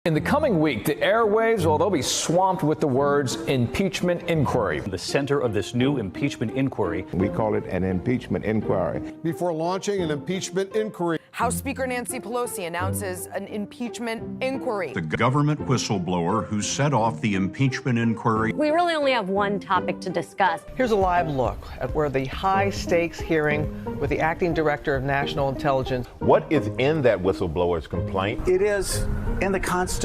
In the coming week, the airwaves, well, they'll be swamped with the words impeachment inquiry. The center of this new impeachment inquiry. We call it an impeachment inquiry. Before launching an impeachment inquiry, House Speaker Nancy Pelosi announces an impeachment inquiry. The government whistleblower who set off the impeachment inquiry. We really only have one topic to discuss. Here's a live look at where the high-stakes hearing with the acting director of national intelligence. What is in that whistleblower's complaint? It is in the Constitution.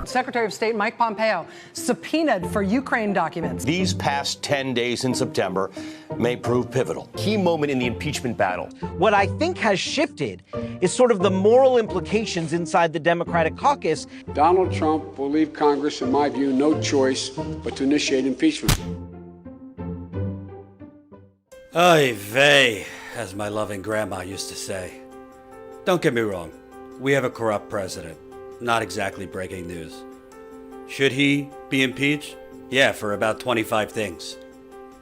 Secretary of State Mike Pompeo subpoenaed for Ukraine documents. These past 10 days in September may prove pivotal. Key moment in the impeachment battle. What I think has shifted is sort of the moral implications inside the Democratic caucus. Donald Trump will leave Congress, in my view, no choice but to initiate impeachment. Oy vey, as my loving grandma used to say. Don't get me wrong, we have a corrupt president. Not exactly breaking news. Should he be impeached? Yeah, for about 25 things.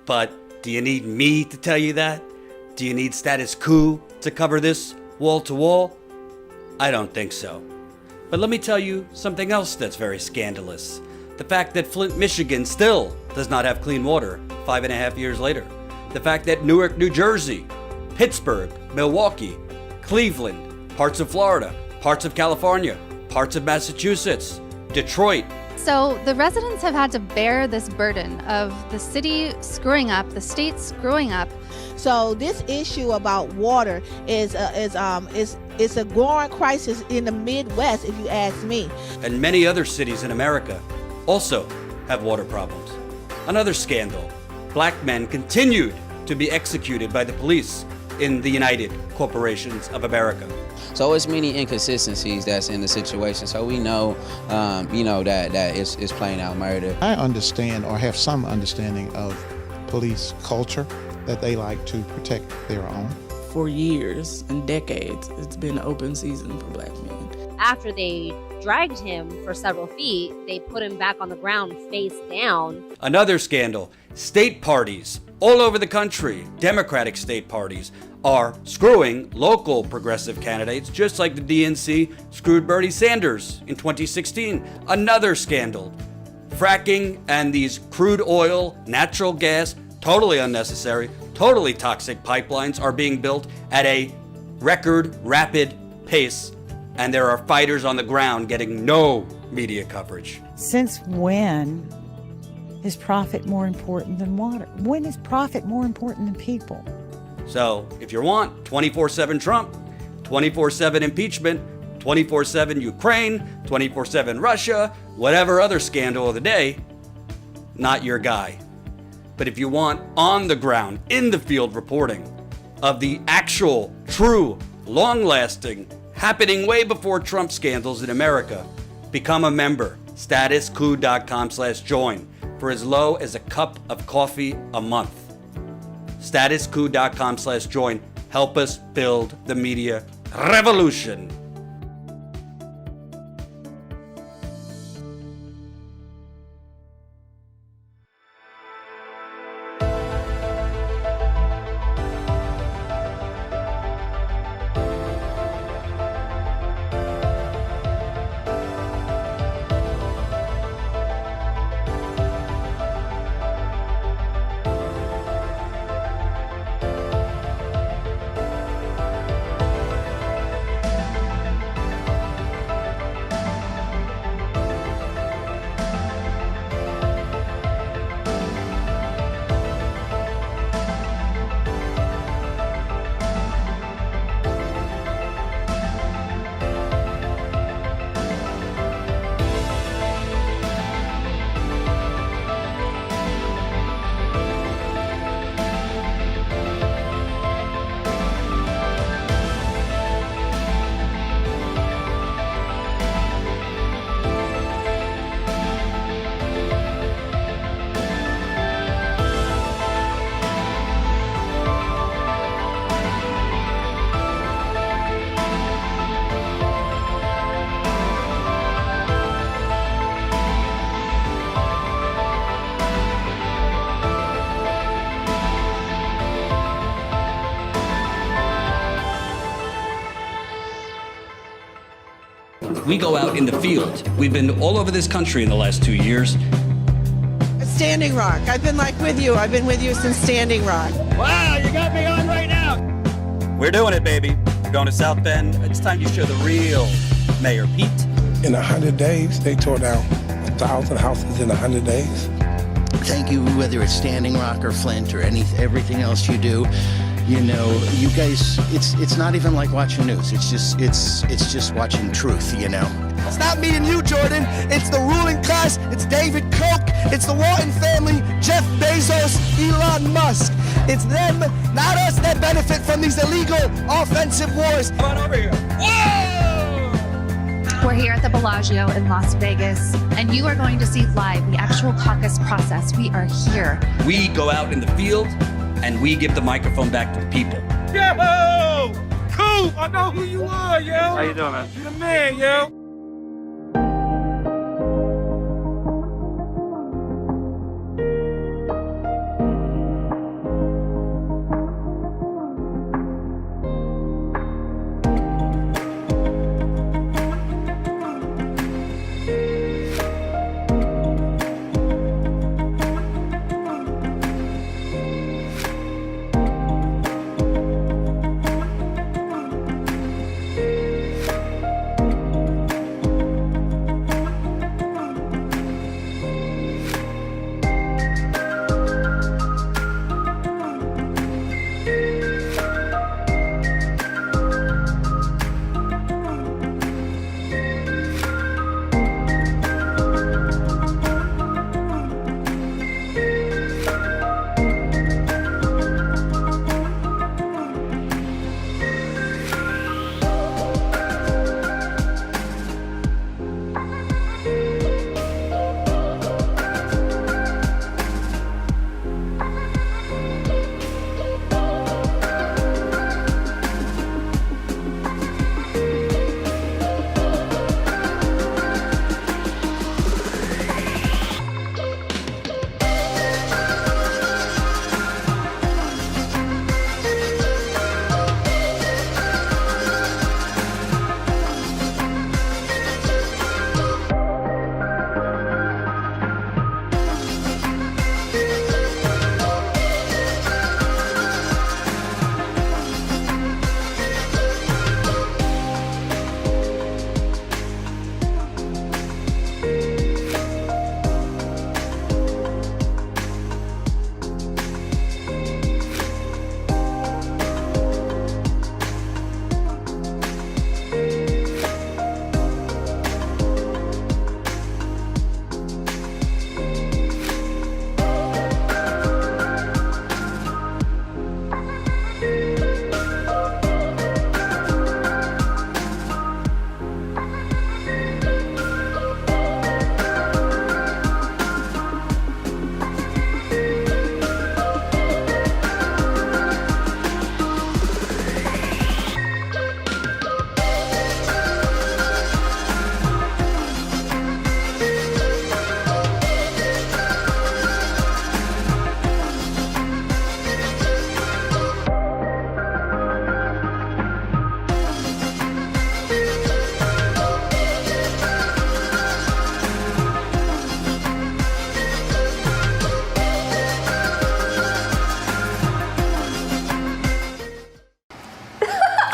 But do you need me to tell you that? Do you need status quo to cover this wall to wall? I don't think so. But let me tell you something else that's very scandalous. The fact that Flint, Michigan still does not have clean water 5.5 years later. The fact that Newark, New Jersey, Pittsburgh, Milwaukee, Cleveland, parts of Florida, parts of California, parts of Massachusetts, Detroit. So the residents have had to bear this burden of the city screwing up, the state screwing up. So this issue about water is a growing crisis in the Midwest, if you ask me. And many other cities in America also have water problems. Another scandal. Black men continued to be executed by the police in the United Corporations of America. So it's many inconsistencies that's in the situation. So we know, that it's plain out murder. I understand or have some understanding of police culture, that they like to protect their own. For years and decades, it's been an open season for black men. After they dragged him for several feet, they put him back on the ground face down. Another scandal. State parties all over the country, Democratic state parties, are screwing local progressive candidates, just like the DNC screwed Bernie Sanders in 2016. Another scandal. Fracking and these crude oil, natural gas, totally unnecessary, totally toxic pipelines are being built at a record rapid pace, and there are fighters on the ground getting no media coverage. Since when is profit more important than water? When is profit more important than people? So, if you want 24/7 Trump, 24/7 impeachment, 24/7 Ukraine, 24/7 Russia, whatever other scandal of the day, not your guy. But if you want on the ground, in the field reporting of the actual, true, long-lasting, happening way before Trump scandals in America, become a member. Statusquo.com/join for as low as a cup of coffee a month. Statusquo.com/join. Help us build the media revolution. We go out in the field. We've been all over this country in the last 2 years. Standing Rock. I've been with you. I've been with you since Standing Rock. Wow, you got me on right now. We're doing it, baby. We're going to South Bend. It's time you show the real Mayor Pete. In 100 days, they tore down 1,000 houses in 100 days. Thank you, whether it's Standing Rock or Flint or everything else you do. You know, you guys, it's not even like watching news. It's just watching truth, you know. It's not me and you, Jordan. It's the ruling class. It's David Koch. It's the Walton family, Jeff Bezos, Elon Musk. It's them, not us, that benefit from these illegal offensive wars. Come on over here. We're here at the Bellagio in Las Vegas, and you are going to see live the actual caucus process. We are here. We go out in the field, and we give the microphone back to the people. Yo! Cool! I know who you are, yo! How you doing, man? You the man, yo!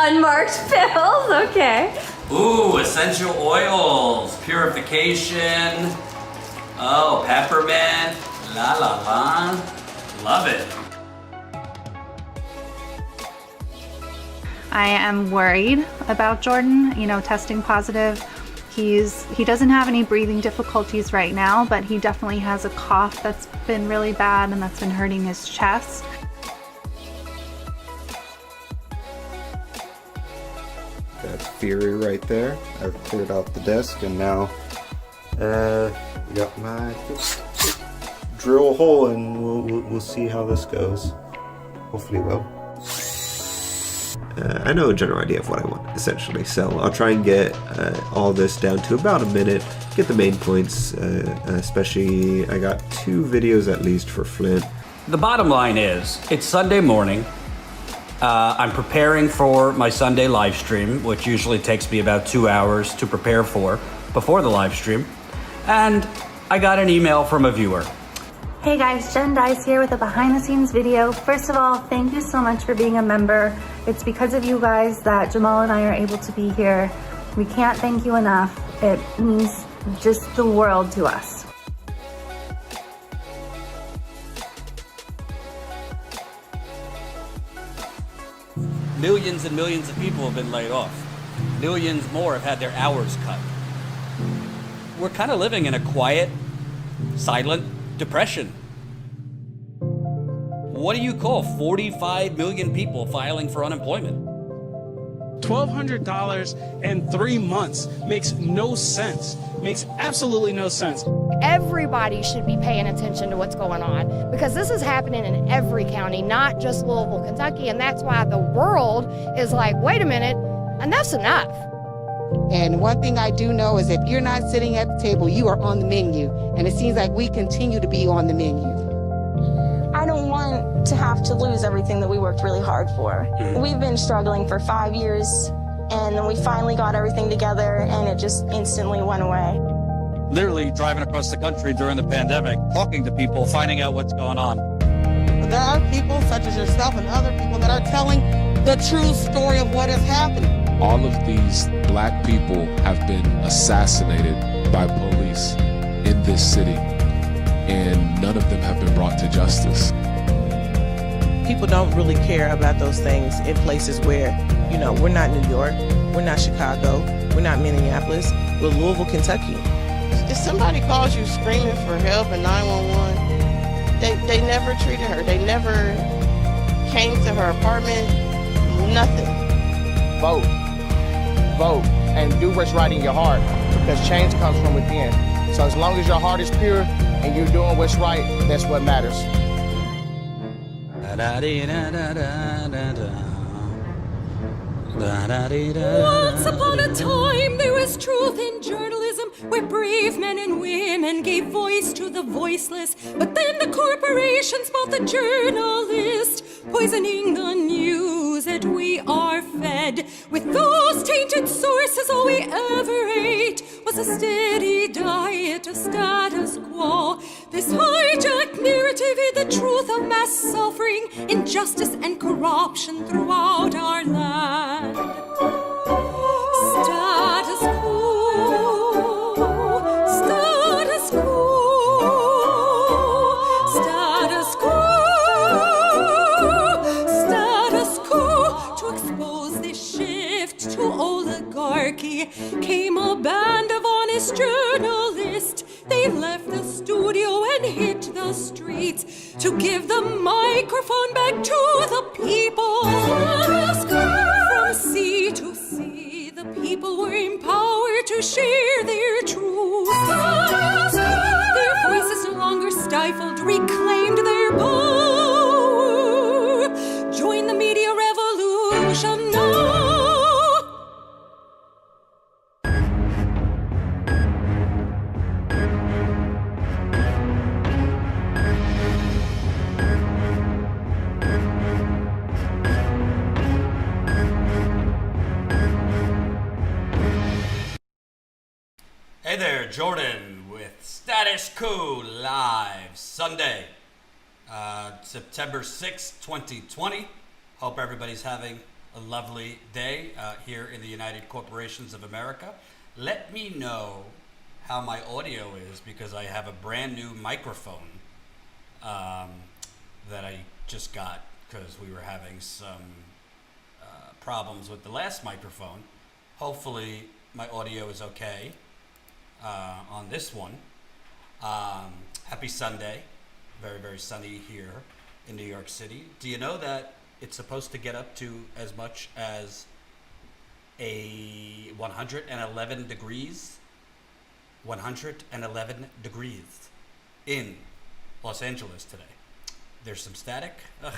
Unmarked pills, okay. Ooh, essential oils, purification. Oh, peppermint. La la la. Love it. I am worried about Jordan, testing positive. He doesn't have any breathing difficulties right now, but he definitely has a cough that's been really bad and that's been hurting his chest. That's Fury right there. I've cleared out the desk and now got my drill a hole and we'll see how this goes. Hopefully well. I know a general idea of what I want, essentially, so I'll try and get all this down to about a minute, get the main points, especially I got 2 videos at least for Flint. The bottom line is, it's Sunday morning, I'm preparing for my Sunday live stream, which usually takes me about 2 hours to prepare for before the live stream. And I got an email from a viewer. Hey guys, Jen Dice here with a behind the scenes video. First of all, thank you so much for being a member. It's because of you guys that Jamal and I are able to be here. We can't thank you enough. It means just the world to us. Millions and millions of people have been laid off. Millions more have had their hours cut. We're kind of living in a quiet, silent depression. What do you call 45 million people filing for unemployment? $1,200 in 3 months makes no sense. Makes absolutely no sense. Everybody should be paying attention to what's going on because this is happening in every county, not just Louisville, Kentucky. And that's why the world is like, wait a minute, enough's enough. And one thing I do know is if you're not sitting at the table, you are on the menu. And it seems like we continue to be on the menu. I don't want to have to lose everything that we worked really hard for. We've been struggling for 5 years, and then we finally got everything together, and it just instantly went away. Literally driving across the country during the pandemic, talking to people, finding out what's going on. But there are people such as yourself and other people that are telling the true story of what is happening. All of these black people have been assassinated by police in this city, and none of them have been brought to justice. People don't really care about those things in places where, you know, we're not New York, we're not Chicago, we're not Minneapolis, we're Louisville, Kentucky. If somebody calls you screaming for help at 911, they never treated her. They never came to her apartment, nothing. Vote. Vote. And do what's right in your heart because change comes from within. So as long as your heart is pure and you're doing what's right, that's what matters. Once upon a time there was truth in journalism where brave men and women gave voice to the voiceless. But then the corporations bought the journalist, poisoning the news that we are fed. With those tainted sources all we ever ate was a steady diet of status quo. This hijacked narrative hid the truth of mass suffering, injustice and corruption throughout our land. Status quo, status quo, status quo, status quo. To expose this shift to oligarchy came a band of honest journalists. They left the studio and hit the streets to give the microphone back to the people. From sea to sea, the people were empowered to share their truth. Their voices no longer stifled, reclaimed their power. Join the media revolution now. Hey there, Jordan with Status Quo Live, Sunday, September 6th, 2020. Hope everybody's having a lovely day here in the United Corporations of America. Let me know how my audio is because I have a brand new microphone that I just got because we were having some problems with the last microphone. Hopefully my audio is okay. On this one. Happy Sunday. Very, very sunny here in New York City. Do you know that it's supposed to get up to as much as a 111 degrees? 111 degrees in Los Angeles today. There's some static. Ugh.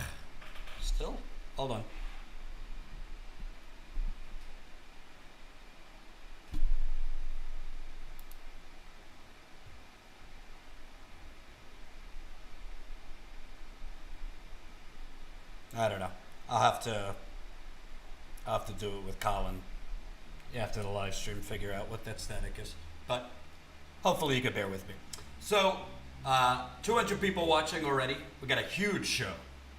Still? Hold on. I don't know. I'll have to do it with Colin after the live stream, figure out what that static is. But hopefully you can bear with me. So, 200 people watching already. We got a huge show.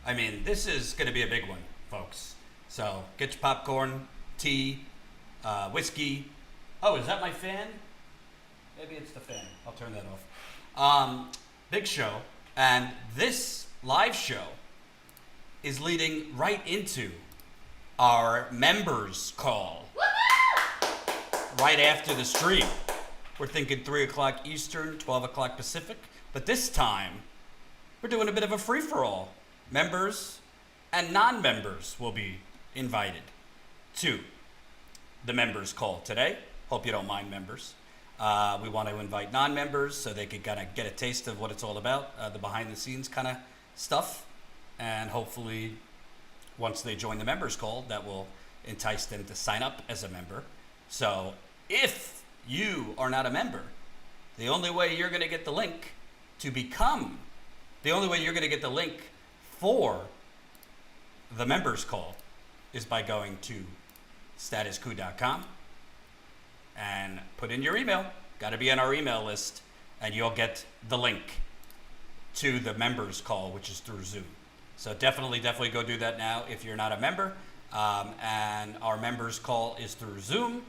I mean, this is going to be a big one, folks. So get your popcorn, tea, whiskey. Oh, is that my fan? Maybe it's the fan. I'll turn that off. Big show. And this live show is leading right into our members call. Right after the stream. We're thinking 3 o'clock Eastern, 12 o'clock Pacific. But this time, we're doing a bit of a free-for-all. Members and non-members will be invited to the members call today. Hope you don't mind, members. We want to invite non-members so they can kind of get a taste of what it's all about, the behind-the-scenes kind of stuff. And hopefully, once they join the members call, that will entice them to sign up as a member. So if you are not a member, the only way you're going to get the link to become, the only way you're going to get the link for the members call is by going to statuscoup.com and put in your email. Got to be on our email list, and you'll get the link to the members call, which is through Zoom. So definitely go do that now if you're not a member. And our members call is through Zoom.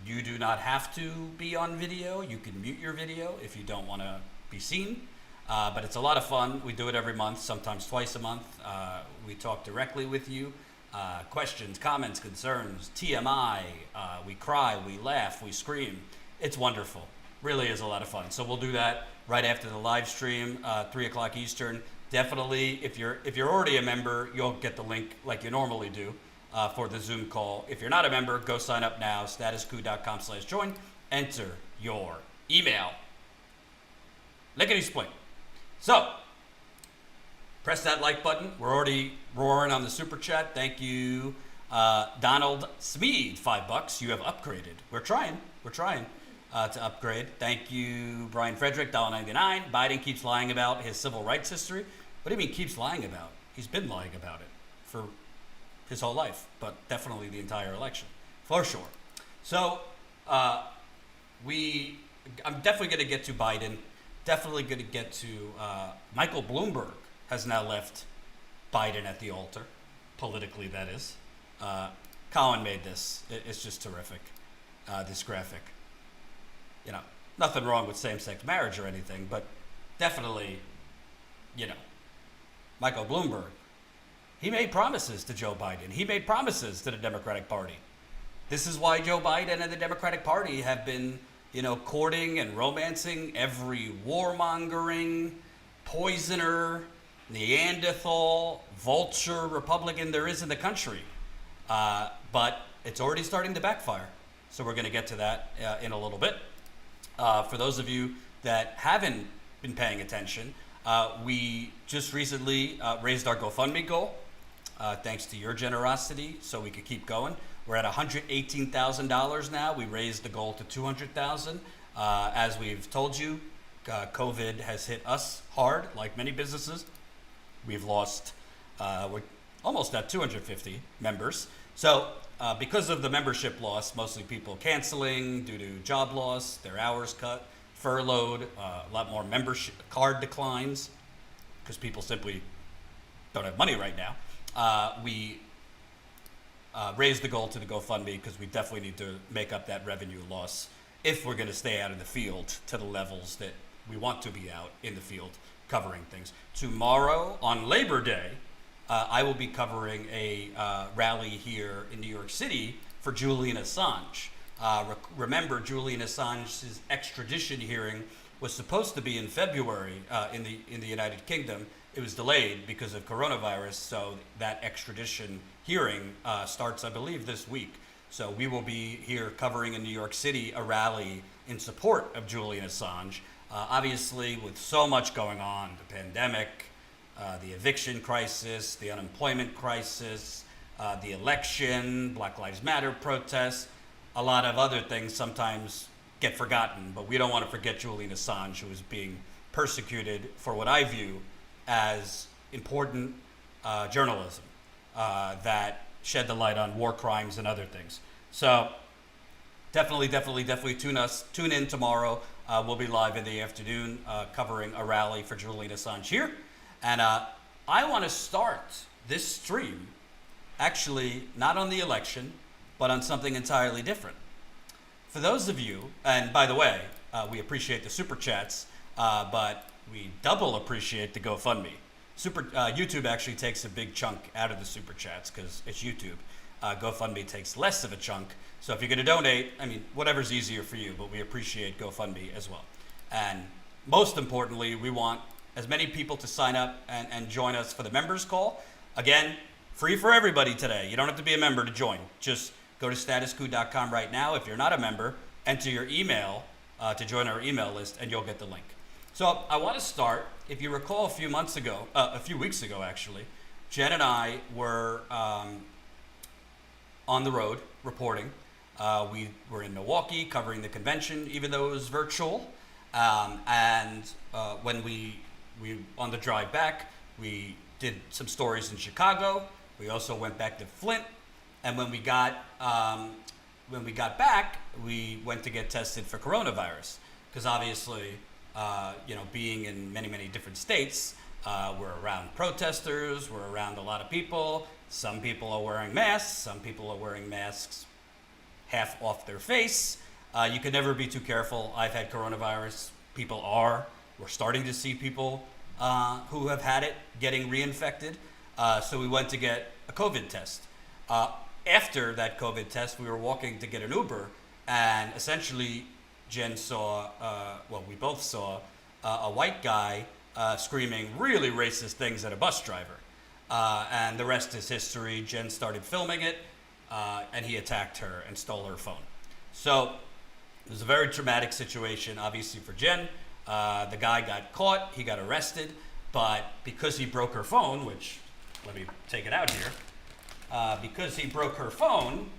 You do not have to be on video. You can mute your video if you don't want to be seen. But it's a lot of fun. We do it every month, sometimes twice a month. We talk directly with you. Questions, comments, concerns, TMI. We cry, we laugh, we scream. It's wonderful. Really is a lot of fun. So we'll do that right after the live stream, 3 o'clock Eastern. Definitely, if you're already a member, you'll get the link like you normally do for the Zoom call. If you're not a member, go sign up now, statuscoup.com/join. Enter your email. Lickety-split. So, press that like button. We're already roaring on the super chat. Thank you, Donald Smeed, $5. You have upgraded. We're trying to upgrade. Thank you, Brian Frederick, $1.99. Biden keeps lying about his civil rights history. What do you mean keeps lying about? He's been lying about it for his whole life, but definitely the entire election, for sure. So, I'm definitely going to get to Biden. Definitely going to get to Michael Bloomberg has now left Biden at the altar, politically that is. Colin made this. It's just terrific, this graphic. You know, nothing wrong with same-sex marriage or anything, but definitely, you know, Michael Bloomberg, he made promises to Joe Biden. He made promises to the Democratic Party. This is why Joe Biden and the Democratic Party have been, you know, courting and romancing every warmongering, poisoner, Neanderthal, vulture Republican there is in the country. But it's already starting to backfire. So we're going to get to that in a little bit. For those of you that haven't been paying attention, we just recently raised our GoFundMe goal, thanks to your generosity, so we could keep going. We're at $118,000 now. We raised the goal to $200,000. As we've told you, COVID has hit us hard, like many businesses. We've lost, we're almost at 250 members. So because of the membership loss, mostly people canceling due to job loss, their hours cut, furloughed, a lot more membership card declines because people simply don't have money right now. We raised the goal to the GoFundMe because we definitely need to make up that revenue loss if we're going to stay out in the field to the levels that we want to be out in the field covering things. Tomorrow on Labor Day, I will be covering a rally here in New York City for Julian Assange. Remember, Julian Assange's extradition hearing was supposed to be in February in the United Kingdom. It was delayed because of coronavirus, so that extradition hearing starts, I believe, this week. So we will be here covering in New York City a rally in support of Julian Assange. Obviously, with so much going on, the pandemic, the eviction crisis, the unemployment crisis, the election, Black Lives Matter protests, a lot of other things sometimes get forgotten, but we don't want to forget Julian Assange, who is being persecuted for what I view as important journalism. that shed the light on war crimes and other things. So definitely tune in tomorrow. We'll be live in the afternoon covering a rally for Julian Assange here. And I want to start this stream actually not on the election, but on something entirely different. For those of you, and by the way, we appreciate the super chats, but we double appreciate the GoFundMe. YouTube actually takes a big chunk out of the super chats because it's YouTube. GoFundMe takes less of a chunk. So if you're going to donate, I mean, whatever's easier for you, but we appreciate GoFundMe as well. And most importantly, we want as many people to sign up and join us for the members call. Again, free for everybody today. You don't have to be a member to join. Just go to statuscoup.com right now. If you're not a member, enter your email to join our email list and you'll get the link. So I want to start, if you recall a few weeks ago actually, Jen and I were on the road reporting. We were in Milwaukee covering the convention, even though it was virtual. When we on the drive back, we did some stories in Chicago. We also went back to Flint. And when we got back, we went to get tested for coronavirus. Because obviously, being in many different states, we're around protesters, we're around a lot of people. Some people are wearing masks, some people are wearing masks half off their face. You can never be too careful. I've had coronavirus. People are. We're starting to see people who have had it getting reinfected. So we went to get a COVID test. After that COVID test, we were walking to get an Uber, and essentially Jen saw, we both saw a white guy screaming really racist things at a bus driver. And the rest is history. Jen started filming it, and he attacked her and stole her phone. So it was a very traumatic situation, obviously, for Jen. The guy got caught, he got arrested, but because he broke her phone, which, let me take it out here, because he broke her phone,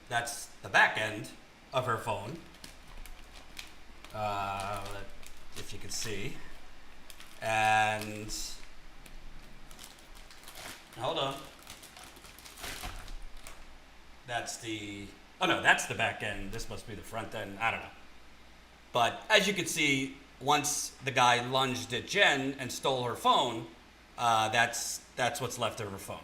that's the back end of her phone, if you can see, and, hold on, that's the back end, this must be the front end, I don't know. But as you can see, once the guy lunged at Jen and stole her phone, that's what's left of her phone.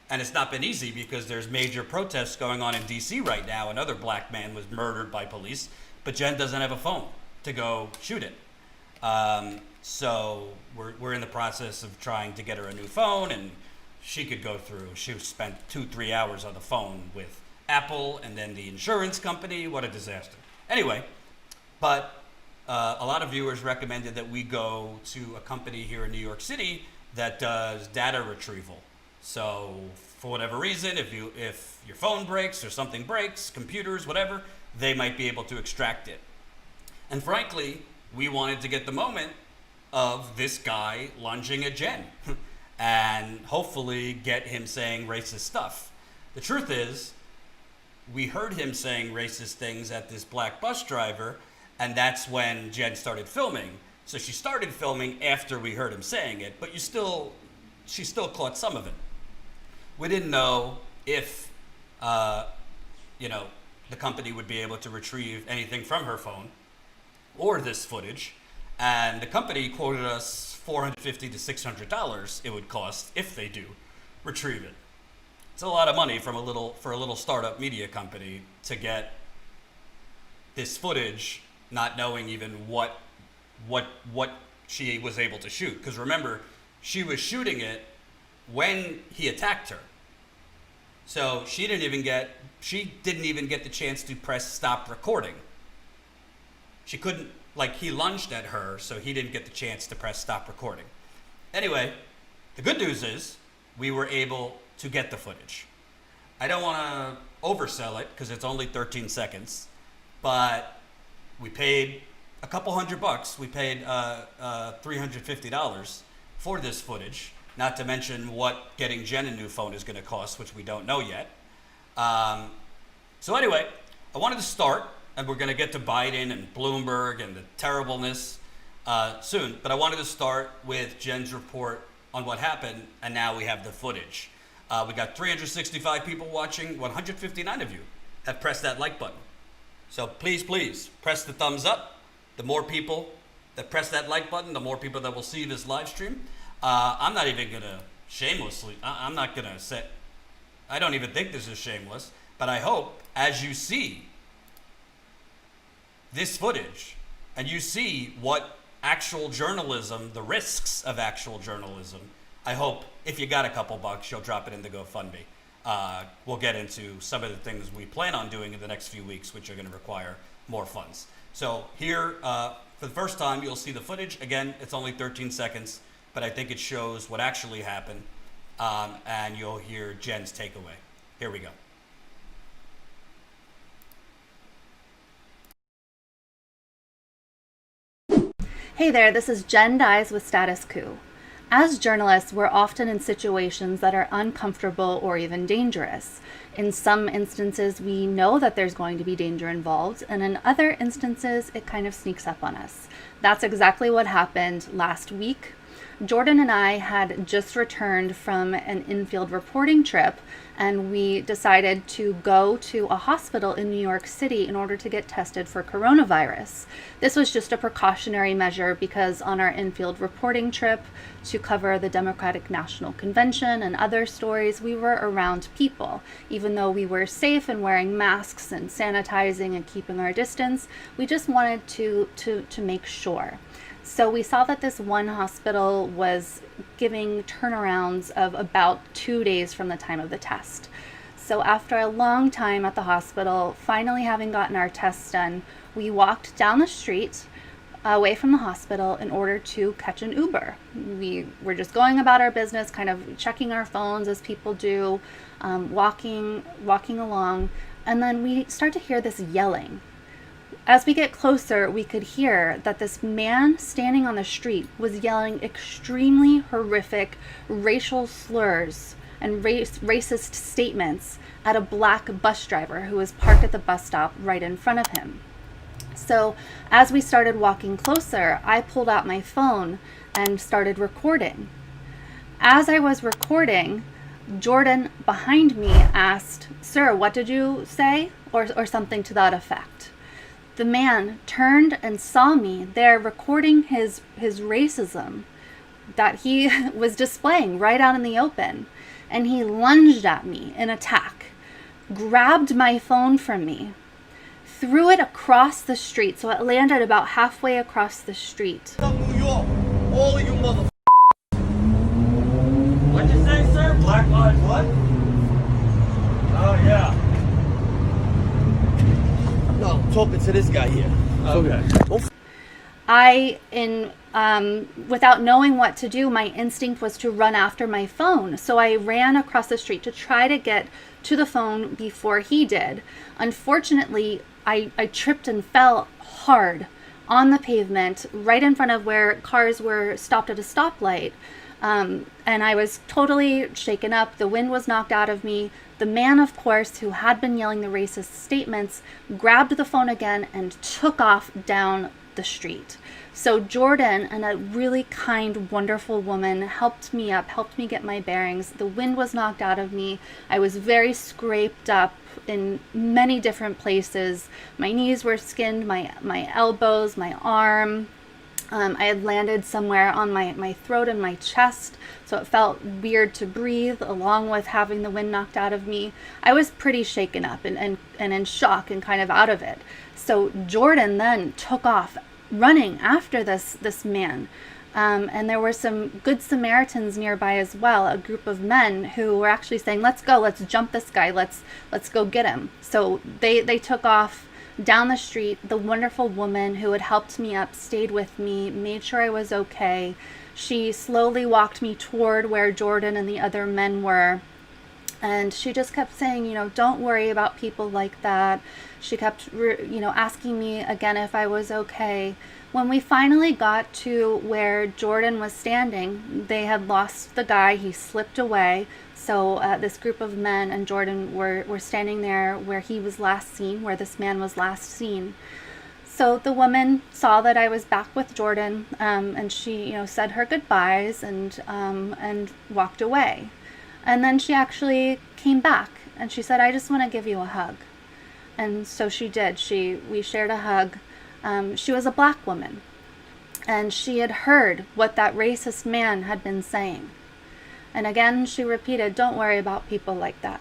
And it's not been easy because there's major protests going on in DC right now. Another black man was murdered by police, but Jen doesn't have a phone to go shoot it. So we're in the process of trying to get her a new phone, and she spent 2-3 hours on the phone with Apple and then the insurance company. What a disaster. Anyway, but a lot of viewers recommended that we go to a company here in New York City that does data retrieval. So for whatever reason, if your phone breaks or something breaks, computers, whatever, they might be able to extract it. And frankly, we wanted to get the moment of this guy lunging at Jen and hopefully get him saying racist stuff. The truth is, we heard him saying racist things at this black bus driver, and that's when Jen started filming. So she started filming after we heard him saying it, but she still caught some of it. We didn't know if, the company would be able to retrieve anything from her phone or this footage. And the company quoted us $450 to $600 it would cost if they do retrieve it. It's a lot of money for a little startup media company to get this footage, not knowing even what she was able to shoot. Because remember, she was shooting it when he attacked her. So she didn't even get the chance to press stop recording. She couldn't, he lunged at her, so he didn't get the chance to press stop recording. Anyway, the good news is we were able to get the footage. I don't want to oversell it because it's only 13 seconds, but we paid a couple $100. We paid $350 for this footage, not to mention what getting Jen a new phone is going to cost, which we don't know yet. So anyway, I wanted to start, and we're going to get to Biden and Bloomberg and the terribleness soon, but I wanted to start with Jen's report on what happened, and now we have the footage. We got 365 people watching. 159 of you have pressed that like button. So please, please press the thumbs up. The more people that press that like button, the more people that will see this live stream. I'm not even gonna shamelessly, I'm not gonna say, I don't even think this is shameless, but I hope as you see this footage and you see what actual journalism, the risks of actual journalism, I hope if you got a couple bucks, you'll drop it in the GoFundMe. We'll get into some of the things we plan on doing in the next few weeks, which are going to require more funds. So here, for the first time, you'll see the footage. Again, it's only 13 seconds, but I think it shows what actually happened, and you'll hear Jen's takeaway. Here we go. Hey there, this is Jen Dyes with Status Coup. As journalists, we're often in situations that are uncomfortable or even dangerous. In some instances, we know that there's going to be danger involved, and in other instances, it kind of sneaks up on us. That's exactly what happened last week. Jordan and I had just returned from an infield reporting trip, and we decided to go to a hospital in New York City in order to get tested for coronavirus. This was just a precautionary measure because on our infield reporting trip to cover the Democratic National Convention and other stories, we were around people. Even though we were safe and wearing masks and sanitizing and keeping our distance, we just wanted to make sure. So we saw that this one hospital was giving turnarounds of about 2 days from the time of the test. So after a long time at the hospital, finally having gotten our tests done, we walked down the street away from the hospital in order to catch an Uber. We were just going about our business, kind of checking our phones as people do, walking along, and then we start to hear this yelling. As we get closer, we could hear that this man standing on the street was yelling extremely horrific racial slurs and racist statements at a black bus driver who was parked at the bus stop right in front of him. So as we started walking closer, I pulled out my phone and started recording. As I was recording, Jordan behind me asked, "Sir, what did you say?" or something to that effect. The man turned and saw me there recording his racism that he was displaying right out in the open. And he lunged at me in attack, grabbed my phone from me, threw it across the street. So it landed about halfway across the street. New York, all of you motherfuckers. What'd you say, sir? Black Lives what? Oh, yeah. No, I'm talking to this guy here. Okay. Without knowing what to do, my instinct was to run after my phone. So I ran across the street to try to get to the phone before he did. Unfortunately, I tripped and fell hard on the pavement right in front of where cars were stopped at a stoplight. And I was totally shaken up. The wind was knocked out of me. The man, of course, who had been yelling the racist statements, grabbed the phone again and took off down the street. So Jordan and a really kind, wonderful woman helped me up, helped me get my bearings. The wind was knocked out of me. I was very scraped up in many different places. My knees were skinned, my elbows, my arm. I had landed somewhere on my throat and my chest, so it felt weird to breathe along with having the wind knocked out of me. I was pretty shaken up and in shock and kind of out of it. So Jordan then took off running after this man. And there were some good Samaritans nearby as well, a group of men who were actually saying, "Let's go, let's jump this guy, let's go get him." So they took off down the street. The wonderful woman who had helped me up stayed with me, made sure I was okay. She slowly walked me toward where Jordan and the other men were. And she just kept saying, don't worry about people like that. She kept, asking me again if I was okay. When we finally got to where Jordan was standing, they had lost the guy. He slipped away. So this group of men and Jordan were standing there where he was last seen, where this man was last seen. So the woman saw that I was back with Jordan, and she, said her goodbyes and walked away. And then she actually came back and she said, I just want to give you a hug. And so she did. We shared a hug. She was a black woman, and she had heard what that racist man had been saying. And again, she repeated, don't worry about people like that.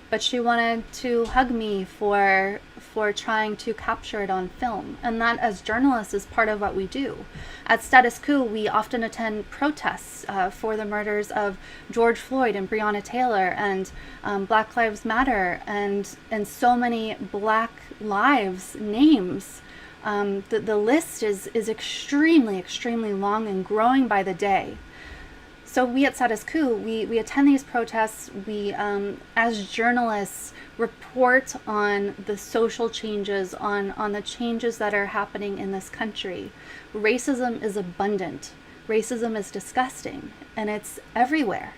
But she wanted to hug me for trying to capture it on film. And that, as journalists, is part of what we do. At Status Quo, we often attend protests for the murders of George Floyd and Breonna Taylor and Black Lives Matter and so many Black lives names. The list is extremely, extremely long and growing by the day. So we at Status Quo, we attend these protests. We, as journalists, report on the social changes, on the changes that are happening in this country. Racism is abundant. Racism is disgusting, and it's everywhere.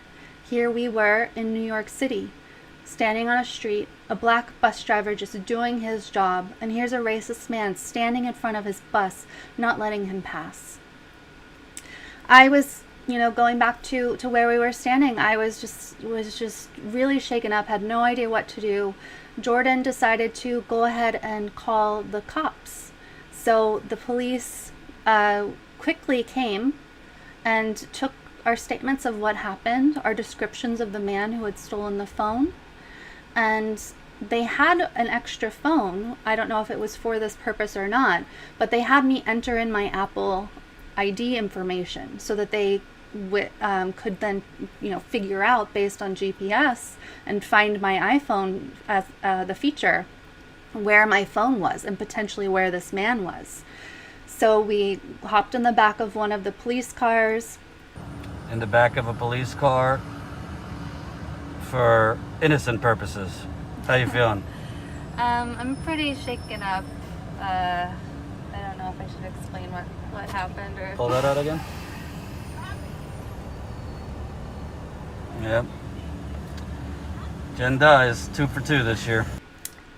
Here we were in New York City, standing on a street, a black bus driver just doing his job, and here's a racist man standing in front of his bus, not letting him pass. I was, going back to where we were standing, I was just really shaken up, had no idea what to do. Jordan decided to go ahead and call the cops. So the police quickly came and took our statements of what happened, our descriptions of the man who had stolen the phone, and they had an extra phone. I don't know if it was for this purpose or not, but they had me enter in my Apple ID information so that they could then, figure out based on GPS and find my iPhone as the feature where my phone was and potentially where this man was. So we hopped in the back of one of the police cars. In the back of a police car for innocent purposes. How you feeling? I'm pretty shaken up. I don't know if I should explain what happened or. Pull that out again. Yep. Agenda is 2 for 2 this year.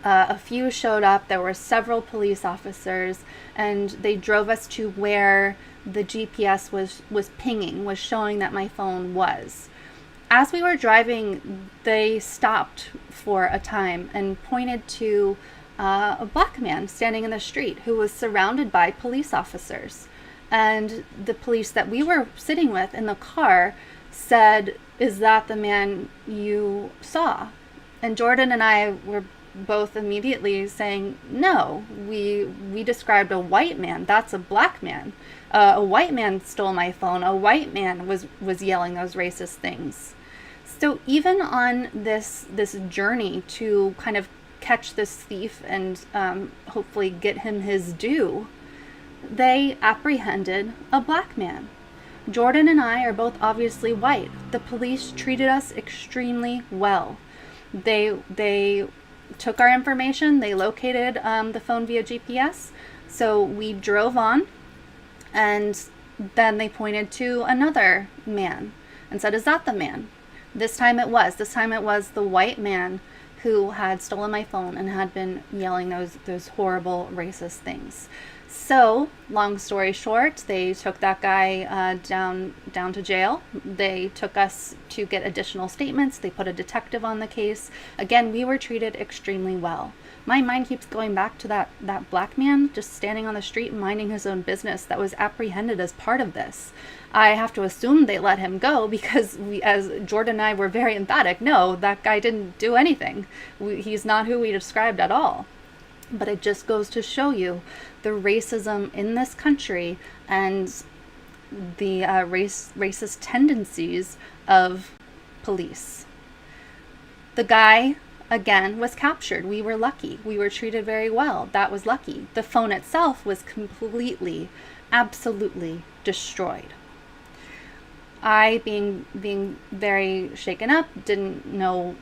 A few showed up. There were several police officers, and they drove us to where the GPS was pinging, was showing that my phone was. As we were driving, they stopped for a time and pointed to a black man standing in the street who was surrounded by police officers. And the police that we were sitting with in the car said, "Is that the man you saw?" And Jordan and I were both immediately saying, "No, we described a white man. That's a black man. A white man stole my phone. A white man was yelling those racist things." So even on this journey to kind of catch this thief and hopefully get him his due, they apprehended a black man. Jordan and I are both obviously white. The police treated us extremely well. They took our information, they located the phone via GPS, so we drove on, and then they pointed to another man and said, "Is that the man?" This time it was the white man who had stolen my phone and had been yelling those horrible racist things. So, long story short, they took that guy down to jail. They took us to get additional statements. They put a detective on the case. Again, we were treated extremely well. My mind keeps going back to that black man just standing on the street minding his own business that was apprehended as part of this. I have to assume they let him go because as Jordan and I were very emphatic, no, that guy didn't do anything. He's not who we described at all. But it just goes to show you the racism in this country and the racist tendencies of police. The guy, again, was captured. We were lucky. We were treated very well. That was lucky. The phone itself was completely, absolutely destroyed. I, being very shaken up, didn't know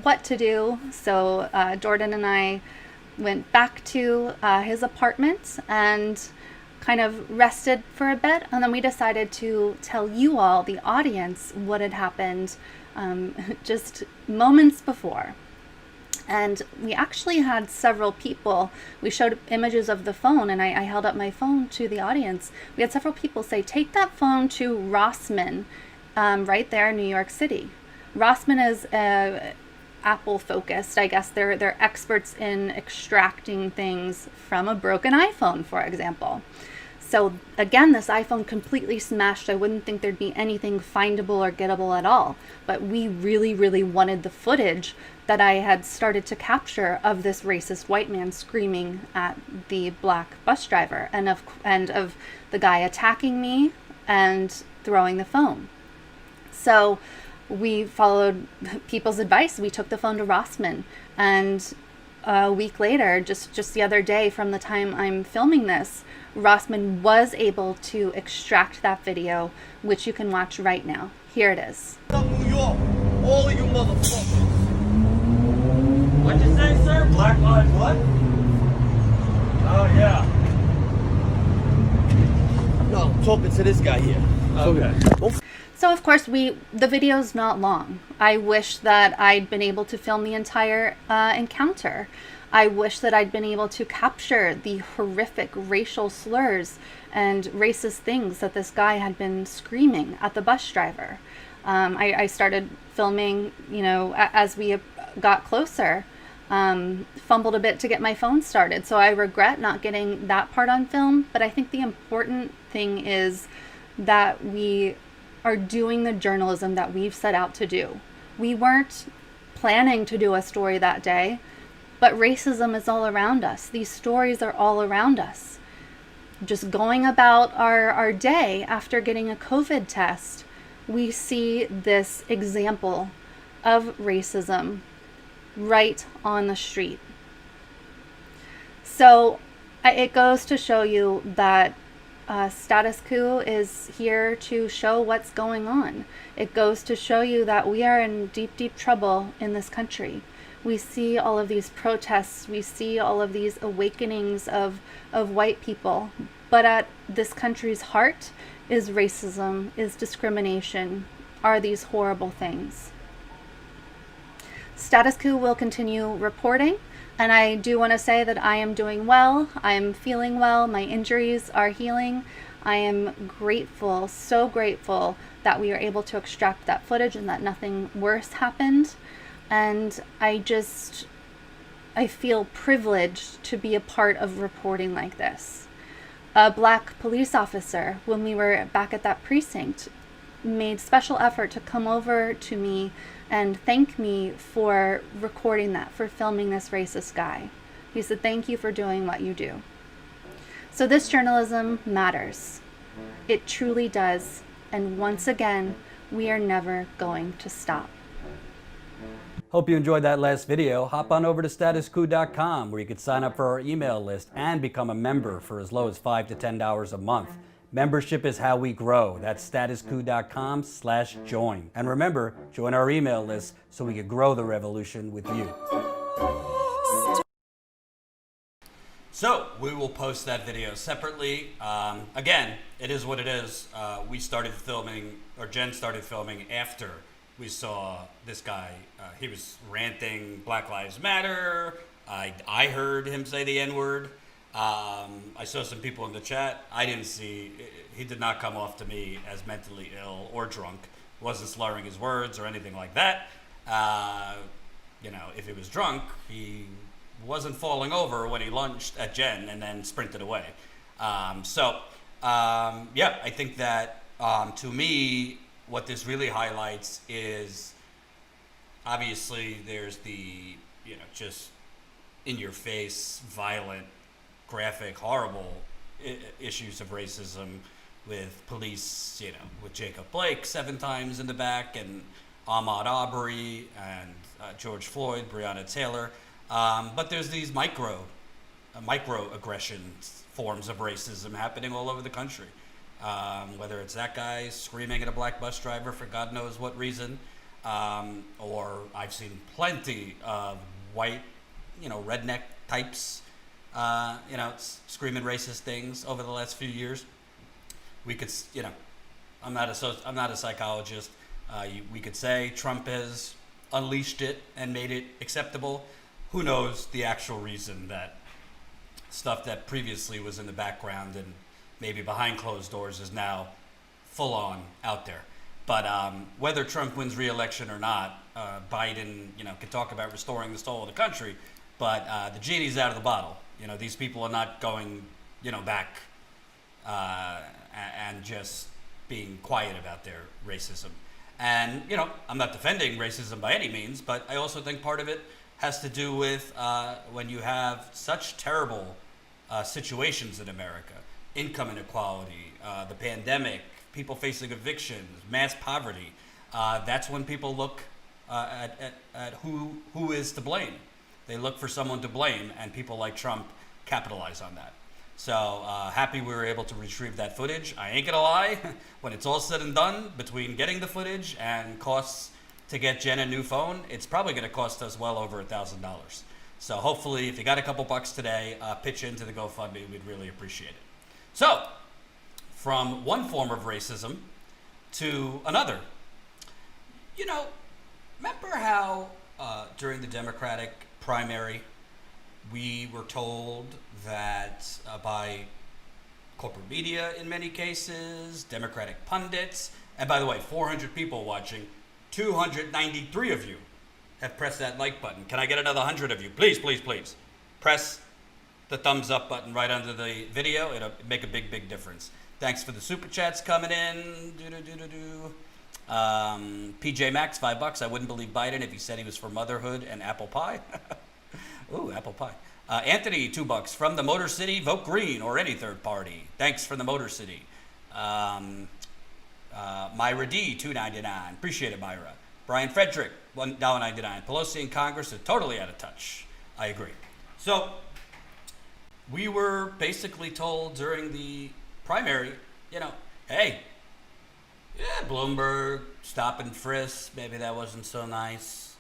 what to do. So Jordan and I went back to his apartment and kind of rested for a bit, and then we decided to tell you all, the audience, what had happened just moments before. And we actually had several people, we showed images of the phone, and I held up my phone to the audience. We had several people say, "Take that phone to Rossman, right there in New York City." Rossmann is Apple focused. I guess they're experts in extracting things from a broken iPhone, for example. So again, this iPhone completely smashed. I wouldn't think there'd be anything findable or gettable at all. But we really, really wanted the footage that I had started to capture of this racist white man screaming at the black bus driver and of the guy attacking me and throwing the phone. So we followed people's advice. We took the phone to Rossmann, and a week later, just the other day from the time I'm filming this, Rossmann was able to extract that video, which you can watch right now. Here it is. New York, all of you motherfuckers. What'd you say, sir? Black Lives what? Oh, yeah. No, I'm talking to this guy here. Okay. So of course the video's not long. I wish that I'd been able to film the entire encounter. I wish that I'd been able to capture the horrific racial slurs and racist things that this guy had been screaming at the bus driver. I started filming, as we got closer, fumbled a bit to get my phone started. So I regret not getting that part on film, but I think the important thing is that we are doing the journalism that we've set out to do. We weren't planning to do a story that day, but racism is all around us. These stories are all around us. Just going about our day after getting a COVID test, we see this example of racism right on the street. So it goes to show you that Status Quo is here to show what's going on. It goes to show you that we are in deep, deep trouble in this country. We see all of these protests, we see all of these awakenings of white people, but at this country's heart is racism, is discrimination, are these horrible things. Status Quo will continue reporting, and I do want to say that I am doing well, I'm feeling well, my injuries are healing. I am grateful, so grateful that we were able to extract that footage and that nothing worse happened. And I feel privileged to be a part of reporting like this. A black police officer, when we were back at that precinct, made special effort to come over to me and thank me for recording that, for filming this racist guy. He said, "Thank you for doing what you do." So this journalism matters. It truly does. And once again, we are never going to stop. Hope you enjoyed that last video. Hop on over to statusquo.com where you can sign up for our email list and become a member for as low as $5 to $10 a month. Membership is how we grow. That's statusquo.com/join. And remember, join our email list so we can grow the revolution with you. So we will post that video separately. Again, it is what it is. We started filming, or Jen started filming after we saw this guy. He was ranting Black Lives Matter. I heard him say the N-word. I saw some people in the chat. I didn't see, he did not come off to me as mentally ill or drunk. Wasn't slurring his words or anything like that. If he was drunk, he wasn't falling over when he lunged at Jen and then sprinted away. I think that to me, what this really highlights is obviously there's the, just in your face, violent, graphic, horrible issues of racism with police, with Jacob Blake 7 times in the back and Ahmaud Arbery and George Floyd, Breonna Taylor. But there's these microaggressions, forms of racism happening all over the country. Whether it's that guy screaming at a black bus driver for God knows what reason, or I've seen plenty of white, redneck types, screaming racist things over the last few years. We could, I'm not a psychologist. We could say Trump has unleashed it and made it acceptable. Who knows the actual reason that stuff that previously was in the background and maybe behind closed doors is now full on out there. But whether Trump wins re-election or not, Biden, can talk about restoring the soul of the country, but the genie's out of the bottle. These people are not going, back and just being quiet about their racism. And, I'm not defending racism by any means, but I also think part of it has to do with when you have such terrible situations in America, income inequality, the pandemic, people facing evictions, mass poverty. That's when people look at who is to blame. They look for someone to blame, and people like Trump capitalize on that. So happy we were able to retrieve that footage. I ain't gonna lie, when it's all said and done, between getting the footage and costs to get Jen a new phone, it's probably gonna cost us well over $1,000. So hopefully, if you got a couple bucks today, pitch into the GoFundMe, we'd really appreciate it. So, from one form of racism to another. Remember how during the Democratic primary, we were told that by corporate media in many cases, Democratic pundits, and by the way, 400 people watching, 293 of you have pressed that like button. Can I get another 100 of you? Please, please, please. Press the thumbs up button right under the video. It'll make a big, big difference. Thanks for the super chats coming in. PJ Maxx, $5. I wouldn't believe Biden if he said he was for motherhood and apple pie. Ooh, apple pie. Anthony, $2. From the Motor City, vote green or any third party. Thanks for the Motor City. Myra D, $2.99. Appreciate it, Myra. Brian Frederick, $1.99. Pelosi in Congress are totally out of touch. I agree. So, we were basically told during the primary, hey, Bloomberg, stop and frisk, maybe that wasn't so nice.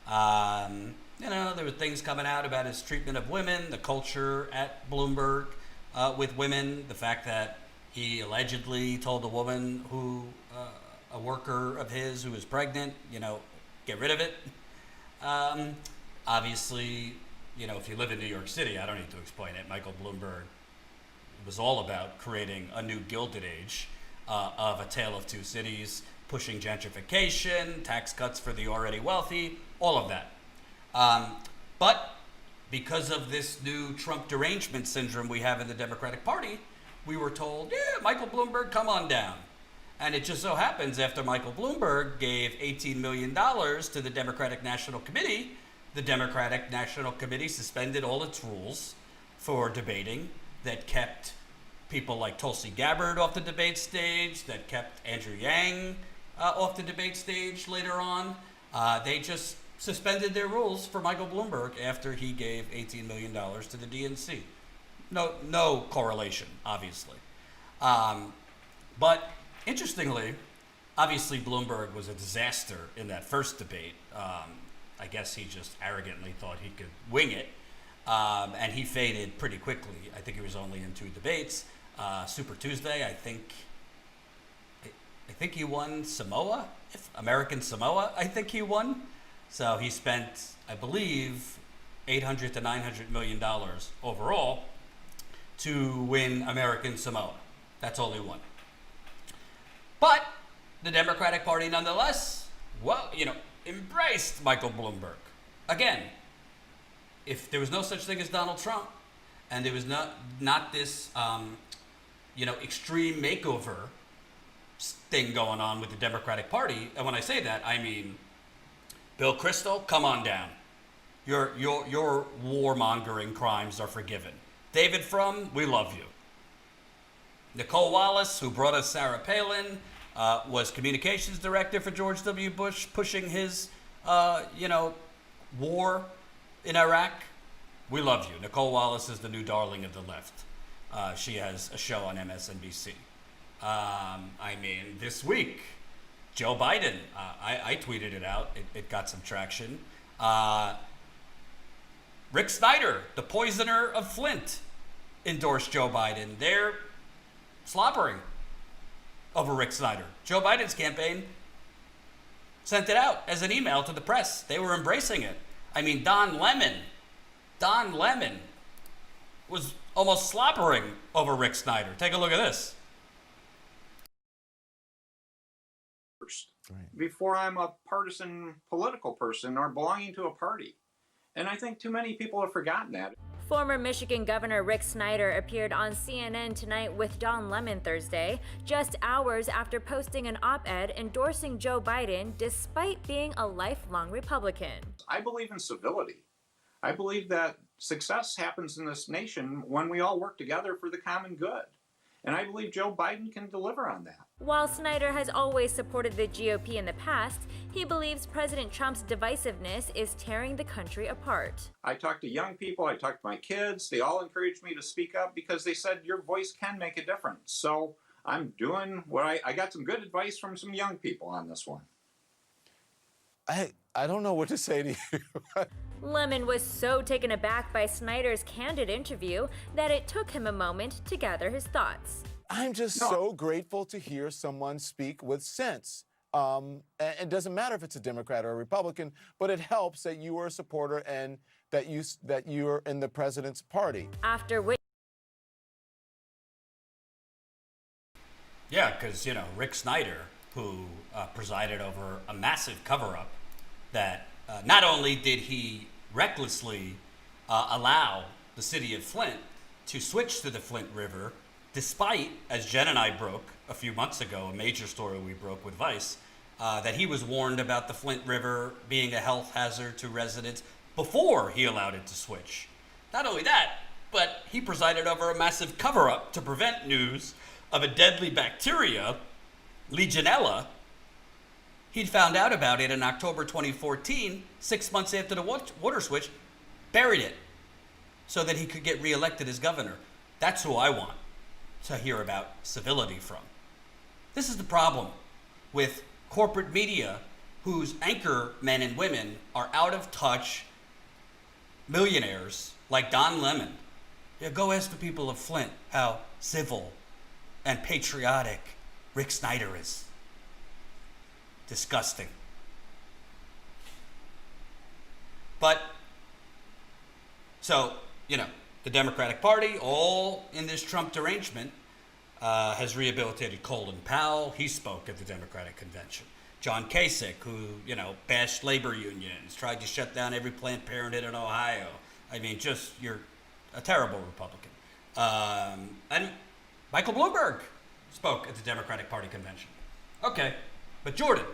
There were things coming out about his treatment of women, the culture at Bloomberg with women, the fact that he allegedly told a woman a worker of his who was pregnant, get rid of it. Obviously, if you live in New York City, I don't need to explain it. Michael Bloomberg was all about creating a new Gilded Age of a tale of two cities, pushing gentrification, tax cuts for the already wealthy, all of that. But because of this new Trump derangement syndrome we have in the Democratic Party, we were told, Michael Bloomberg, come on down. And it just so happens after Michael Bloomberg gave $18 million to the Democratic National Committee, the Democratic National Committee suspended all its rules for debating that kept people like Tulsi Gabbard off the debate stage, that kept Andrew Yang off the debate stage later on. They just suspended their rules for Michael Bloomberg after he gave $18 million to the DNC. No correlation, obviously. But interestingly, obviously Bloomberg was a disaster in that first debate. I guess he just arrogantly thought he could wing it. And he faded pretty quickly. I think he was only in 2 debates. Super Tuesday, I think he won Samoa, American Samoa, I think he won. So he spent, I believe, $800 to $900 million overall to win American Samoa. That's all he won. But the Democratic Party, nonetheless, embraced Michael Bloomberg. Again, if there was no such thing as Donald Trump, and there was not this, extreme makeover thing going on with the Democratic Party, and when I say that, I mean, Bill Kristol, come on down. Your warmongering crimes are forgiven. David Frum, we love you. Nicole Wallace, who brought us Sarah Palin, was communications director for George W. Bush, pushing his, war in Iraq. We love you. Nicole Wallace is the new darling of the left. She has a show on MSNBC. This week, Joe Biden, I tweeted it out. It got some traction. Rick Snyder, the poisoner of Flint, endorsed Joe Biden. They're slobbering over Rick Snyder. Joe Biden's campaign sent it out as an email to the press. They were embracing it. Don Lemon was almost slobbering over Rick Snyder. Take a look at this. before I'm a partisan political person or belonging to a party. And I think too many people have forgotten that. Former Michigan Governor Rick Snyder appeared on CNN Tonight with Don Lemon Thursday, just hours after posting an op-ed endorsing Joe Biden despite being a lifelong Republican. I believe in civility. I believe that success happens in this nation when we all work together for the common good. And I believe Joe Biden can deliver on that. While Snyder has always supported the GOP in the past, he believes President Trump's divisiveness is tearing the country apart. I talked to young people, I talked to my kids, they all encouraged me to speak up because they said your voice can make a difference. So I'm doing what I got some good advice from some young people on this one. I don't know what to say to you. Lemon was so taken aback by Snyder's candid interview that it took him a moment to gather his thoughts. I'm just so grateful to hear someone speak with sense. And it doesn't matter if it's a Democrat or a Republican, but it helps that you are a supporter and that you're in the president's party. After which, yeah, because Rick Snyder, who presided over a massive cover-up, that not only did he recklessly allow the city of Flint to switch to the Flint River, despite, as Jen and I broke a few months ago, a major story we broke with Vice, that he was warned about the Flint River being a health hazard to residents before he allowed it to switch. Not only that, but he presided over a massive cover-up to prevent news of a deadly bacteria, Legionella. He'd found out about it in October 2014, 6 months after the water switch, buried it so that he could get reelected as governor. That's who I want to hear about civility from. This is the problem with corporate media whose anchor men and women are out of touch millionaires like Don Lemon. Yeah, go ask the people of Flint how civil and patriotic Rick Snyder is. Disgusting. But, so, the Democratic Party, all in this Trump derangement, has rehabilitated Colin Powell. He spoke at the Democratic Convention. John Kasich, who, bashed labor unions, tried to shut down every Planned Parenthood in Ohio. I mean, you're a terrible Republican. And Michael Bloomberg spoke at the Democratic Party convention. Okay. But Jordan,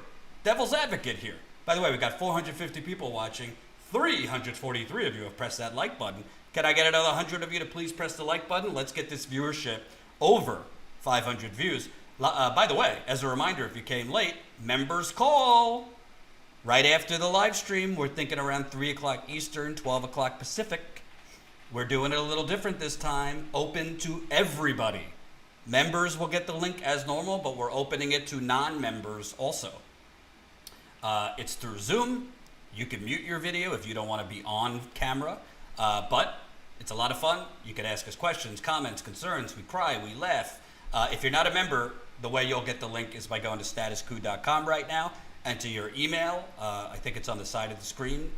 devil's advocate here. By the way, we got 450 people watching. 343 of you have pressed that like button. Can I get another 100 of you to please press the like button? Let's get this viewership over 500 views. By the way, as a reminder, if you came late, members call. Right after the live stream, we're thinking around 3 o'clock Eastern, 12 o'clock Pacific. We're doing it a little different this time, open to everybody. Members will get the link as normal, but we're opening it to non-members also. It's through Zoom. You can mute your video if you don't want to be on camera, but it's a lot of fun. You can ask us questions, comments, concerns. We cry, we laugh. If you're not a member, the way you'll get the link is by going to statuscoup.com right now, enter your email. I think it's on the side of the screen.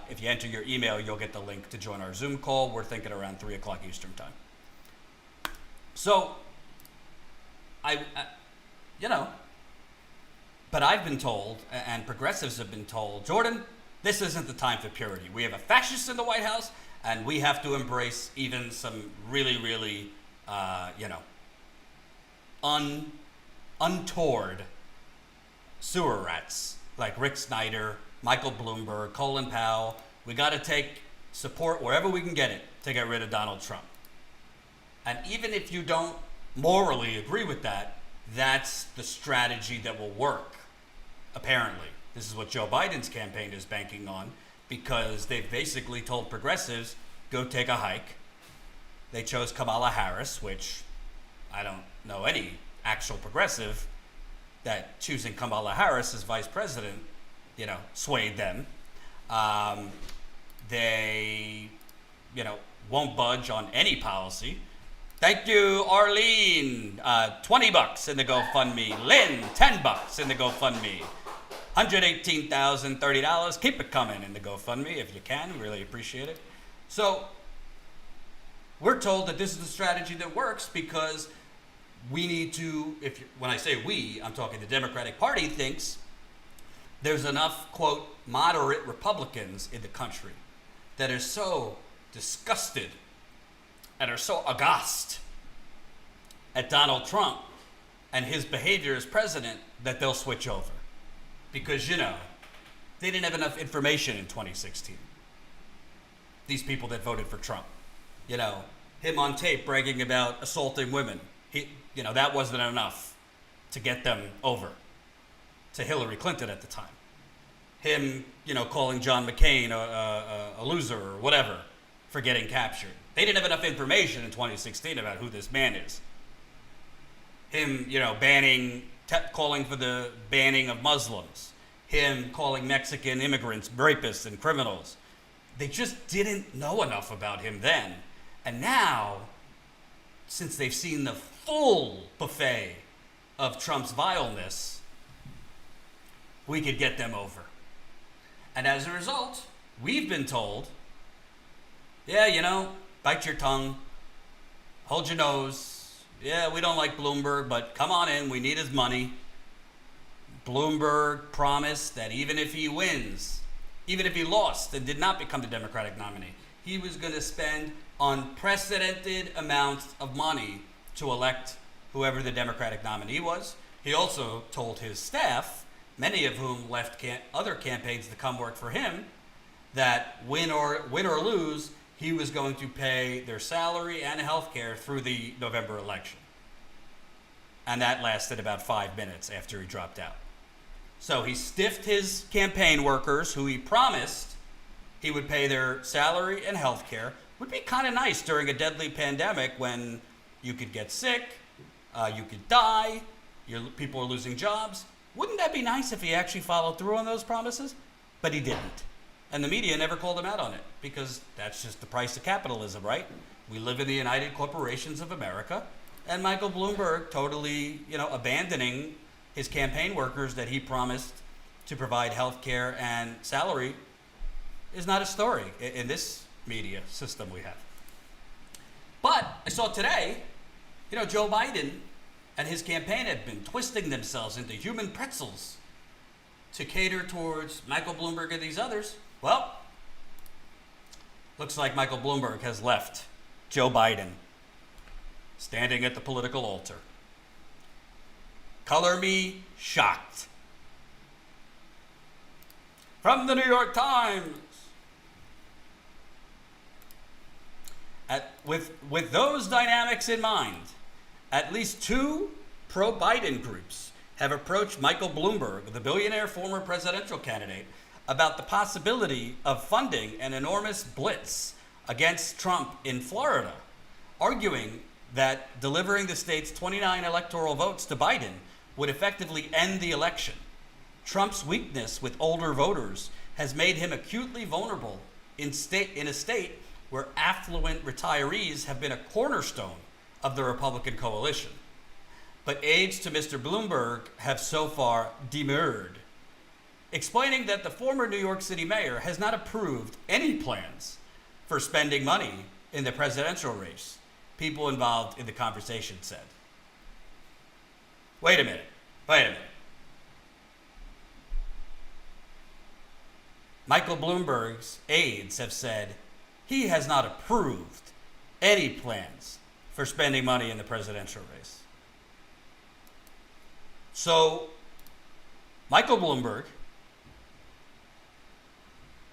If you enter your email, you'll get the link to join our Zoom call. We're thinking around 3 o'clock Eastern time. So, but I've been told, and progressives have been told, Jordan, this isn't the time for purity. We have a fascist in the White House, and we have to embrace even some really, really, untoward sewer rats like Rick Snyder, Michael Bloomberg, Colin Powell. We got to take support wherever we can get it to get rid of Donald Trump. And even if you don't morally agree with that, that's the strategy that will work, apparently. This is what Joe Biden's campaign is banking on, because they've basically told progressives, go take a hike. They chose Kamala Harris, which I don't know any actual progressive that choosing Kamala Harris as vice president, swayed them. They, won't budge on any policy. Thank you, Arlene. $20 in the GoFundMe. Lynn, $10 in the GoFundMe. $118,030. Keep it coming in the GoFundMe if you can. Really appreciate it. So we're told that this is the strategy that works because we need to, when I say we, I'm talking the Democratic Party thinks there's enough, quote, moderate Republicans in the country that are so disgusted and are so aghast at Donald Trump and his behavior as president that they'll switch over. Because, you know, they didn't have enough information in 2016. These people that voted for Trump. You know, him on tape bragging about assaulting women. That wasn't enough to get them over to Hillary Clinton at the time. Him, calling John McCain a loser or whatever for getting captured. They didn't have enough information in 2016 about who this man is. Him, calling for the banning of Muslims. Him calling Mexican immigrants rapists and criminals. They just didn't know enough about him then. And now, since they've seen the full buffet of Trump's vileness, we could get them over. And as a result, we've been told, bite your tongue, hold your nose. Yeah, we don't like Bloomberg, but come on in, we need his money. Bloomberg promised that even if he wins, even if he lost and did not become the Democratic nominee, he was going to spend unprecedented amounts of money to elect whoever the Democratic nominee was. He also told his staff, many of whom left other campaigns to come work for him, that win or lose, he was going to pay their salary and health care through the November election. And that lasted about 5 minutes after he dropped out. So he stiffed his campaign workers, who he promised he would pay their salary and health care. Would be kind of nice during a deadly pandemic when you could get sick, you could die, people are losing jobs. Wouldn't that be nice if he actually followed through on those promises? But he didn't. And the media never called him out on it, because that's just the price of capitalism, right? We live in the United Corporations of America, and Michael Bloomberg totally, abandoning his campaign workers that he promised to provide health care and salary is not a story in this media system we have. But I saw today, Joe Biden and his campaign have been twisting themselves into human pretzels to cater towards Michael Bloomberg and these others. Well, looks like Michael Bloomberg has left Joe Biden standing at the political altar. Color me shocked. From the New York Times. With those dynamics in mind, at least 2 pro-Biden groups have approached Michael Bloomberg, the billionaire former presidential candidate, about the possibility of funding an enormous blitz against Trump in Florida, arguing that delivering the state's 29 electoral votes to Biden would effectively end the election. Trump's weakness with older voters has made him acutely vulnerable in a state where affluent retirees have been a cornerstone of the Republican coalition. But aides to Mr. Bloomberg have so far demurred, explaining that the former New York City mayor has not approved any plans for spending money in the presidential race, people involved in the conversation said. Wait a minute. Michael Bloomberg's aides have said he has not approved any plans for spending money in the presidential race. So, Michael Bloomberg,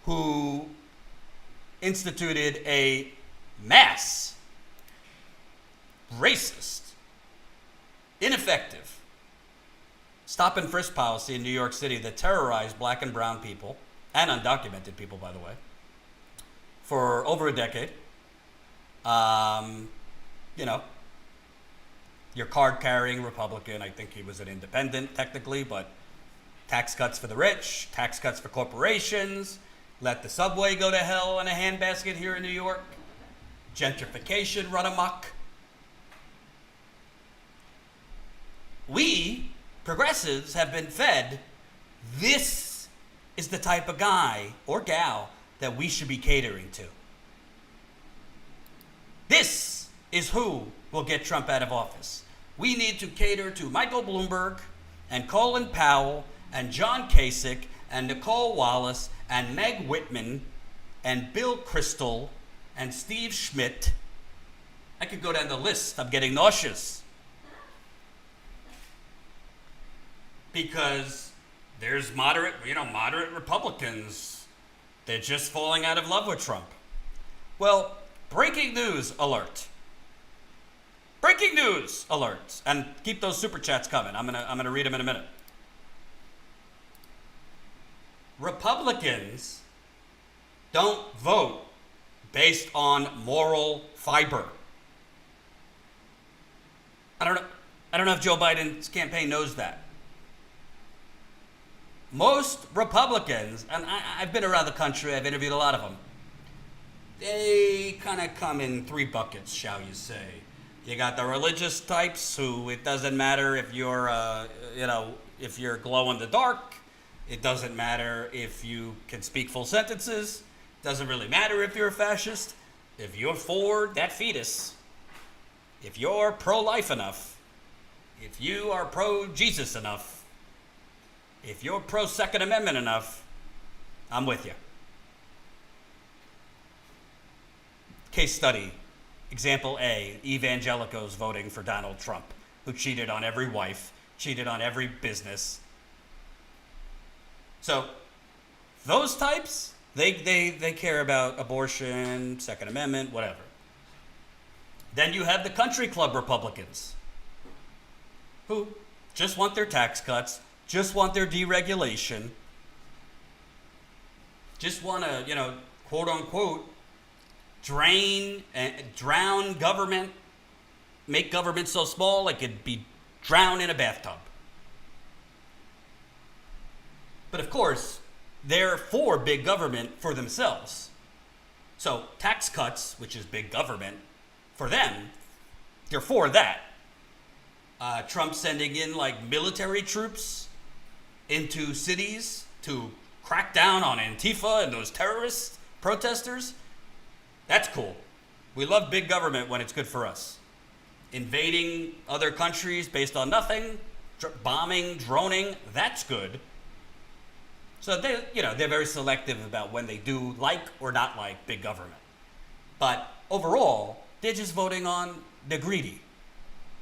who instituted a mass racist, ineffective stop and frisk policy in New York City that terrorized black and brown people, and undocumented people, by the way, for over a decade. Your card-carrying Republican, I think he was an independent technically, but tax cuts for the rich, tax cuts for corporations, let the subway go to hell in a handbasket here in New York, gentrification run amok. We, progressives, have been fed this is the type of guy or gal that we should be catering to. This is who will get Trump out of office. We need to cater to Michael Bloomberg and Colin Powell and John Kasich and Nicole Wallace and Meg Whitman and Bill Kristol and Steve Schmidt. I could go down the list. I'm getting nauseous. Because there's moderate Republicans. They're just falling out of love with Trump. Well, breaking news alert. Breaking news alert. And keep those super chats coming. I'm gonna read them in a minute. Republicans don't vote based on moral fiber. I don't know if Joe Biden's campaign knows that. Most Republicans, and I've been around the country, I've interviewed a lot of them, they kind of come in three buckets, shall you say. You got the religious types who it doesn't matter if you're, if you're glow in the dark. It doesn't matter if you can speak full sentences. It doesn't really matter if you're a fascist. If you're for that fetus, if you're pro-life enough, if you are pro-Jesus enough, if you're pro-Second Amendment enough, I'm with you. Case study, example A, evangelicals voting for Donald Trump, who cheated on every wife, cheated on every business. So those types, they care about abortion, Second Amendment, whatever. Then you have the country club Republicans, who just want their tax cuts, just want their deregulation, just want to, quote unquote, drown government, make government so small it could be drowned in a bathtub. But of course, they're for big government for themselves. So tax cuts, which is big government, for them, they're for that. Trump sending in military troops into cities to crack down on Antifa and those terrorist protesters. That's cool. We love big government when it's good for us. Invading other countries based on nothing, bombing, droning, that's good. So they're very selective about when they do like or not like big government. But overall, they're just voting on the greedy.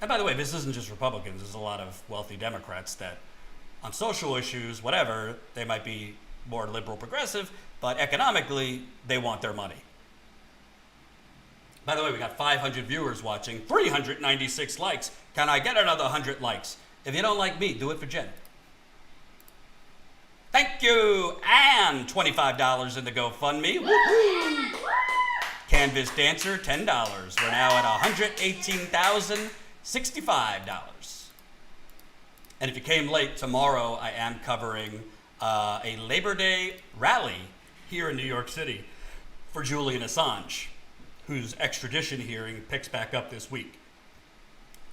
And by the way, this isn't just Republicans. There's a lot of wealthy Democrats that on social issues, whatever, they might be more liberal progressive, but economically, they want their money. By the way, we got 500 viewers watching, 396 likes. Can I get another 100 likes? If you don't like me, do it for Jen. Thank you, and $25 in the GoFundMe. Woo-hoo. Canvas Dancer, $10. We're now at $118,065. And if you came late, tomorrow I am covering a Labor Day rally here in New York City for Julian Assange, whose extradition hearing picks back up this week.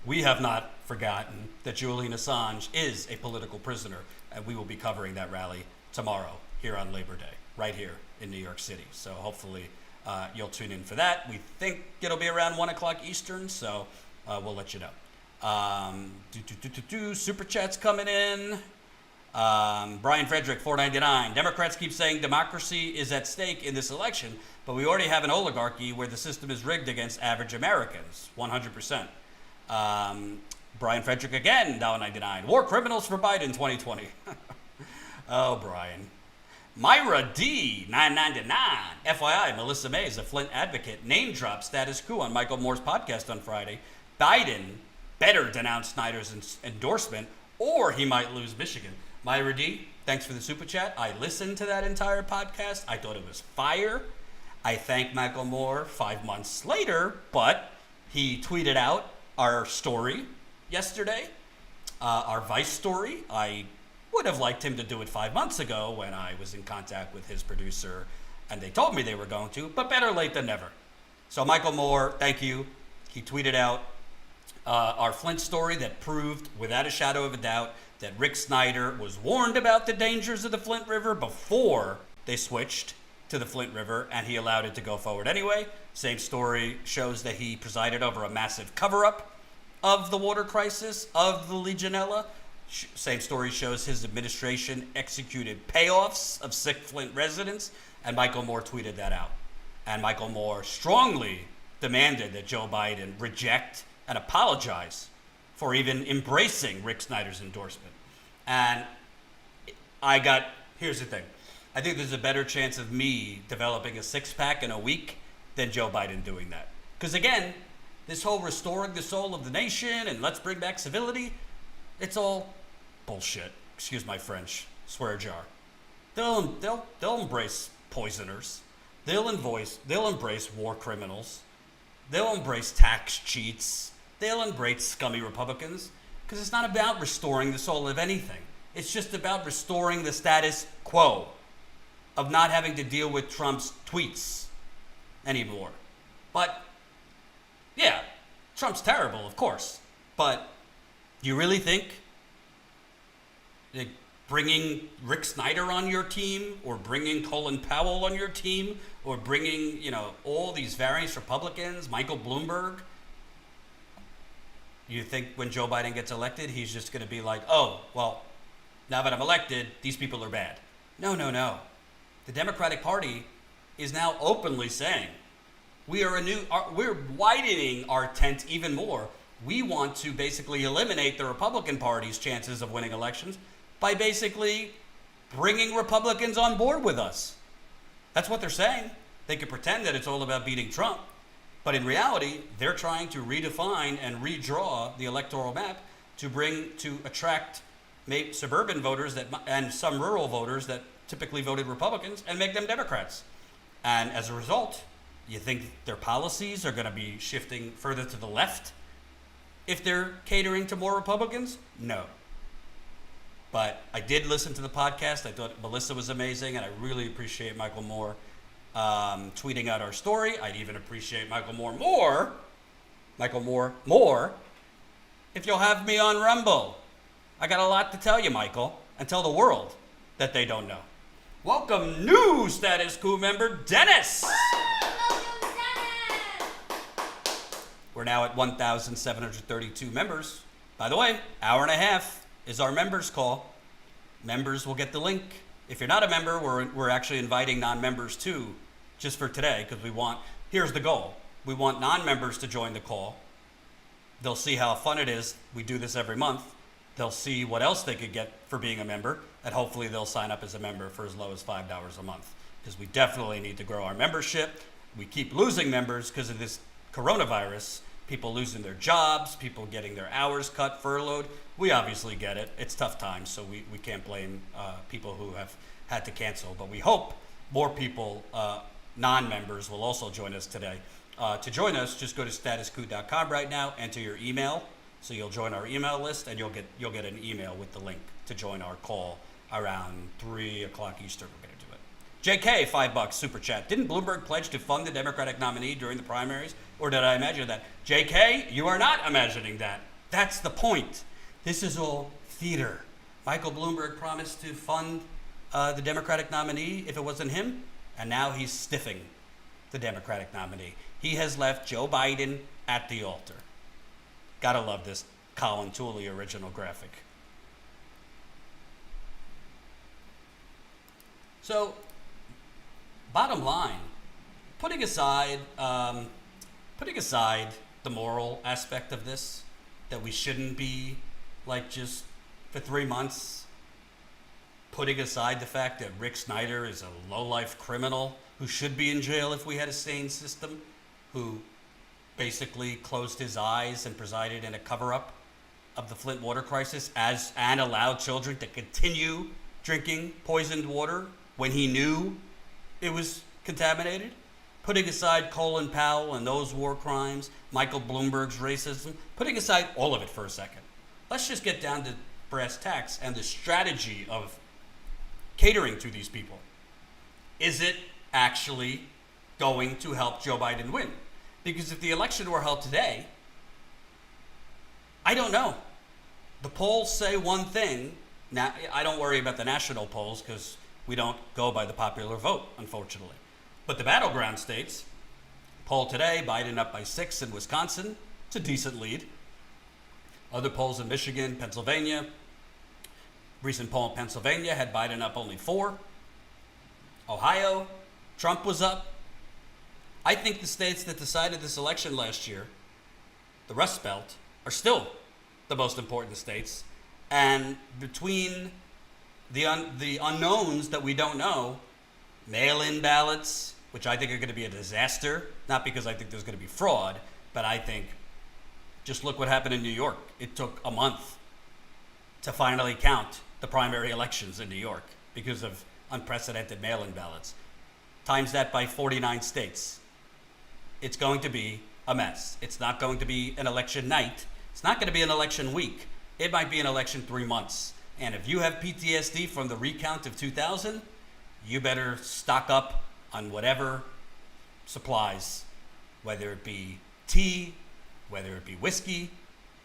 We have not forgotten that Julian Assange is a political prisoner, and we will be covering that rally tomorrow here on Labor Day, right here in New York City. So hopefully you'll tune in for that. We think it'll be around 1 o'clock Eastern, so we'll let you know. Super chats coming in. Brian Frederick, $4.99. Democrats keep saying democracy is at stake in this election, but we already have an oligarchy where the system is rigged against average Americans. 100%. Brian Frederick again, $1.99. War criminals for Biden 2020. Oh, Brian. Myra D, $9.99. FYI, Melissa May is a Flint advocate. Name drop status quo on Michael Moore's podcast on Friday. Biden better denounce Snyder's endorsement or he might lose Michigan. Myra D, thanks for the super chat. I listened to that entire podcast. I thought it was fire. I thank Michael Moore 5 months later, but he tweeted out our story yesterday, our Vice story. I would have liked him to do it 5 months ago when I was in contact with his producer and they told me they were going to, but better late than never. So Michael Moore, thank you. He tweeted out our Flint story that proved without a shadow of a doubt that Rick Snyder was warned about the dangers of the Flint River before they switched to the Flint River, and he allowed it to go forward anyway. Same story shows that he presided over a massive cover-up of the water crisis, of the Legionella, Same story shows his administration executed payoffs of sick Flint residents, and Michael Moore tweeted that out. And Michael Moore strongly demanded that Joe Biden reject and apologize for even embracing Rick Snyder's endorsement. And here's the thing. I think there's a better chance of me developing a six-pack in a week than Joe Biden doing that. Because again, this whole restoring the soul of the nation and let's bring back civility, it's all bullshit. Excuse my French, swear jar. They'll embrace poisoners. They'll embrace war criminals. They'll embrace tax cheats. They'll embrace scummy Republicans. Because it's not about restoring the soul of anything. It's just about restoring the status quo of not having to deal with Trump's tweets anymore. But, yeah, Trump's terrible, of course. But do you really think that bringing Rick Snyder on your team, or bringing Colin Powell on your team, or bringing, all these various Republicans, Michael Bloomberg, you think when Joe Biden gets elected, he's just going to be like, oh, well, now that I'm elected, these people are bad? No. The Democratic Party is now openly saying, we're widening our tent even more. We want to basically eliminate the Republican Party's chances of winning elections by basically bringing Republicans on board with us. That's what they're saying. They could pretend that it's all about beating Trump, but in reality, they're trying to redefine and redraw the electoral map to attract suburban voters and some rural voters that typically voted Republicans and make them Democrats. And as a result, you think their policies are going to be shifting further to the left if they're catering to more Republicans? No. But I did listen to the podcast. I thought Melissa was amazing, and I really appreciate Michael Moore tweeting out our story. I'd even appreciate Michael Moore more, if you'll have me on Rumble. I got a lot to tell you, Michael, and tell the world that they don't know. Welcome, new Status Quo member, Dennis. We're now at 1,732 members. By the way, hour and a half is our members call. Members will get the link. If you're not a member, we're actually inviting non-members too, just for today, because here's the goal. We want non-members to join the call. They'll see how fun it is. We do this every month. They'll see what else they could get for being a member, and hopefully they'll sign up as a member for as low as $5 a month, because we definitely need to grow our membership. We keep losing members because of this coronavirus, people losing their jobs, people getting their hours cut, furloughed. We obviously get it. It's tough times, so we can't blame people who have had to cancel, but we hope more people, non-members, will also join us today. To join us, just go to statusquo.com right now, enter your email. So you'll join our email list, and you'll get an email with the link to join our call around 3 o'clock Eastern. We're going to do it. JK, $5 super chat. Didn't Bloomberg pledge to fund the Democratic nominee during the primaries, or did I imagine that? JK, you are not imagining that. That's the point. This is all theater. Michael Bloomberg promised to fund the Democratic nominee if it wasn't him, and now he's stiffing the Democratic nominee. He has left Joe Biden at the altar. Gotta love this Colin Tooley original graphic. So, bottom line, putting aside the moral aspect of this, that we shouldn't be just for 3 months, putting aside the fact that Rick Snyder is a low-life criminal who should be in jail if we had a sane system, who basically closed his eyes and presided in a cover-up of the Flint water crisis and allowed children to continue drinking poisoned water when he knew it was contaminated. Putting aside Colin Powell and those war crimes, Michael Bloomberg's racism, putting aside all of it for a second. Let's just get down to brass tacks and the strategy of catering to these people. Is it actually going to help Joe Biden win? Because if the election were held today, I don't know. The polls say one thing. Now, I don't worry about the national polls because we don't go by the popular vote, unfortunately. But the battleground states, poll today, Biden up by 6 in Wisconsin. It's a decent lead. Other polls in Michigan, Pennsylvania, Recent poll in Pennsylvania had Biden up only 4. Ohio, Trump was up. I think the states that decided this election last year, the Rust Belt, are still the most important states. And between the unknowns that we don't know, mail-in ballots, which I think are going to be a disaster, not because I think there's going to be fraud, but I think, just look what happened in New York. It took a month to finally count the primary elections in New York because of unprecedented mail-in ballots. Times that by 49 states. It's going to be a mess. It's not going to be an election night. It's not going to be an election week. It might be an election 3 months. And if you have PTSD from the recount of 2000, you better stock up on whatever supplies, whether it be tea, whether it be whiskey,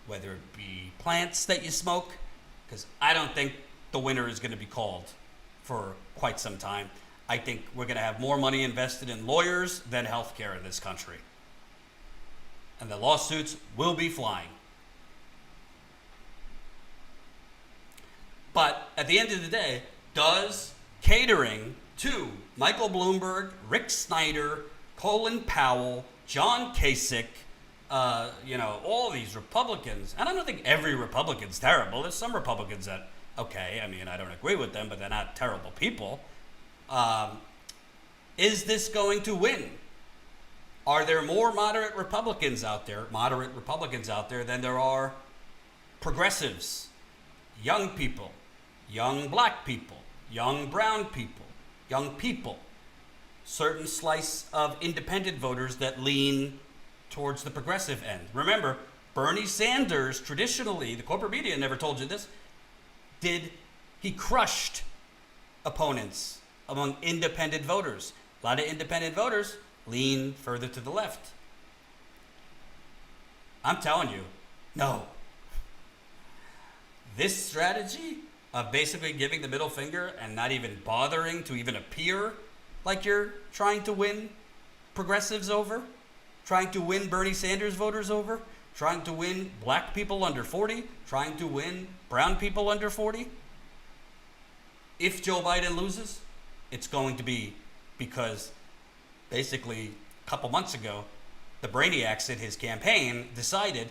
whether it be plants that you smoke, because I don't think the winner is going to be called for quite some time. I think we're going to have more money invested in lawyers than healthcare in this country. And the lawsuits will be flying. But at the end of the day, does catering to Michael Bloomberg, Rick Snyder, Colin Powell, John Kasich, all these Republicans, and I don't think every Republican's terrible. There's some Republicans that, okay, I mean, I don't agree with them, but they're not terrible people. Is this going to win? Are there more moderate Republicans out there than there are progressives, young people, young black people, young brown people, young people, certain slice of independent voters that lean towards the progressive end? Remember, Bernie Sanders, traditionally, the corporate media never told you this, he crushed opponents among independent voters. A lot of independent voters lean further to the left. I'm telling you, no. This strategy of basically giving the middle finger and not even bothering to even appear like you're trying to win progressives over, trying to win Bernie Sanders voters over, trying to win black people under 40, trying to win brown people under 40. If Joe Biden loses, it's going to be because basically a couple months ago, the brainiacs in his campaign decided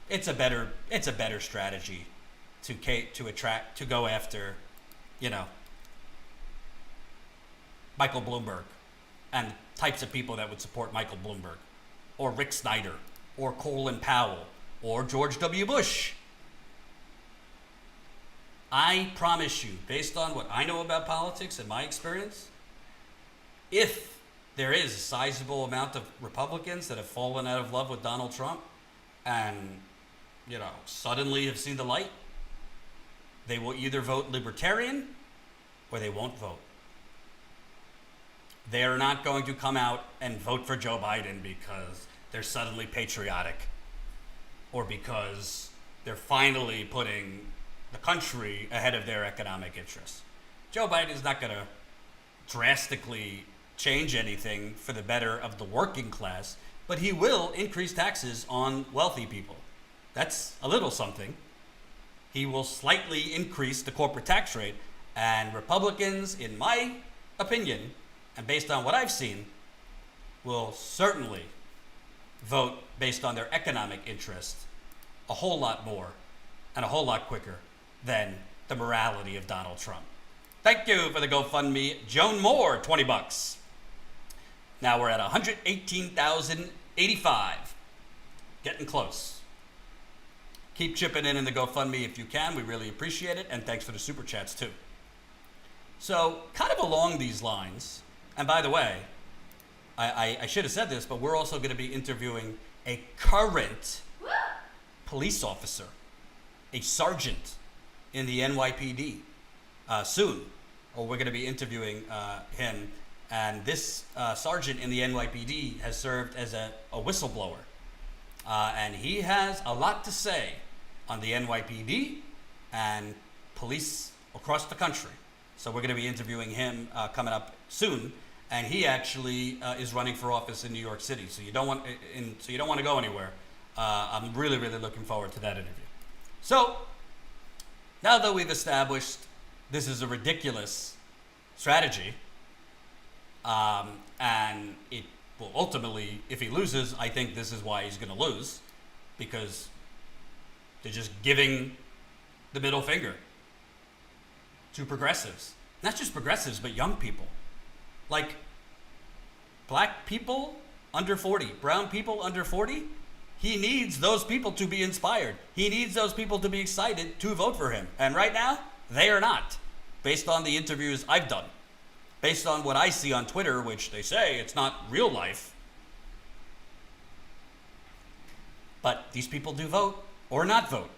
it's a better strategy to go after, Michael Bloomberg and types of people that would support Michael Bloomberg, or Rick Snyder, or Colin Powell, or George W. Bush. I promise you, based on what I know about politics and my experience, if there is a sizable amount of Republicans that have fallen out of love with Donald Trump and, suddenly have seen the light, they will either vote libertarian or they won't vote. They are not going to come out and vote for Joe Biden because they're suddenly patriotic or because they're finally putting the country ahead of their economic interests. Joe Biden is not going to drastically change anything for the better of the working class, but he will increase taxes on wealthy people. That's a little something. He will slightly increase the corporate tax rate, and Republicans, in my opinion, and based on what I've seen, will certainly vote based on their economic interest a whole lot more and a whole lot quicker than the morality of Donald Trump. Thank you for the GoFundMe. Joan Moore, $20. Now we're at 118,085. Getting close. Keep chipping in the GoFundMe if you can. We really appreciate it. And thanks for the super chats too. So kind of along these lines, and by the way, I should have said this, but we're also going to be interviewing a current police officer, a sergeant in the NYPD soon. Or we're going to be interviewing him. And this sergeant in the NYPD has served as a whistleblower. And he has a lot to say on the NYPD and police across the country. So we're going to be interviewing him coming up soon. And he actually is running for office in New York City. So you don't want to go anywhere. I'm really, really looking forward to that interview. So now that we've established this is a ridiculous strategy. And it will ultimately, if he loses, I think this is why he's going to lose, because they're just giving the middle finger to progressives. Not just progressives, but young people. Like black people under 40, brown people under 40. He needs those people to be inspired. He needs those people to be excited to vote for him. And right now, they are not, based on the interviews I've done. Based on what I see on Twitter, which they say it's not real life. But these people do vote or not vote.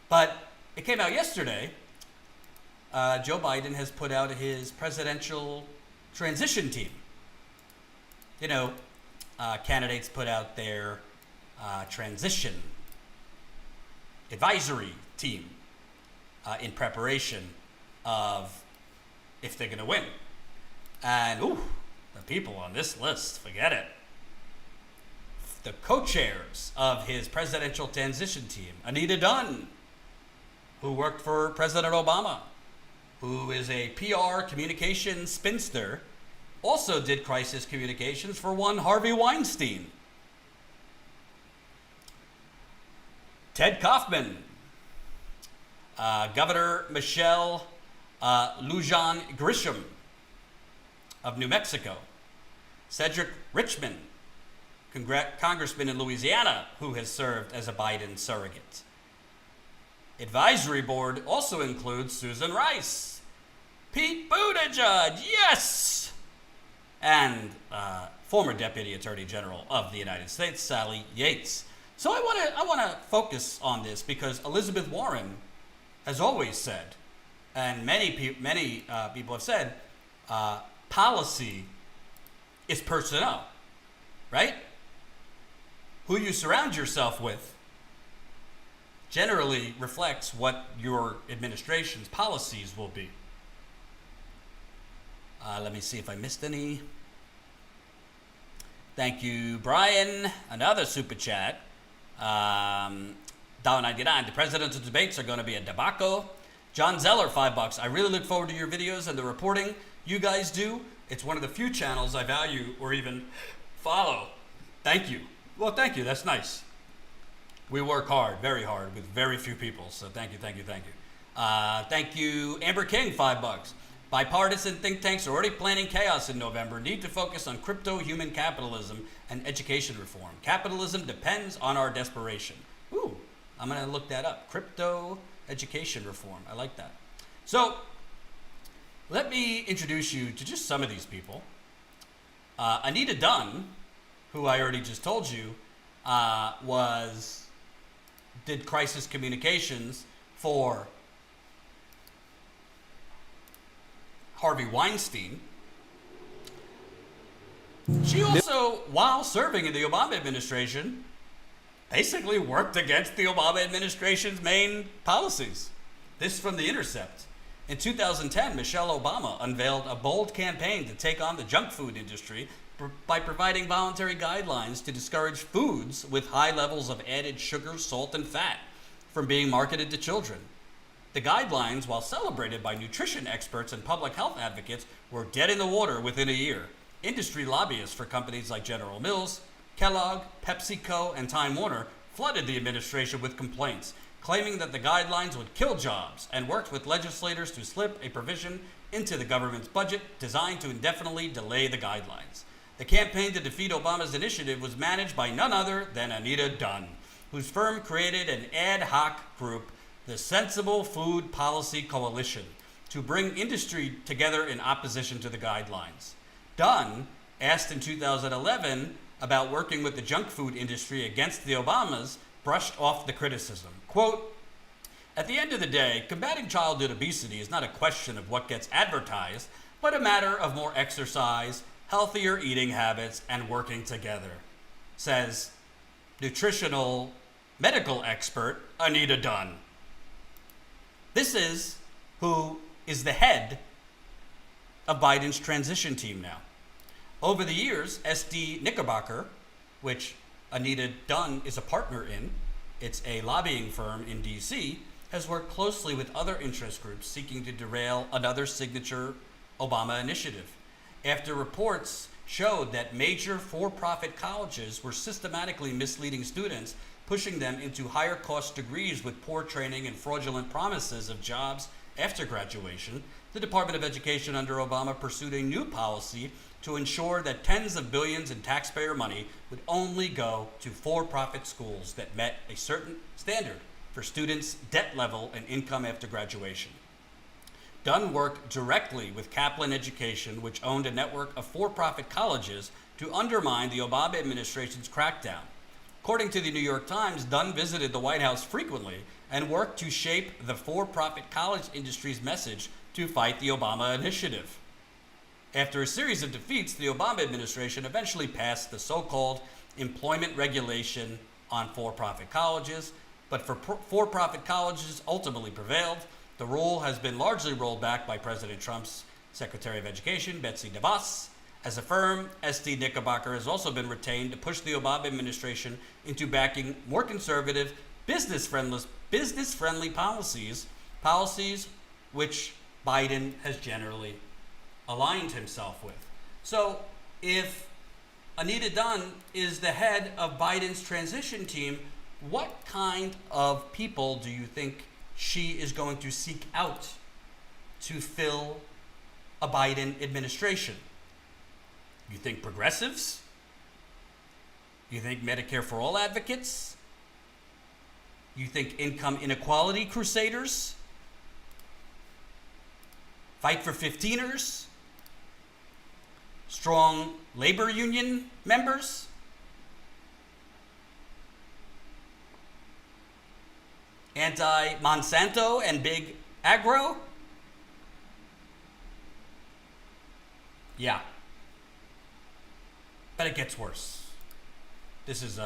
But it came out yesterday, Joe Biden has put out his presidential transition team. You know, candidates put out their transition advisory team in preparation of if they're going to win. And, the people on this list, forget it. The co-chairs of his presidential transition team, Anita Dunn, who worked for President Obama, who is a PR communications spinster, also did crisis communications for one Harvey Weinstein. Ted Kaufman, Governor Michelle Lujan Grisham of New Mexico, Cedric Richmond, congressman in Louisiana, who has served as a Biden surrogate. Advisory board also includes Susan Rice, Pete Buttigieg, yes, and former Deputy Attorney General of the United States, Sally Yates. So I want to focus on this because Elizabeth Warren has always said, and many people have said, policy is personnel, right? Who you surround yourself with generally reflects what your administration's policies will be. Let me see if I missed any. Thank you, Brian. Another super chat. $1.99. The presidential debates are going to be a debacle. John Zeller, $5. I really look forward to your videos and the reporting you guys do. It's one of the few channels I value or even follow. Thank you. Well, thank you. That's nice. We work hard, very hard, with very few people. So thank you, thank you, thank you. Thank you, Amber King, $5. Bipartisan think tanks are already planning chaos in November. Need to focus on crypto, human capitalism, and education reform. Capitalism depends on our desperation. Ooh, I'm going to look that up. Crypto, education reform. I like that. So let me introduce you to just some of these people. Anita Dunn, who I already just told you, did crisis communications for Harvey Weinstein. She also, while serving in the Obama administration, basically worked against the Obama administration's main policies. This is from The Intercept. In 2010, Michelle Obama unveiled a bold campaign to take on the junk food industry by providing voluntary guidelines to discourage foods with high levels of added sugar, salt, and fat from being marketed to children. The guidelines, while celebrated by nutrition experts and public health advocates, were dead in the water within a year. Industry lobbyists for companies like General Mills, Kellogg, PepsiCo, and Time Warner flooded the administration with complaints, claiming that the guidelines would kill jobs, and worked with legislators to slip a provision into the government's budget designed to indefinitely delay the guidelines. The campaign to defeat Obama's initiative was managed by none other than Anita Dunn, whose firm created an ad hoc group, the Sensible Food Policy Coalition, to bring industry together in opposition to the guidelines. Dunn, asked in 2011 about working with the junk food industry against the Obamas, brushed off the criticism. Quote, "At the end of the day, combating childhood obesity is not a question of what gets advertised, but a matter of more exercise, healthier eating habits, and working together," says nutritional medical expert Anita Dunn. This is who is the head of Biden's transition team now. Over the years, SD Knickerbocker, which Anita Dunn is a partner in, it's a lobbying firm in DC, has worked closely with other interest groups seeking to derail another signature Obama initiative, after reports showed that major for-profit colleges were systematically misleading students, pushing them into higher cost degrees with poor training and fraudulent promises of jobs after graduation. The Department of Education under Obama pursued a new policy to ensure that tens of billions in taxpayer money would only go to for-profit schools that met a certain standard for students' debt level and income after graduation. Dunn worked directly with Kaplan Education, which owned a network of for-profit colleges, to undermine the Obama administration's crackdown. According to the New York Times, Dunn visited the White House frequently and worked to shape the for-profit college industry's message to fight the Obama initiative. After a series of defeats, the Obama administration eventually passed the so-called employment regulation on for-profit colleges, but for-profit colleges ultimately prevailed. The rule has been largely rolled back by President Trump's Secretary of Education, Betsy DeVos. As a firm, St. Knickerbocker has also been retained to push the Obama administration into backing more conservative, business-friendly policies which Biden has generally aligned himself with. So if Anita Dunn is the head of Biden's transition team, what kind of people do you think she is going to seek out to fill a Biden administration? You think progressives? You think Medicare for All advocates? You think income inequality crusaders? Fight for 15ers? Strong labor union members? Anti-Monsanto and big agro? Yeah. But it gets worse. This is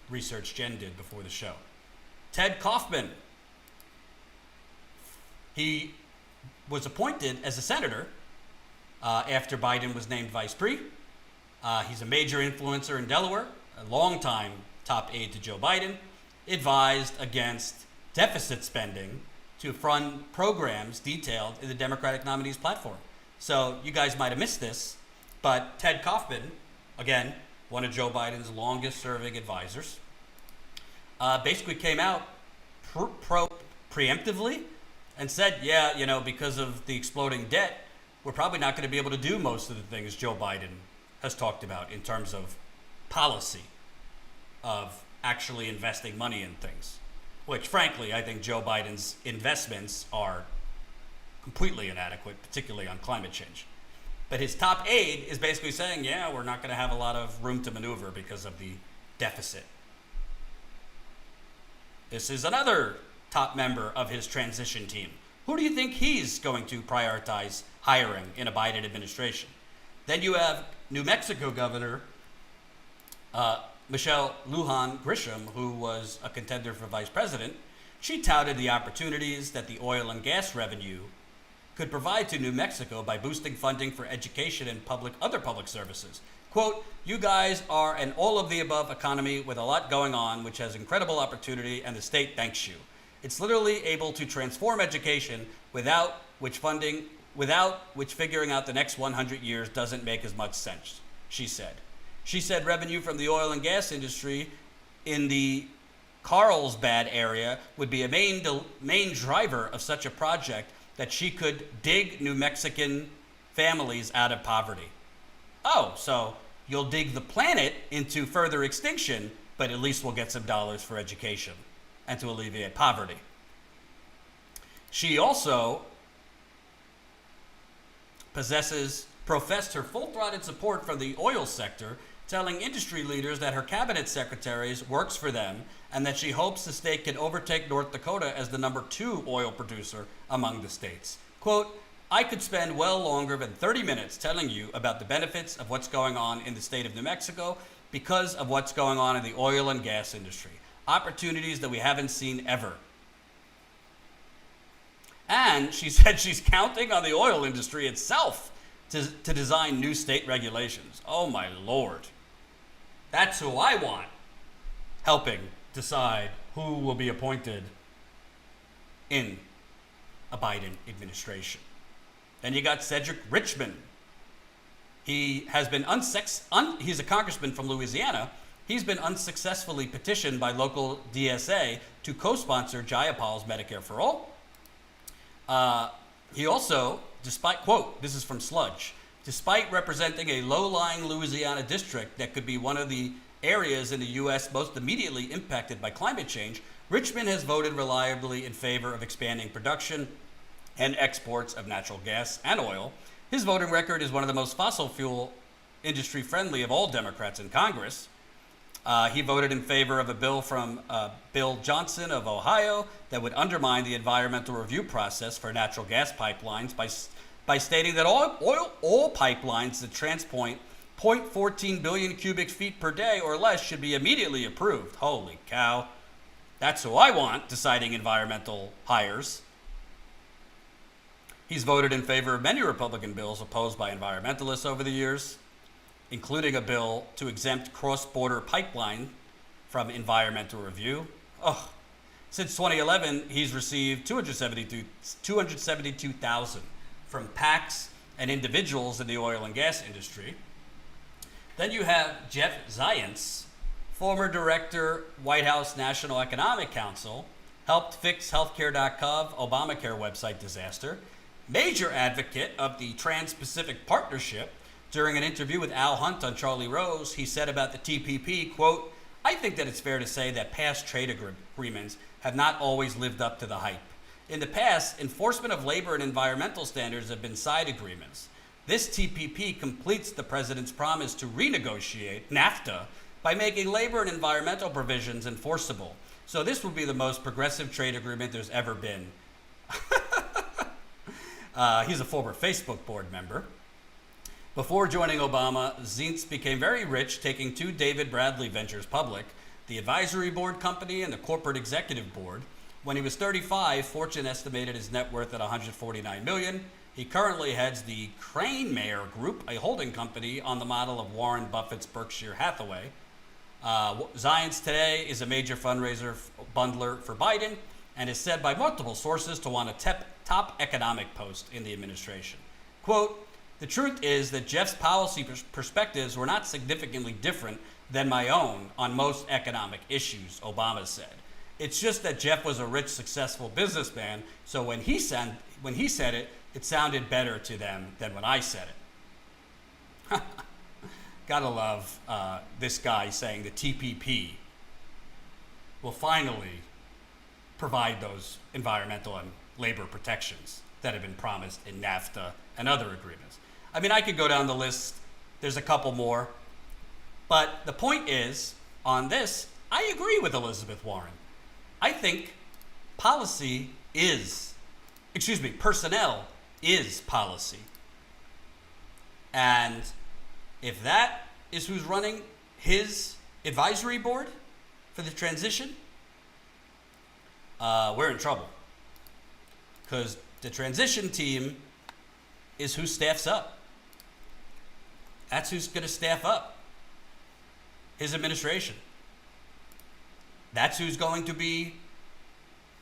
research Jen did before the show. Ted Kaufman. He was appointed as a senator after Biden was named vice pre. He's a major influencer in Delaware, a longtime top aide to Joe Biden, advised against deficit spending to fund programs detailed in the Democratic nominee's platform. So you guys might have missed this, but Ted Kaufman, again, one of Joe Biden's longest serving advisors, basically came out preemptively and said, yeah, you know, because of the exploding debt, we're probably not going to be able to do most of the things Joe Biden has talked about in terms of policy, of actually investing money in things, which frankly, I think Joe Biden's investments are completely inadequate, particularly on climate change. But his top aide is basically saying, yeah, we're not going to have a lot of room to maneuver because of the deficit. This is another top member of his transition team. Who do you think he's going to prioritize hiring in a Biden administration? Then you have New Mexico Governor Michelle Lujan Grisham, who was a contender for vice president. She touted the opportunities that the oil and gas revenue could provide to New Mexico by boosting funding for education and other public services. Quote, you guys are an all-of-the-above economy with a lot going on, which has incredible opportunity, and the state thanks you. It's literally able to transform education without which figuring out the next 100 years doesn't make as much sense, she said. She said revenue from the oil and gas industry in the Carlsbad area would be a main driver of such a project, that she could dig New Mexican families out of poverty. Oh, so you'll dig the planet into further extinction, but at least we'll get some dollars for education and to alleviate poverty. She also professed her full-throated support for the oil sector, telling industry leaders that her cabinet secretaries works for them and that she hopes the state can overtake North Dakota as the #2 oil producer among the states. Quote, I could spend well longer than 30 minutes telling you about the benefits of what's going on in the state of New Mexico because of what's going on in the oil and gas industry. Opportunities that we haven't seen ever. And she said she's counting on the oil industry itself to design new state regulations. Oh my Lord. That's who I want helping decide who will be appointed in a Biden administration. Then you got Cedric Richmond. He has been he's a congressman from Louisiana. He's been unsuccessfully petitioned by local DSA to co-sponsor Jayapal's Medicare for All. He also, despite, quote, this is from Sludge, despite representing a low-lying Louisiana district that could be one of the areas in the U.S. most immediately impacted by climate change, Richmond has voted reliably in favor of expanding production and exports of natural gas and oil. His voting record is one of the most fossil fuel industry friendly of all Democrats in Congress. He voted in favor of a bill from Bill Johnson of Ohio that would undermine the environmental review process for natural gas pipelines by stating that all pipelines that transport 0.14 billion cubic feet per day or less should be immediately approved. Holy cow. That's who I want deciding environmental hires. He's voted in favor of many Republican bills opposed by environmentalists over the years, including a bill to exempt cross-border pipeline from environmental review. Oh, since 2011, he's received $272,000 from PACs and individuals in the oil and gas industry. Then you have Jeff Zients, former director, White House National Economic Council, helped fix healthcare.gov Obamacare website disaster, major advocate of the Trans-Pacific Partnership. During an interview with Al Hunt on Charlie Rose, he said about the TPP, quote, I think that it's fair to say that past trade agreements have not always lived up to the hype. In the past, enforcement of labor and environmental standards have been side agreements. This TPP completes the president's promise to renegotiate NAFTA by making labor and environmental provisions enforceable. So this will be the most progressive trade agreement there's ever been. He's a former Facebook board member. Before joining Obama, Zients became very rich, taking 2 David Bradley ventures public, the advisory board company and the corporate executive board. When he was 35, Fortune estimated his net worth at $149 million. He currently heads the Crane Mayer Group, a holding company on the model of Warren Buffett's Berkshire Hathaway. Zients today is a major fundraiser bundler for Biden and is said by multiple sources to want a top economic post in the administration. Quote, the truth is that Jeff's policy perspectives were not significantly different than my own on most economic issues, Obama said. It's just that Jeff was a rich, successful businessman, so when he said it, it sounded better to them than when I said it. Gotta love this guy saying the TPP will finally provide those environmental and labor protections that have been promised in NAFTA and other agreements. I mean, I could go down the list. There's a couple more. But the point is, on this, I agree with Elizabeth Warren. I think personnel is policy. And if that is who's running his advisory board for the transition, we're in trouble. Because the transition team is who staffs up. That's who's going to staff up his administration. That's who's going to be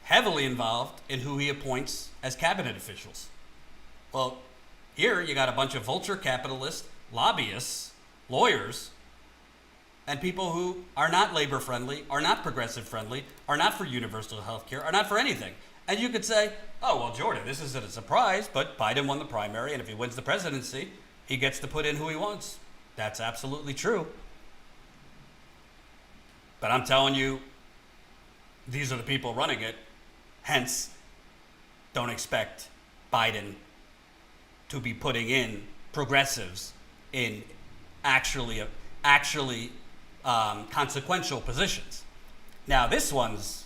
heavily involved in who he appoints as cabinet officials. Well, here you got a bunch of vulture capitalists, lobbyists, lawyers, and people who are not labor friendly, are not progressive friendly, are not for universal health care, are not for anything. And you could say, oh, well, Jordan, this isn't a surprise, but Biden won the primary, and if he wins the presidency, he gets to put in who he wants. That's absolutely true. But I'm telling you, these are the people running it. Hence, don't expect Biden to be putting in progressives in actually consequential positions. Now, this one's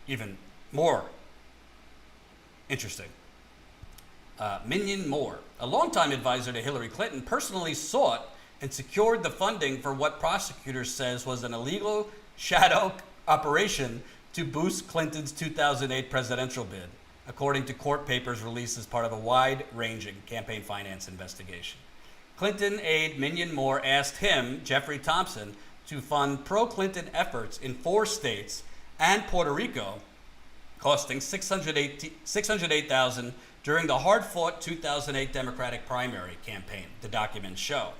even more interesting. Minion Moore, a longtime advisor to Hillary Clinton, personally sought and secured the funding for what prosecutors says was an illegal shadow operation to boost Clinton's 2008 presidential bid, according to court papers released as part of a wide-ranging campaign finance investigation. Clinton aide Minion Moore asked him, Jeffrey Thompson, to fund pro-Clinton efforts in 4 states and Puerto Rico costing $608,000 during the hard-fought 2008 Democratic primary campaign, the documents show.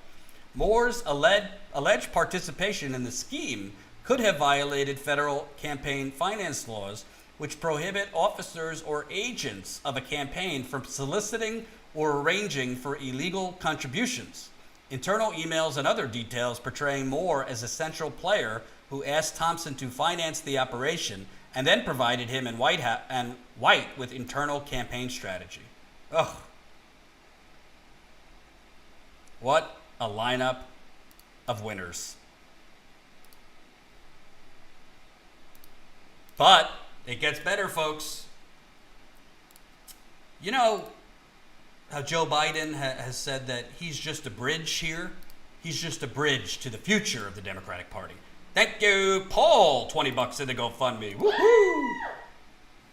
Moore's alleged participation in the scheme could have violated federal campaign finance laws, which prohibit officers or agents of a campaign from soliciting or arranging for illegal contributions. Internal emails and other details portraying Moore as a central player who asked Thompson to finance the operation and then provided him and White with internal campaign strategy. Ugh. What a lineup of winners. But it gets better, folks. You know how Joe Biden has said that he's just a bridge here? He's just a bridge to the future of the Democratic Party. Thank you, Paul. $20 in the GoFundMe. Woohoo!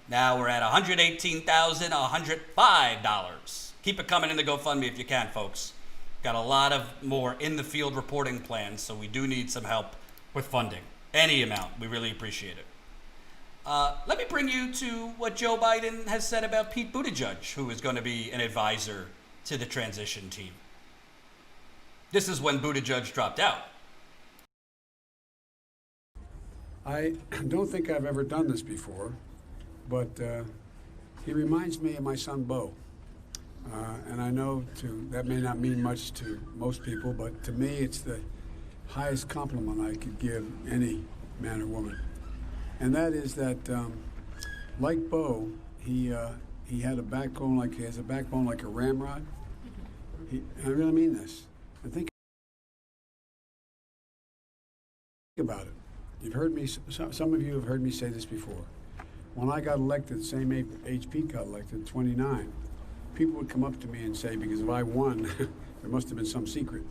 Now we're at $118,105. Keep it coming in the GoFundMe if you can, folks. Got a lot of more in-the-field reporting plans, so we do need some help with funding. Any amount. We really appreciate it. Let me bring you to what Joe Biden has said about Pete Buttigieg, who is going to be an advisor to the transition team. This is when Buttigieg dropped out. I don't think I've ever done this before, but he reminds me of my son, Bo. And I know that may not mean much to most people, but to me, it's the highest compliment I could give any man or woman. And that is that, like Bo, he had a backbone he has a backbone like a ramrod. I really mean this. And think about it. You've heard me. Some of you have heard me say this before. When I got elected, same age Pete got elected, 29. People would come up to me and say, because if I won, there must have been some secret.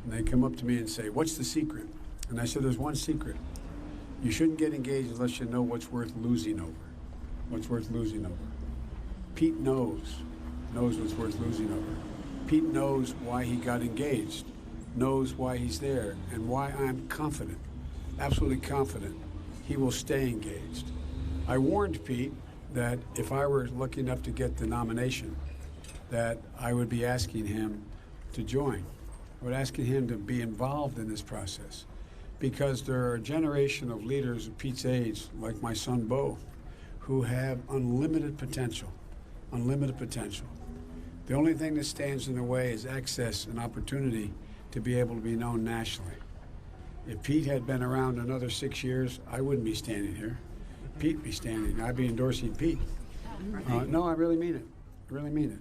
And they'd come up to me and say, "What's the secret?" And I said, "There's one secret. You shouldn't get engaged unless you know what's worth losing over. What's worth losing over." Pete knows what's worth losing over. Pete knows why he got engaged, knows why he's there, and why I'm confident, absolutely confident, he will stay engaged. I warned Pete that if I were lucky enough to get the nomination, that I would be asking him to join. I would asking him to be involved in this process, because there are a generation of leaders of Pete's age, like my son Bo, who have unlimited potential, unlimited potential. The only thing that stands in the way is access and opportunity to be able to be known nationally. If Pete had been around another 6 years, I wouldn't be standing here. Pete would be standing. I'd be endorsing Pete. No, I really mean it. I really mean it.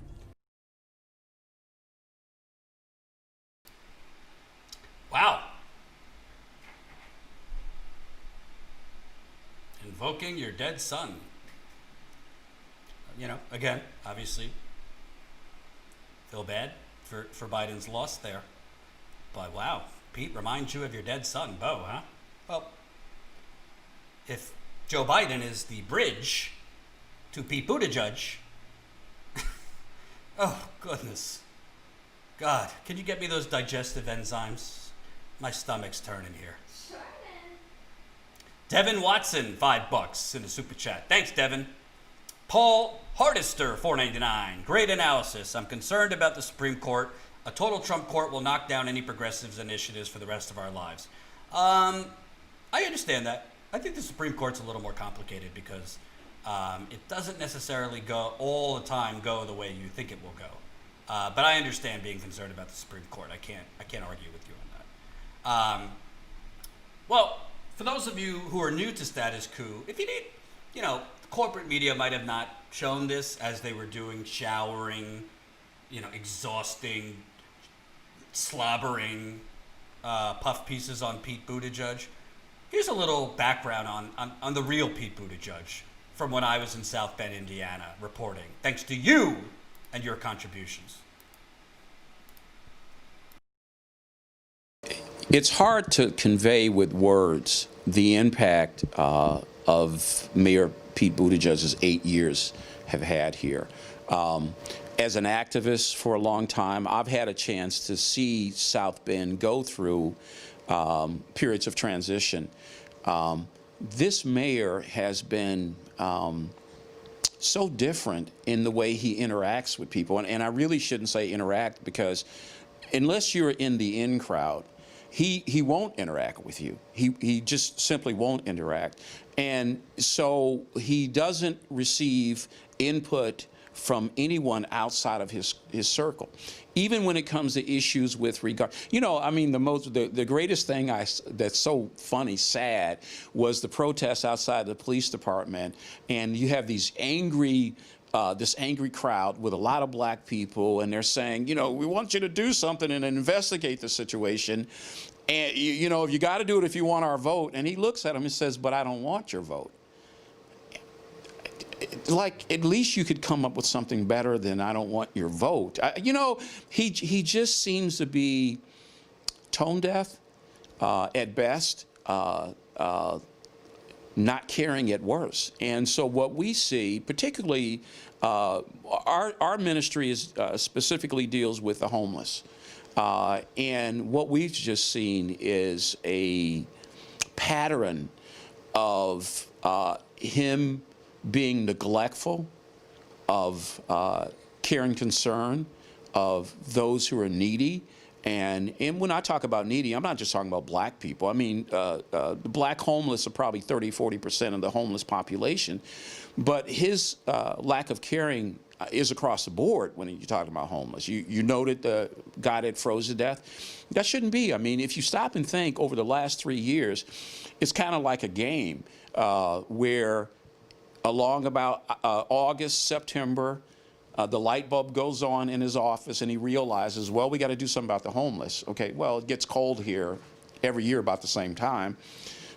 Wow. Invoking your dead son. You know, again, obviously, feel bad for Biden's loss there. But wow, Pete reminds you of your dead son, Bo, huh? Well, if Joe Biden is the bridge to Pete Buttigieg, oh, goodness. God, can you get me those digestive enzymes? My stomach's turning here. Sure, man. Devin Watson, $5 in the super chat. Thanks, Devin. Paul Hardister, $4.99. Great analysis. I'm concerned about the Supreme Court. A total Trump court will knock down any progressives' initiatives for the rest of our lives. I understand that. I think the Supreme Court's a little more complicated because it doesn't necessarily go all the time go the way you think it will go. But I understand being concerned about the Supreme Court. I can't argue with you on that. Well, for those of you who are new to status quo, if you need, the corporate media might have not shown this as they were doing showering, exhausting, slobbering puff pieces on Pete Buttigieg. Here's a little background on the real Pete Buttigieg from when I was in South Bend, Indiana, reporting, thanks to you and your contributions. It's hard to convey with words the impact of Mayor Pete Buttigieg's 8 years have had here. As an activist for a long time, I've had a chance to see South Bend go through periods of transition. This mayor has been so different in the way he interacts with people. And I really shouldn't say interact, because unless you're in the in crowd, he won't interact with you. He just simply won't interact. And so he doesn't receive input from anyone outside of his circle. Even when it comes to issues with regard, I mean, the greatest thing that's so funny, sad, was the protests outside the police department, and you have these this angry crowd with a lot of black people, and they're saying, we want you to do something and investigate the situation, and if you got to do it if you want our vote. And he looks at them and says, but I don't want your vote. Like, at least you could come up with something better than I don't want your vote. He just seems to be tone deaf at best, not caring at worst. And so what we see, particularly our ministry is specifically deals with the homeless. And what we've just seen is a pattern of him being neglectful of care and concern of those who are needy. And when I talk about needy, I'm not just talking about black people. I mean, the black homeless are probably 30–40% of the homeless population. But his lack of caring is across the board when you're talking about homeless. You noted the guy that froze to death. That shouldn't be. I mean, if you stop and think over the last 3 years, it's kind of like a game where along about August, September, the light bulb goes on in his office and he realizes, well, we got to do something about the homeless. Okay, well, it gets cold here every year about the same time.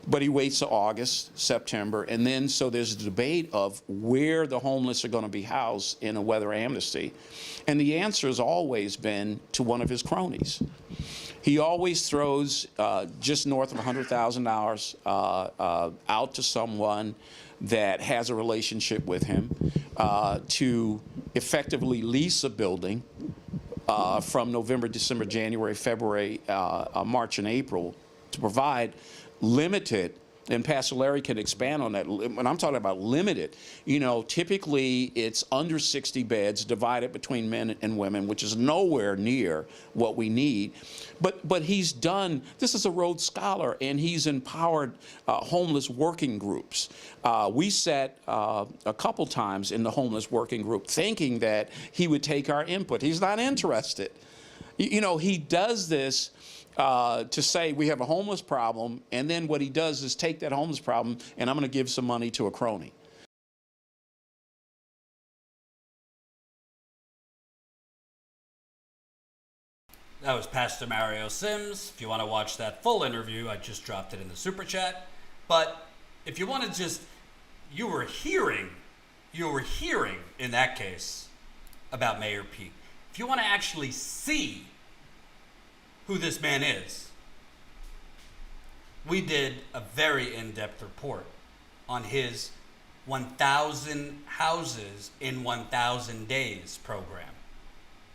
But he waits to August, September, and then so there's a debate of where the homeless are going to be housed in a weather amnesty. And the answer has always been to one of his cronies. He always throws just north of $100,000 out to someone that has a relationship with him to effectively lease a building from November, December, January, February, March, and April to provide limited, and Pastor Larry can expand on that. When I'm talking about limited, typically it's under 60 beds divided between men and women, which is nowhere near what we need. But he's done, this is a Rhodes Scholar, and he's empowered homeless working groups. We sat a couple times in the homeless working group thinking that he would take our input. He's not interested. He does this to say we have a homeless problem, and then what he does is take that homeless problem and I'm going to give some money to a crony. That was Pastor Mario Sims. If you want to watch that full interview, I just dropped it in the super chat. But if you want to just, you were hearing in that case about Mayor Pete. If you want to actually see who this man is, we did a very in-depth report on his 1,000 houses in 1,000 days program,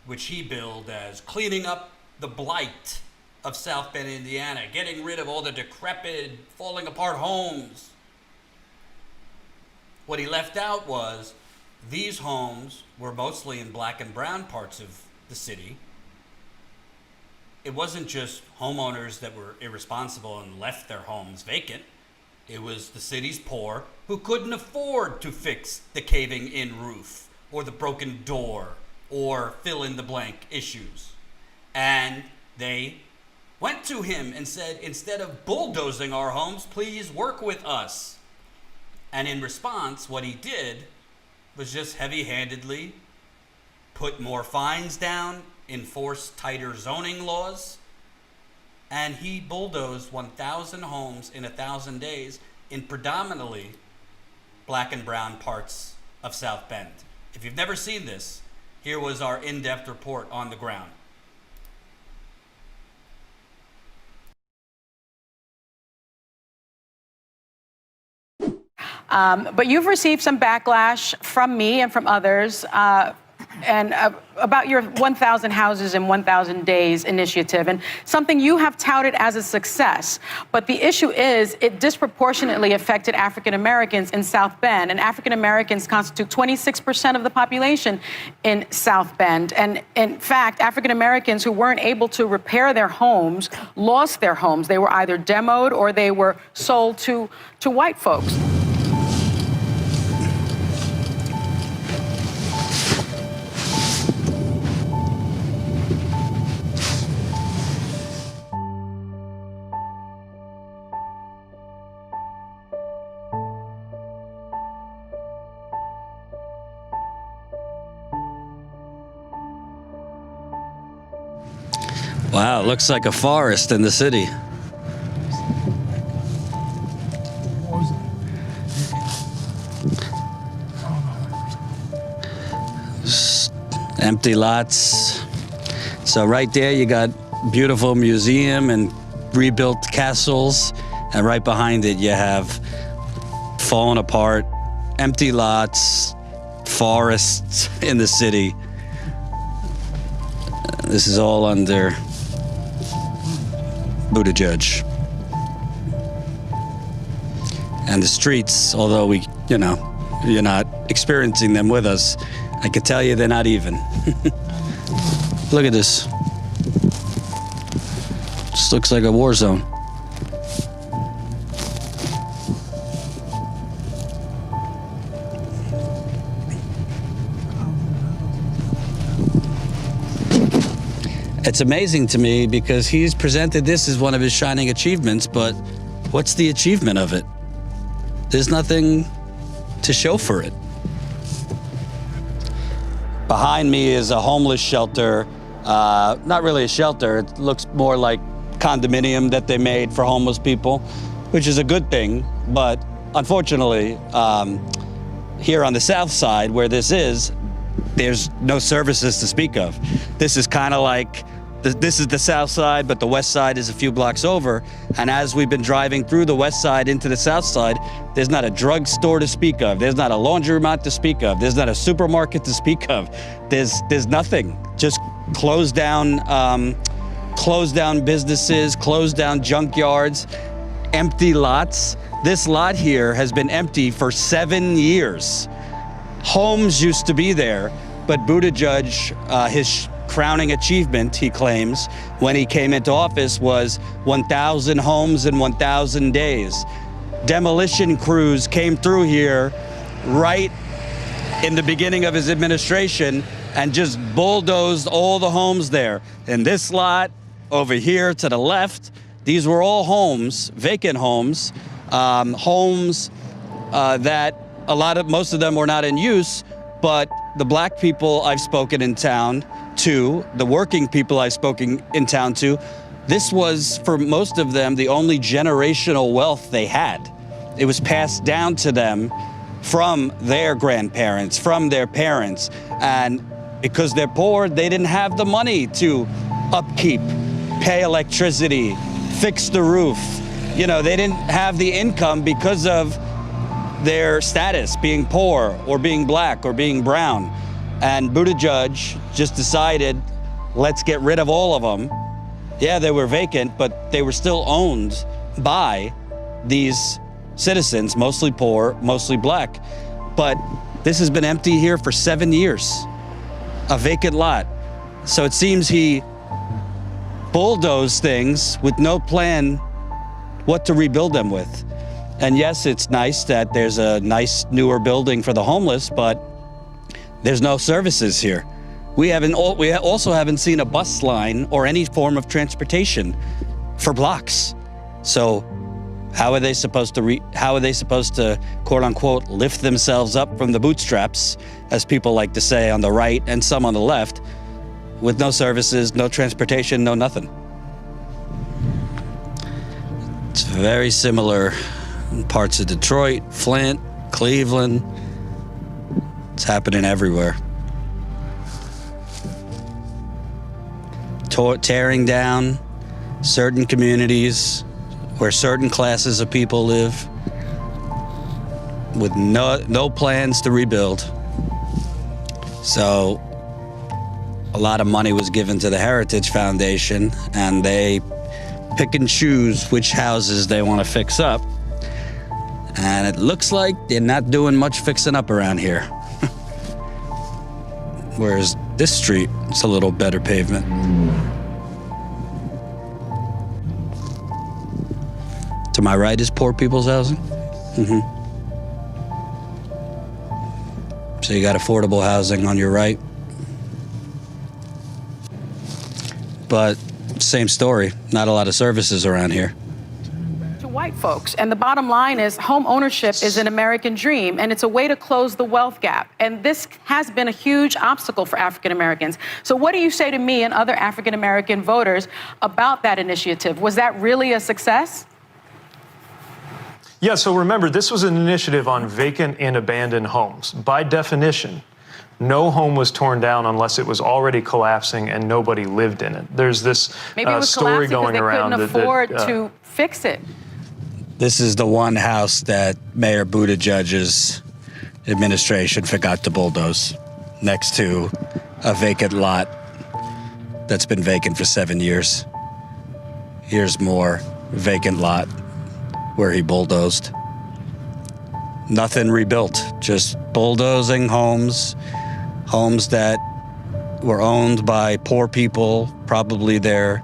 which he billed as cleaning up the blight of South Bend, Indiana, getting rid of all the decrepit, falling apart homes. What he left out was these homes were mostly in black and brown parts of the city. It wasn't just homeowners that were irresponsible and left their homes vacant. It was the city's poor who couldn't afford to fix the caving-in roof or the broken door or fill-in-the-blank issues. And they went to him and said, instead of bulldozing our homes, please work with us. And in response, what he did was just heavy-handedly put more fines down, enforce tighter zoning laws, and he bulldozed 1,000 homes in 1,000 days in predominantly black and brown parts of South Bend. If you've never seen this, here was our in-depth report on the ground. But you've received some backlash from me and from others and about your 1,000 houses in 1,000 days initiative, and something you have touted as a success. But the issue is it disproportionately affected African Americans in South Bend, and African Americans constitute 26% of the population in South Bend. And in fact, African Americans who weren't able to repair their homes lost their homes. They were either demoed or they were sold to white folks. Wow, looks like a forest in the city. Empty lots. So right there you got beautiful museum and rebuilt castles, and right behind it you have fallen apart, empty lots, forests in the city. This is all under Buttigieg. And the streets, although you're not experiencing them with us, I can tell you they're not even. Look at this. Just looks like a war zone. It's amazing to me because he's presented this as one of his shining achievements, but what's the achievement of it? There's nothing to show for it. Behind me is a homeless shelter. Not really a shelter. It looks more like condominium that they made for homeless people, which is a good thing. But unfortunately, here on the south side where this is, there's no services to speak of. This is kind of like, this is the south side, but the west side is a few blocks over. And as we've been driving through the west side into the south side, there's not a drugstore to speak of. There's not a laundromat to speak of. There's not a supermarket to speak of. There's nothing. Just closed down businesses, closed down junkyards, empty lots. This lot here has been empty for 7 years. Homes used to be there, but Buttigieg, his crowning achievement, he claims, when he came into office was 1,000 homes in 1,000 days. Demolition crews came through here right in the beginning of his administration and just bulldozed all the homes there. In this lot over here to the left, these were all homes, vacant homes, homes that most of them were not in use, but the black people I've spoken in town to, the working people I've spoken in town to, this was, for most of them, the only generational wealth they had. It was passed down to them from their grandparents, from their parents. And because they're poor, they didn't have the money to upkeep, pay electricity, fix the roof. They didn't have the income because of their status, being poor or being black or being brown. And Buttigieg just decided, let's get rid of all of them. Yeah, they were vacant, but they were still owned by these citizens, mostly poor, mostly black. But this has been empty here for 7 years, a vacant lot. So it seems he bulldozed things with no plan what to rebuild them with. And yes, it's nice that there's a nice newer building for the homeless, but there's no services here. We also haven't seen a bus line or any form of transportation for blocks. So how are they supposed to quote unquote lift themselves up from the bootstraps, as people like to say on the right and some on the left, with no services, no transportation, no nothing? It's very similar in parts of Detroit, Flint, Cleveland. It's happening everywhere. Tearing down certain communities where certain classes of people live with no plans to rebuild. So a lot of money was given to the Heritage Foundation, and they pick and choose which houses they want to fix up. And it looks like they're not doing much fixing up around here. Whereas this street, it's a little better pavement. To my right is poor people's housing. So you got affordable housing on your right. But same story, not a lot of services around here. To white folks, and the bottom line is home ownership is an American dream, and it's a way to close the wealth gap. And this has been a huge obstacle for African Americans. So what do you say to me and other African American voters about that initiative? Was that really a success? Yeah, so remember, this was an initiative on vacant and abandoned homes. By definition, no home was torn down unless it was already collapsing and nobody lived in it. There's this Maybe it was story going they around couldn't afford to fix it. This is the one house that Mayor Buttigieg's administration forgot to bulldoze next to a vacant lot that's been vacant for 7 years. Here's more vacant lot where he bulldozed. Nothing rebuilt, just bulldozing homes that were owned by poor people, probably their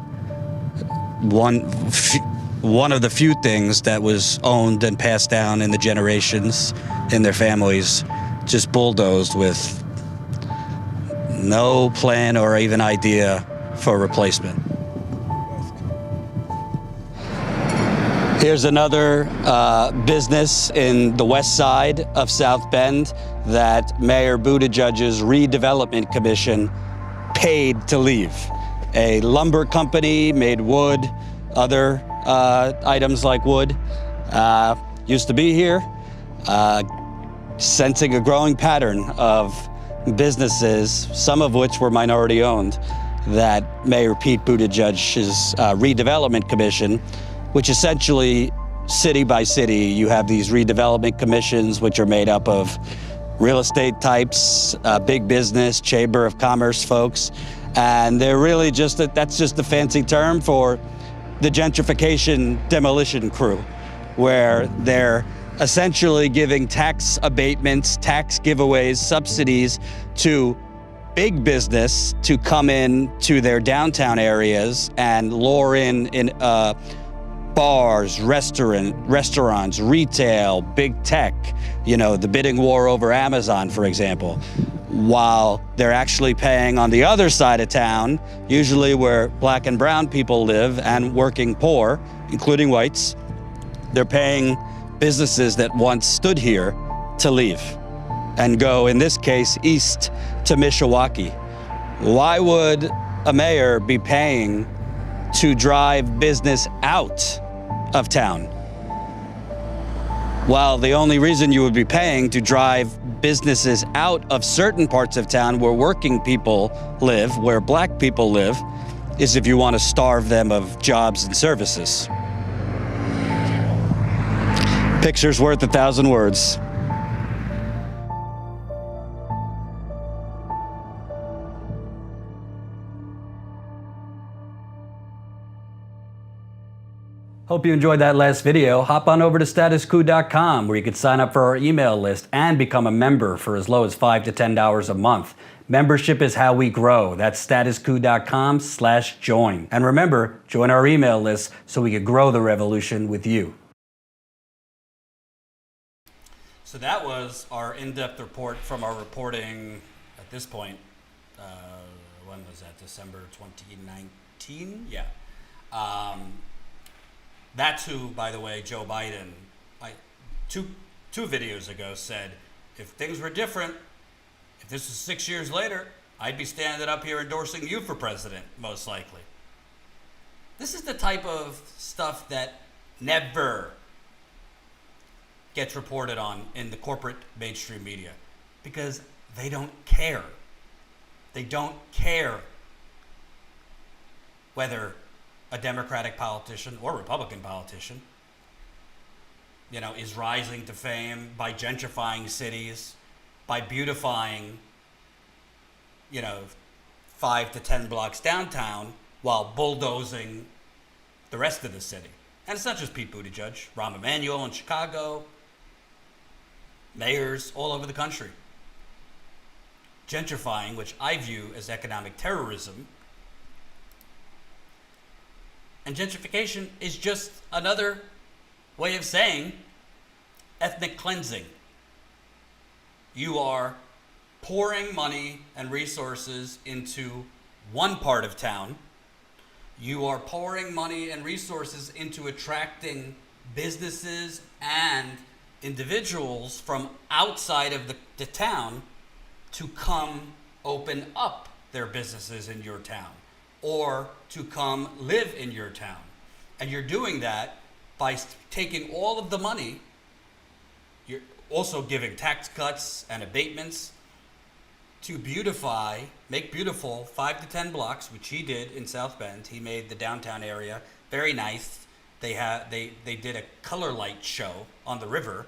one of the few things that was owned and passed down in the generations in their families, just bulldozed with no plan or even idea for replacement. Here's another business in the west side of South Bend that Mayor Buttigieg's redevelopment commission paid to leave. A lumber company made wood, other items like wood, used to be here, sensing a growing pattern of businesses, some of which were minority owned, that Mayor Pete Buttigieg's redevelopment commission, which essentially, city by city, you have these redevelopment commissions, which are made up of real estate types, big business, chamber of commerce folks, and they're really just, that's just the fancy term for the gentrification demolition crew, where they're essentially giving tax abatements, tax giveaways, subsidies to big business to come in to their downtown areas and lure in bars, restaurants, retail, big tech, the bidding war over Amazon, for example, while they're actually paying on the other side of town, usually where black and brown people live and working poor, including whites, they're paying businesses that once stood here to leave and go, in this case, east to Mishawaka. Why would a mayor be paying to drive business out of town? Well, the only reason you would be paying to drive businesses out of certain parts of town where working people live, where black people live, is if you want to starve them of jobs and services. Picture's worth 1,000 words. Hope you enjoyed that last video. Hop on over to statusquo.com where you can sign up for our email list and become a member for as low as $5 to $10 a month. Membership is how we grow. That's statusquo.com/join. And remember, join our email list so we can grow the revolution with you. So that was our in-depth report from our reporting at this point. When was that? December 2019? Yeah. That's who, by the way, Joe Biden, two videos ago said, if things were different, if this was 6 years later, I'd be standing up here endorsing you for president, most likely. This is the type of stuff that never gets reported on in the corporate mainstream media because they don't care. They don't care whether a Democratic politician or Republican politician, is rising to fame by gentrifying cities, by beautifying, 5 5 to 10 blocks downtown while bulldozing the rest of the city. And it's not just Pete Buttigieg, Rahm Emanuel in Chicago, mayors all over the country. Gentrifying, which I view as economic terrorism. And gentrification is just another way of saying ethnic cleansing. You are pouring money and resources into one part of town. You are pouring money and resources into attracting businesses and individuals from outside of the town to come open up their businesses in your town or to come live in your town. And you're doing that by taking all of the money. You're also giving tax cuts and abatements to beautify, make beautiful 5 to 10 blocks, which he did in South Bend. He made the downtown area very nice. They did a color light show on the river.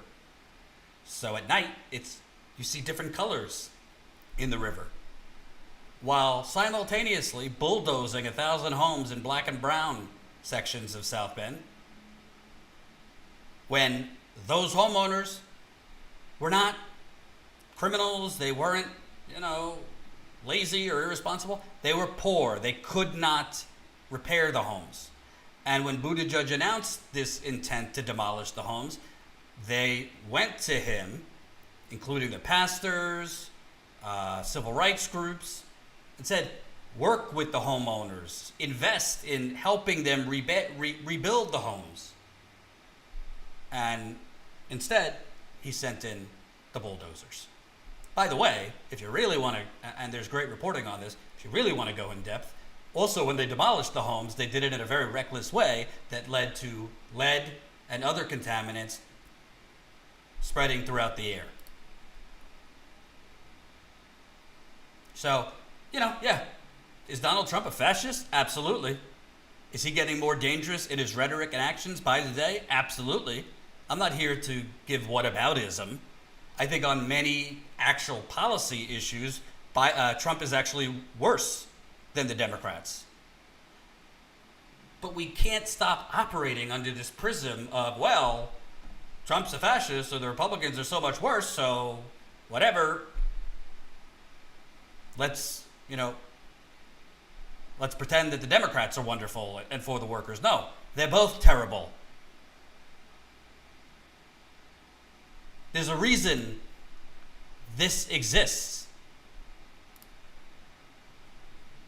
So at night, you see different colors in the river, while simultaneously bulldozing 1,000 homes in black and brown sections of South Bend, when those homeowners were not criminals, they weren't, lazy or irresponsible. They were poor. They could not repair the homes. And when Buttigieg announced this intent to demolish the homes, they went to him, including the pastors, civil rights groups, and said, work with the homeowners, invest in helping them rebuild the homes. And instead, he sent in the bulldozers. By the way, if you really want to, and there's great reporting on this, if you really want to go in depth, also when they demolished the homes, they did it in a very reckless way that led to lead and other contaminants spreading throughout the air. So, is Donald Trump a fascist? Absolutely. Is he getting more dangerous in his rhetoric and actions by the day? Absolutely. I'm not here to give whataboutism. I think on many actual policy issues, Trump is actually worse than the Democrats. But we can't stop operating under this prism of, well, Trump's a fascist, so the Republicans are so much worse, so whatever. Let's pretend that the Democrats are wonderful and for the workers. No, they're both terrible. There's a reason this exists.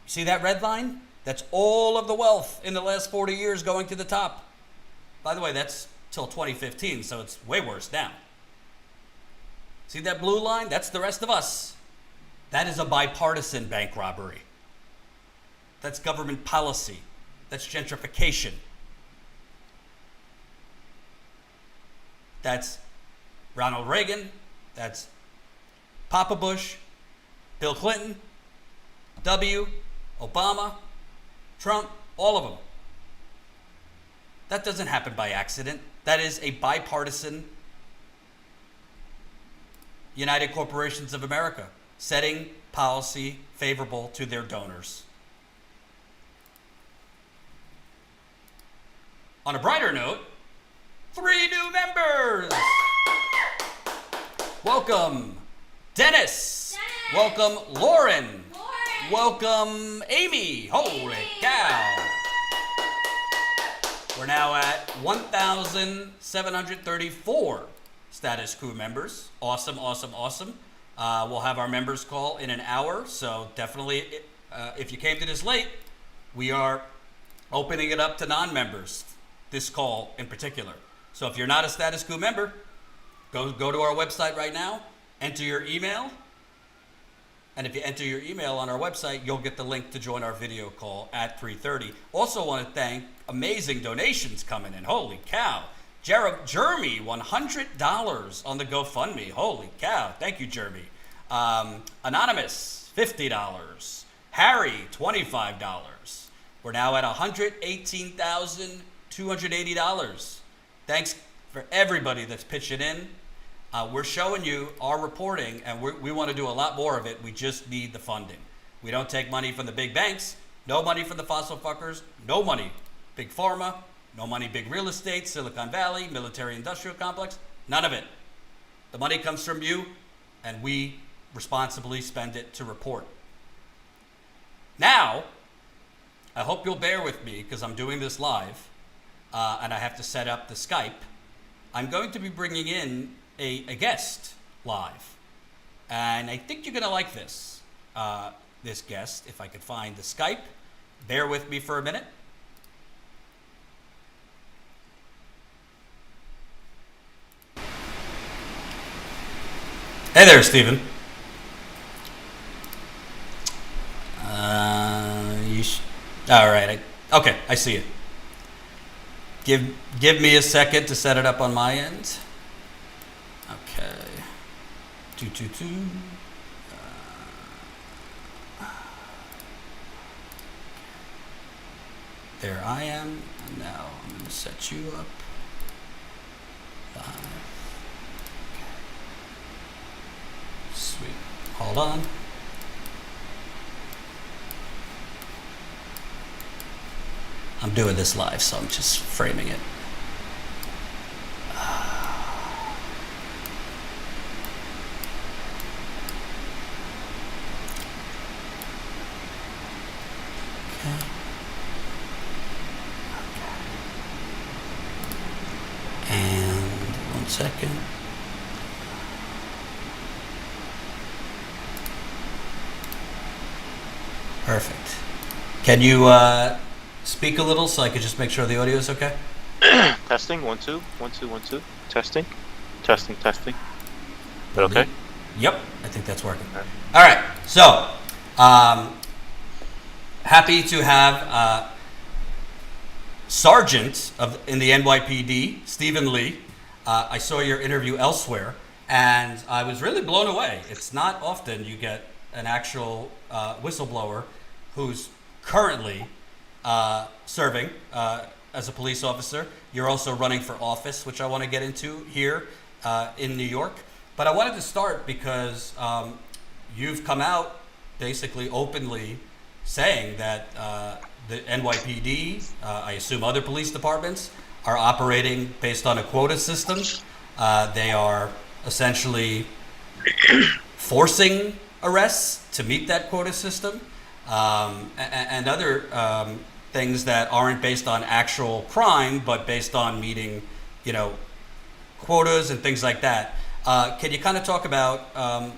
See that red line? That's all of the wealth in the last 40 years going to the top. By the way, that's till 2015, so it's way worse now. See that blue line? That's the rest of us. That is a bipartisan bank robbery. That's government policy. That's gentrification. That's Ronald Reagan. That's Papa Bush, Bill Clinton, W, Obama, Trump, all of them. That doesn't happen by accident. That is a bipartisan United Corporations of America setting policy favorable to their donors. On a brighter note, 3 new members. Welcome, Dennis. Welcome, Lauren. Welcome, Amy. Holy cow. We're now at 1,734 status quo members. Awesome, awesome, awesome. We'll have our members call in an hour, so definitely, if you came to this late, we are opening it up to non-members, this call in particular. So if you're not a status quo member, go to our website right now, enter your email, and if you enter your email on our website, you'll get the link to join our video call at 3:30. Also want to thank amazing donations coming in. Holy cow. Jeremy, $100 on the GoFundMe. Holy cow. Thank you, Jeremy. Anonymous, $50. Harry, $25. We're now at $118,280. Thanks for everybody that's pitching in. We're showing you our reporting, and we want to do a lot more of it. We just need the funding. We don't take money from the big banks, no money from the fossil fuckers, no money, big pharma, no money, big real estate, Silicon Valley, military industrial complex, none of it. The money comes from you, and we responsibly spend it to report. Now, I hope you'll bear with me because I'm doing this live, and I have to set up the Skype. I'm going to be bringing in a guest live, and I think you're going to like this, this guest, if I could find the Skype. Bear with me for a minute. Hey there, Stephen. All right. Okay, I see it. Give me a second to set it up on my end. Okay. 222. There I am. And now I'm going to set you up. Live. Sweet. Hold on. I'm doing this live, so I'm just framing it. Okay. And 1 second. Perfect. Can you speak a little so I could just make sure the audio is okay? Testing, 1 2 1 2 1 2. Testing. Is that okay? Yep, I think that's working. All right, so happy to have Sergeant in the NYPD, Stephen Lee. I saw your interview elsewhere, and I was really blown away. It's not often you get an actual whistleblower who's currently serving as a police officer. You're also running for office, which I want to get into here in New York. But I wanted to start because you've come out basically openly saying that the NYPD, I assume other police departments, are operating based on a quota system. They are essentially forcing arrests to meet that quota system, and other things that aren't based on actual crime, but based on meeting, quotas and things like that. Can you kind of talk about how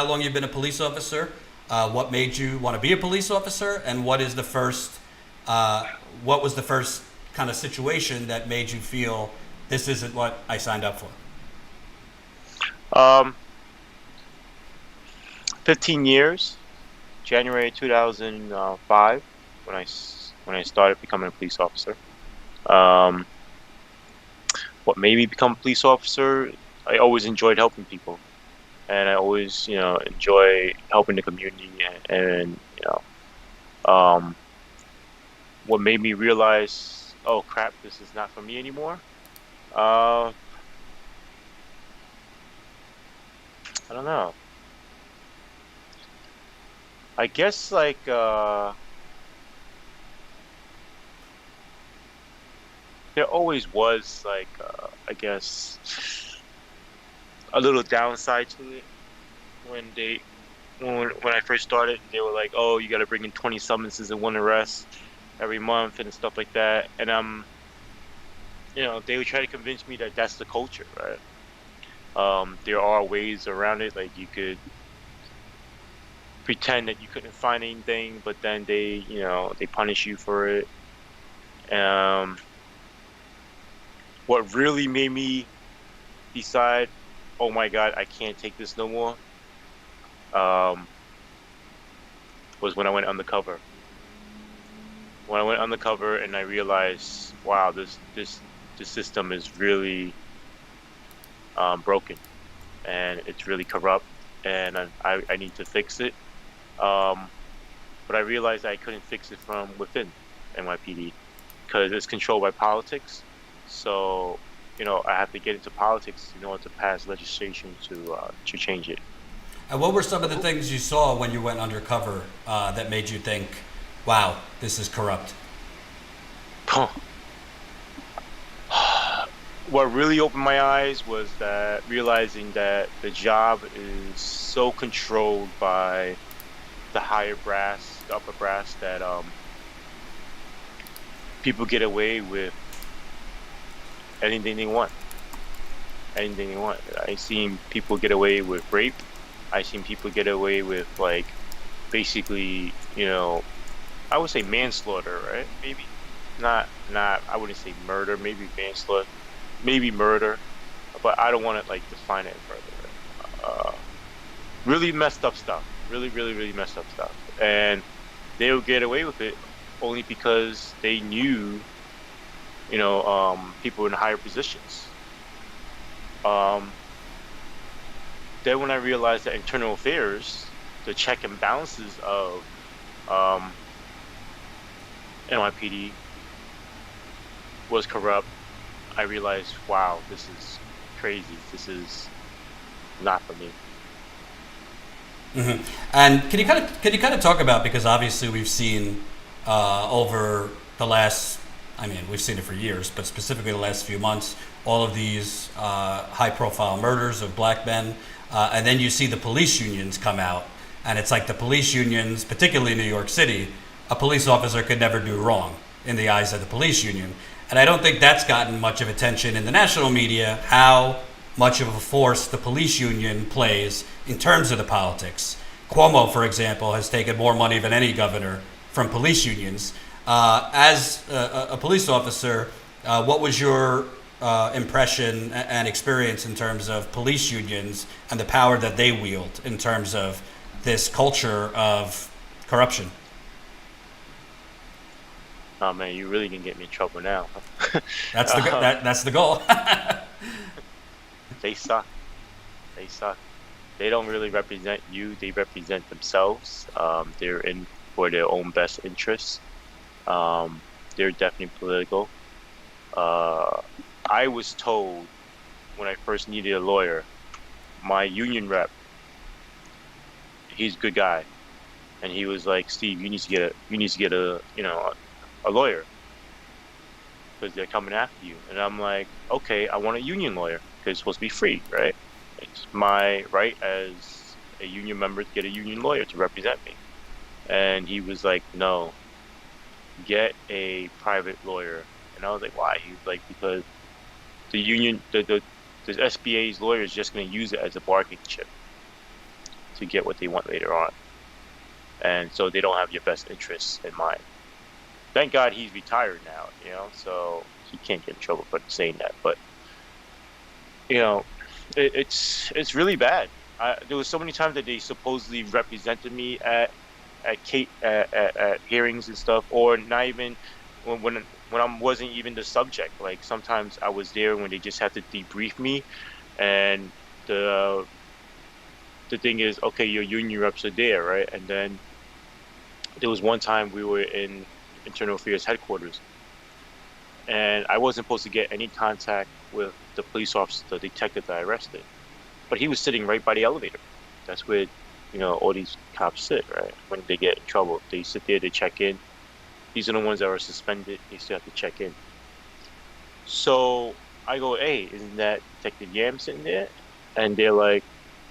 long you've been a police officer, what made you want to be a police officer, and what was the first kind of situation that made you feel this isn't what I signed up for? 15 years, January 2005, when I started becoming a police officer. What made me become a police officer? I always enjoyed helping people, and I always, enjoy helping the community. And what made me realize, oh crap, this is not for me anymore. I don't know. I guess there always was I guess a little downside to it when I first started. They were like, oh, you got to bring in 20 summonses and 1 arrest every month and stuff like that. And they would try to convince me that that's the culture, right? There are ways around it. Like, you could pretend that you couldn't find anything, but then they punish you for it. What really made me decide, oh my God, I can't take this no more, was when I went undercover. When I went undercover and I realized, wow, this system is really broken, and it's really corrupt, and I need to fix it. But I realized I couldn't fix it from within NYPD because it's controlled by politics. So, I have to get into politics in order to pass legislation to change it. And what were some of the things you saw when you went undercover that made you think, wow, this is corrupt? What really opened my eyes was that realizing that the job is so controlled by the higher brass, the upper brass, that people get away with anything they want. Anything they want. I've seen people get away with rape. I've seen people get away with, like, basically, you know, I would say manslaughter, right? Maybe not. I wouldn't say murder. Maybe manslaughter. Maybe murder. But I don't want to, like, define it further. Really messed up stuff. Really messed up stuff. And they would get away with it only because they knew, you know, people in higher positions. Then when I realized that internal affairs, the check and balances of NYPD was corrupt, I realized, wow, this is crazy. This is not for me. Mm-hmm. And can you kind of talk about, because obviously we've seen over the last, I mean, we've seen it for years, but specifically the last few months, all of these high-profile murders of black men, and then you see the police unions come out, and it's like the police unions, particularly in New York City, a police officer could never do wrong in the eyes of the police union. And I don't think that's gotten much of attention in the national media, how much of a force the police union plays in terms of the politics. Cuomo, for example, has taken more money than any governor from police unions. As a police officer, what was your impression and experience in terms of police unions and the power that they wield in terms of this culture of corruption? Oh man, you really can get me in trouble now. That's the goal. They suck. They suck. They don't really represent you. They represent themselves. They're in for their own best interests. They're definitely political. I was told when I first needed a lawyer, my union rep, he's a good guy, and he was like, "Steve, you need to get a lawyer because they're coming after you." And I'm like, "Okay, I want a union lawyer because it's supposed to be free, right? It's my right as a union member to get a union lawyer to represent me." And he was like, "No, get a private lawyer." And I was like, "Why?" He was like, "Because the union, the SBA's lawyer is just going to use it as a bargaining chip to get what they want later on. And so they don't have your best interests in mind." Thank God he's retired now, you know, so he can't get in trouble for saying that. But, you know, it's really bad. There was so many times that they supposedly represented me at hearings and stuff, or not even when I wasn't even the subject. Like sometimes I was there when they just had to debrief me, and the thing is, okay, your union reps are there, right? And then there was one time we were in Internal Affairs headquarters, and I wasn't supposed to get any contact with the police officer, the detective that I arrested, but he was sitting right by the elevator. That's where, you know, all these cops sit, right? When they get in trouble, they sit there, they check in. These are the ones that are suspended. They still have to check in. So I go, "Hey, isn't that Detective Yam sitting there?" And they're like,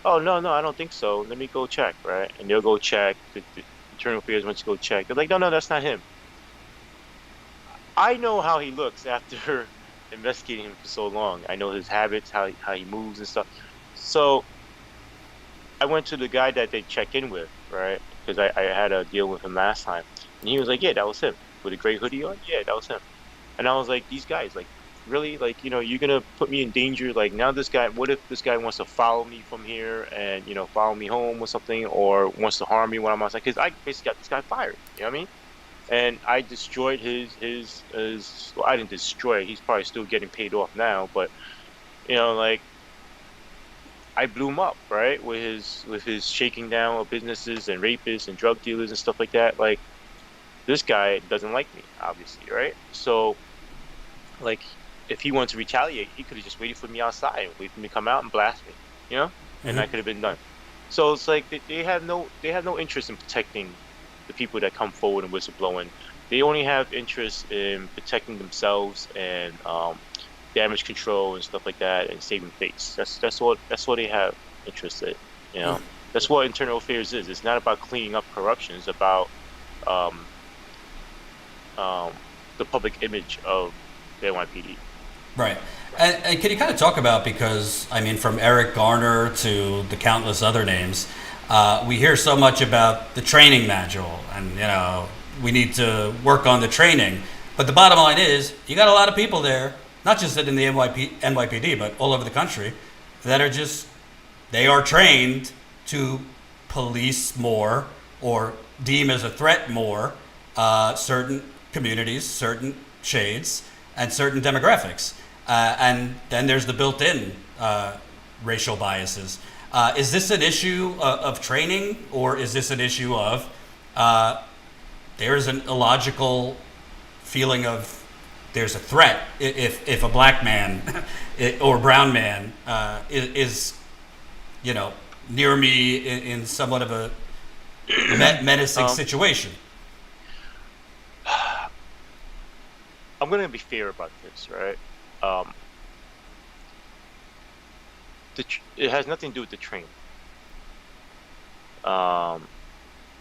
"Oh, no, I don't think so. Let me go check," right? And they'll go check. The Internal Affairs wants to go check. They're like, no, that's not him. I know how he looks after investigating him for so long. I know his habits, how he moves and stuff. So I went to the guy that they check in with, right? Because I had a deal with him last time. And he was like, "Yeah, that was him." With a gray hoodie on? "Yeah, that was him." And I was like, these guys, like, really? Like, you know, you're going to put me in danger? Like, now this guy, what if this guy wants to follow me from here and, you know, follow me home or something, or wants to harm me when I'm outside? Because I basically got this guy fired, you know what I mean? And I destroyed his well, I didn't destroy it. He's probably still getting paid off now, but, you know, like, I blew him up, right? With his shaking down of businesses and rapists and drug dealers and stuff like that. Like, this guy doesn't like me, obviously, right? So, like, if he wanted to retaliate, he could have just waited for me outside and waited for me to come out and blast me, you know? And that could have been done. So it's like they have no interest in protecting the people that come forward and whistleblowing. They only have interest in protecting themselves and damage control and stuff like that, and saving face. That's all they have interest in. You know, that's what internal affairs is. It's not about cleaning up corruption. It's about the public image of the NYPD. Right. And can you kind of talk about, because, I mean, from Eric Garner to the countless other names, we hear so much about the training manual and, you know, we need to work on the training. But the bottom line is, you got a lot of people there, not just in the NYPD, but all over the country, that are just, they are trained to police more or deem as a threat more certain communities, certain shades, and certain demographics. And then there's the built-in racial biases. Is this an issue of training, or is this an issue of there's an illogical feeling of there's a threat if a black man or brown man is, you know, near me in somewhat of a menacing situation? I'm going to be fair about this, right? It has nothing to do with the training.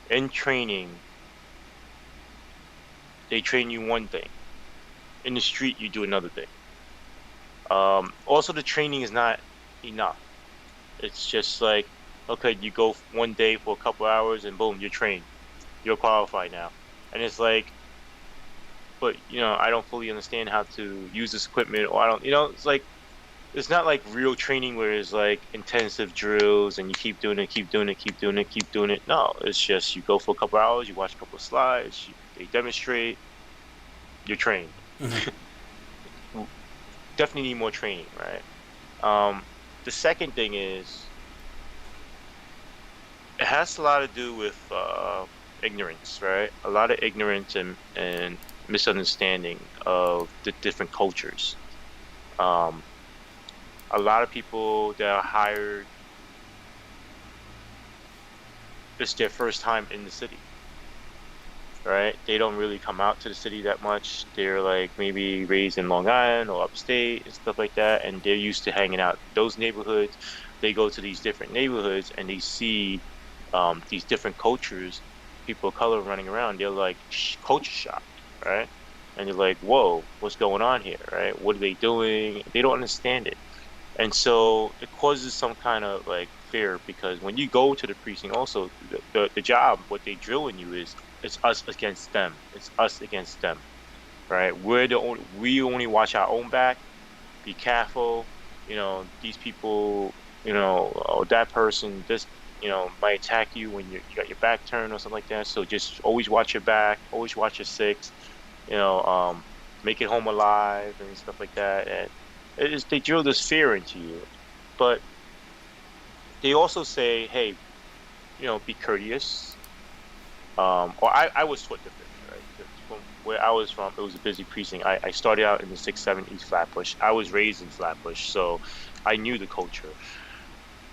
In training, they train you one thing. In the street, you do another thing. Also, the training is not enough. It's just like, okay, you go one day for a couple hours and boom, you're trained. You're qualified now. And it's like, but, you know, I don't fully understand how to use this equipment, or I don't, you know, it's like, it's not like real training where it's like intensive drills and you keep doing it, keep doing it, keep doing it, keep doing it. No, it's just you go for a couple hours, you watch a couple of slides, they demonstrate, you're trained. Mm-hmm. Definitely need more training, right? The second thing is, it has a lot to do with ignorance, right? A lot of ignorance and misunderstanding of the different cultures. A lot of people that are hired, it's their first time in the city, right? They don't really come out to the city that much. They're like maybe raised in Long Island or upstate and stuff like that, and they're used to hanging out those neighborhoods. They go to these different neighborhoods and they see these different cultures, people of color running around. They're like culture shock, right? And they're like, whoa, what's going on here, right? What are they doing? They don't understand it. And so it causes some kind of like fear, because when you go to the precinct, also the job, what they drill in you is, it's us against them. It's us against them, right? We only watch our own back. Be careful, you know, these people, you know, or that person, this, you know, might attack you when you got your back turned or something like that. So just always watch your back, always watch your six, you know, make it home alive and stuff like that. And they drill this fear into you. But they also say, hey, you know, be courteous. Or I was taught different, right? From where I was from, it was a busy precinct. I started out in the 6-7 East Flatbush. I was raised in Flatbush, so I knew the culture.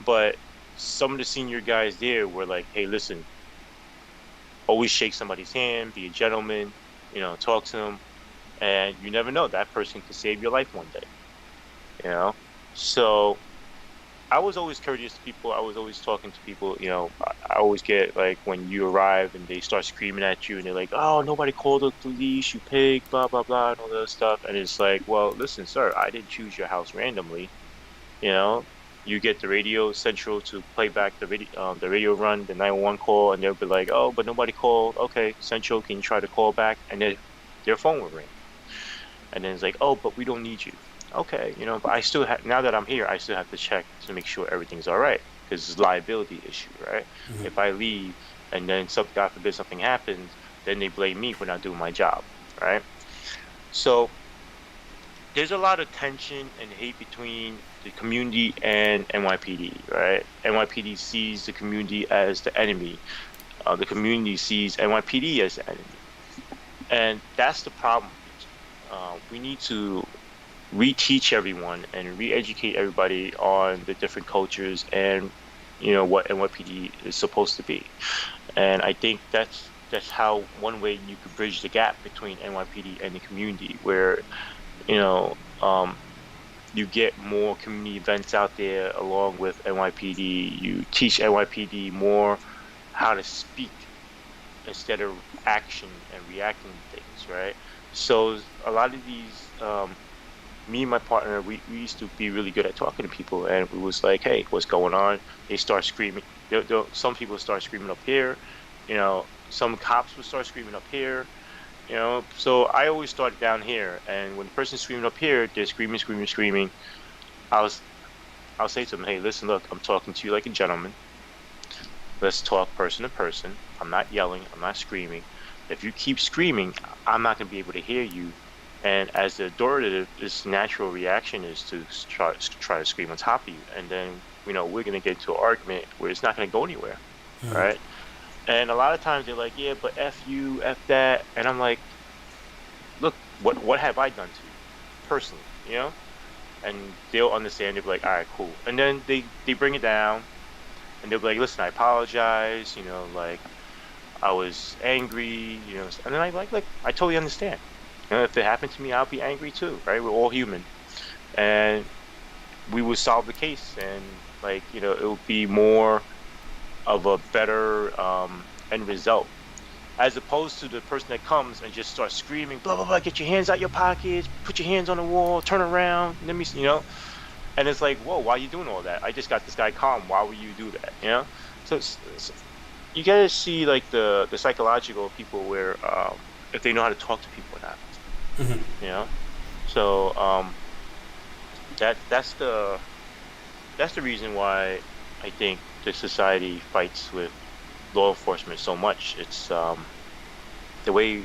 But some of the senior guys there were like, hey, listen, always shake somebody's hand, be a gentleman, you know, talk to them. And you never know, that person could save your life one day. You know, so I was always courteous to people. I was always talking to people. You know, I always get like when you arrive and they start screaming at you and they're like, "Oh, nobody called the police, you pig," blah blah blah, and all that stuff. And it's like, well, listen, sir, I didn't choose your house randomly. You know, you get the radio central to play back the radio run, the 911 call, and they'll be like, "Oh, but nobody called. Okay, central, can you try to call back?" And then their phone will ring. And then it's like, "Oh, but we don't need you." Okay, you know, but I still have, now that I'm here, I still have to check to make sure everything's all right, because it's a liability issue, right? Mm-hmm. If I leave and then God forbid something happens, then they blame me for not doing my job, right? So there's a lot of tension and hate between the community and NYPD, right? NYPD sees the community as the enemy. The community sees NYPD as the enemy. And that's the problem. We need to reteach everyone and re-educate everybody on the different cultures and what NYPD is supposed to be. And I think that's how one way you could bridge the gap between NYPD and the community, where you get more community events out there along with NYPD. You teach NYPD more how to speak instead of action and reacting to things, right? So a lot of these, me and my partner, we used to be really good at talking to people, and it was like, hey, what's going on? They start screaming. Some people start screaming up here, some cops would start screaming up here, so I always started down here, and when the person's screaming up here, they're screaming. I'll say to them, hey, listen, look, I'm talking to you like a gentleman. Let's talk person to person. I'm not yelling, I'm not screaming. If you keep screaming, I'm not going to be able to hear you. And as the authoritative, this natural reaction is to try to scream on top of you, and then we're going to get into an argument where it's not going to go anywhere, right? And a lot of times they're like, yeah, but F you, F that. And I'm like, look, what have I done to you personally, And they'll understand. They'll be like, all right, cool. And then they bring it down, and they'll be like, listen, I apologize, like I was angry, and then I I totally understand. If it happened to me, I'll be angry too, right? We're all human. And we would solve the case, and it would be more of a better end result, as opposed to the person that comes and just starts screaming, blah blah blah, get your hands out your pockets, put your hands on the wall, turn around, let me and it's like, whoa, why are you doing all that? I just got this guy calm, why would you do that? So you gotta see the psychological of people, where if they know how to talk to people or not. So that's the reason why I think the society fights with law enforcement so much. It's the way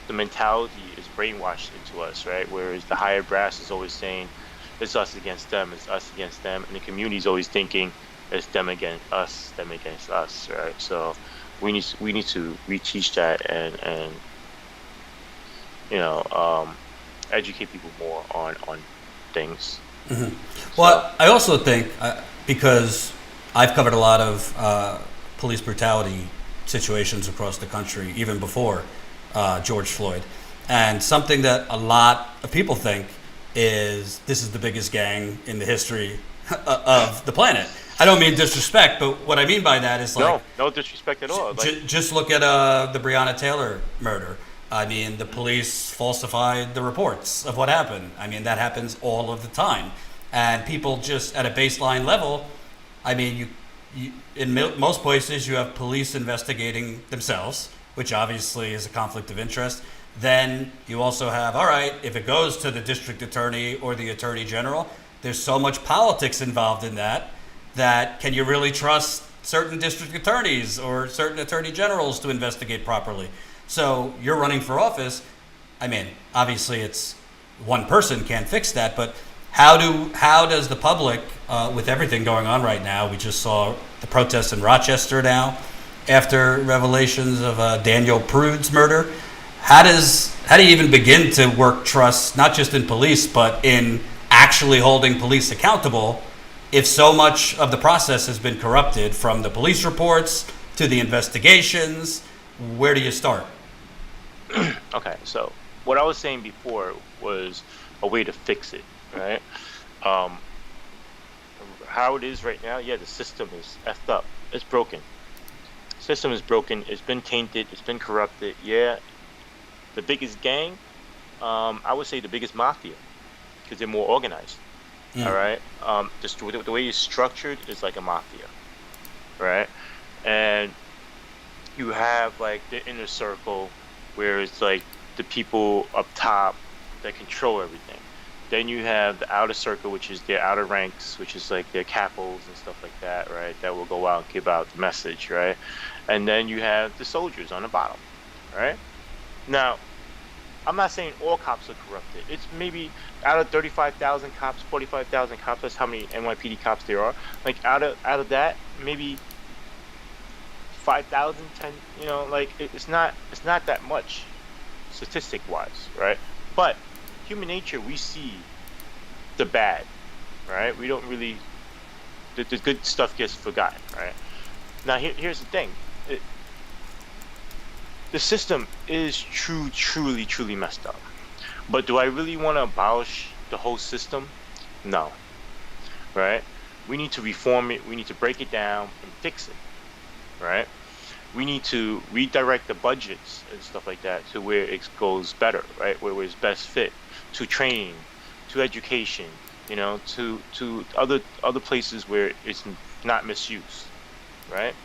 the mentality is brainwashed into us, right? Whereas the higher brass is always saying it's us against them, and the community is always thinking it's them against us, right? So we need to reteach that and educate people more on things. Well, I also think, because I've covered a lot of police brutality situations across the country, even before George Floyd, and something that a lot of people think is this is the biggest gang in the history of the planet. I don't mean disrespect, but what I mean by that is no disrespect at all. Just look at the Breonna Taylor murder. I mean, the police falsified the reports of what happened. I mean, that happens all of the time. And people just at a baseline level, I mean, you in most places you have police investigating themselves, which obviously is a conflict of interest. Then you also have, all right, if it goes to the district attorney or the attorney general, there's so much politics involved in that can you really trust certain district attorneys or certain attorney generals to investigate properly? So you're running for office. I mean, obviously it's one person can't fix that, but how does the public, with everything going on right now, we just saw the protests in Rochester now, after revelations of Daniel Prude's murder, how do you even begin to work trust, not just in police, but in actually holding police accountable, if so much of the process has been corrupted, from the police reports to the investigations? Where do you start? Okay, so what I was saying before was a way to fix it, right? How it is right now, yeah, the system is effed up. It's broken. System is broken. It's been tainted. It's been corrupted. Yeah, the biggest gang, I would say the biggest mafia, because they're more organized. All right, just the way it's structured is like a mafia, right? And you have like the inner circle, where it's like the people up top that control everything. Then you have the outer circle, which is their outer ranks, which is like their capos and stuff like that, right? That will go out and give out the message, right? And then you have the soldiers on the bottom, right? Now, I'm not saying all cops are corrupted. It's maybe out of 35,000 cops, 45,000 cops, that's how many NYPD cops there are. Like out of that, maybe 5,000, 10, like it's not that much statistic wise, right? But human nature, we see the bad, right? We don't really the good stuff gets forgotten, right? Now here's the thing. The system is truly messed up. But do I really want to abolish the whole system? No. Right? We need to reform it. We need to break it down and fix it. Right? We need to redirect the budgets and stuff like that to where it goes better, right? Where it's best fit, to training, to education, you know, to other places where it's not misused, right?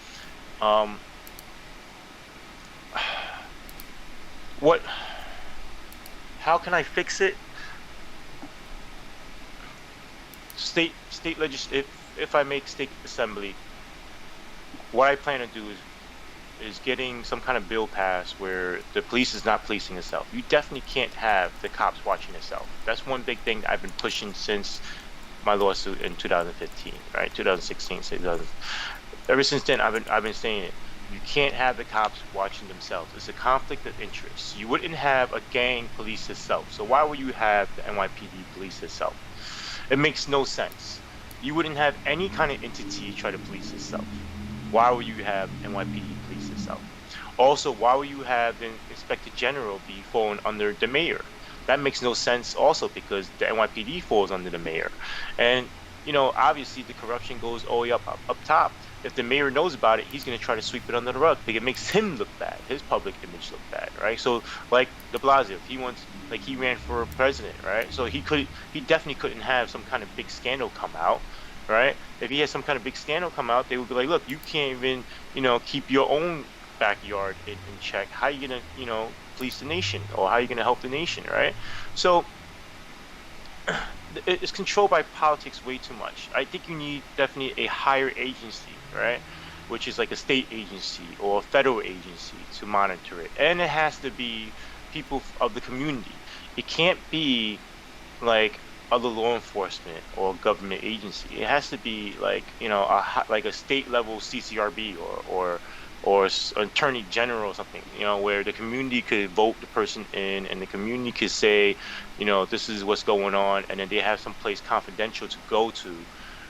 How can I fix it? State legislative. If I make state assembly, what I plan to do is getting some kind of bill passed where the police is not policing itself. You definitely can't have the cops watching itself. That's one big thing I've been pushing since my lawsuit in 2015, right? 2016, ever since then I've been saying it. You can't have the cops watching themselves. It's a conflict of interest. You wouldn't have a gang police itself. So why would you have the NYPD police itself? It makes no sense. You wouldn't have any kind of entity try to police itself. Why would you have NYPD police itself? Also, why would you have the Inspector General be falling under the mayor? That makes no sense also, because the NYPD falls under the mayor. And, you know, obviously the corruption goes all the way up top. If the mayor knows about it, he's going to try to sweep it under the rug because it makes him look bad, his public image look bad, right? So, like de Blasio, he ran for president, right? So he definitely couldn't have some kind of big scandal come out, right? If he had some kind of big scandal come out, they would be like, look, you can't even, you know, keep your own backyard in check. How are you going to, you know, police the nation, or how are you going to help the nation, right? So it's controlled by politics way too much. I think you need definitely a higher agency, right? Which is like a state agency or a federal agency to monitor it. And it has to be people of the community. It can't be like other law enforcement or government agency. It has to be like, you know, a state level CCRB or attorney general or something, you know, where the community could vote the person in, and the community could say, you know, this is what's going on, and then they have some place confidential to go to,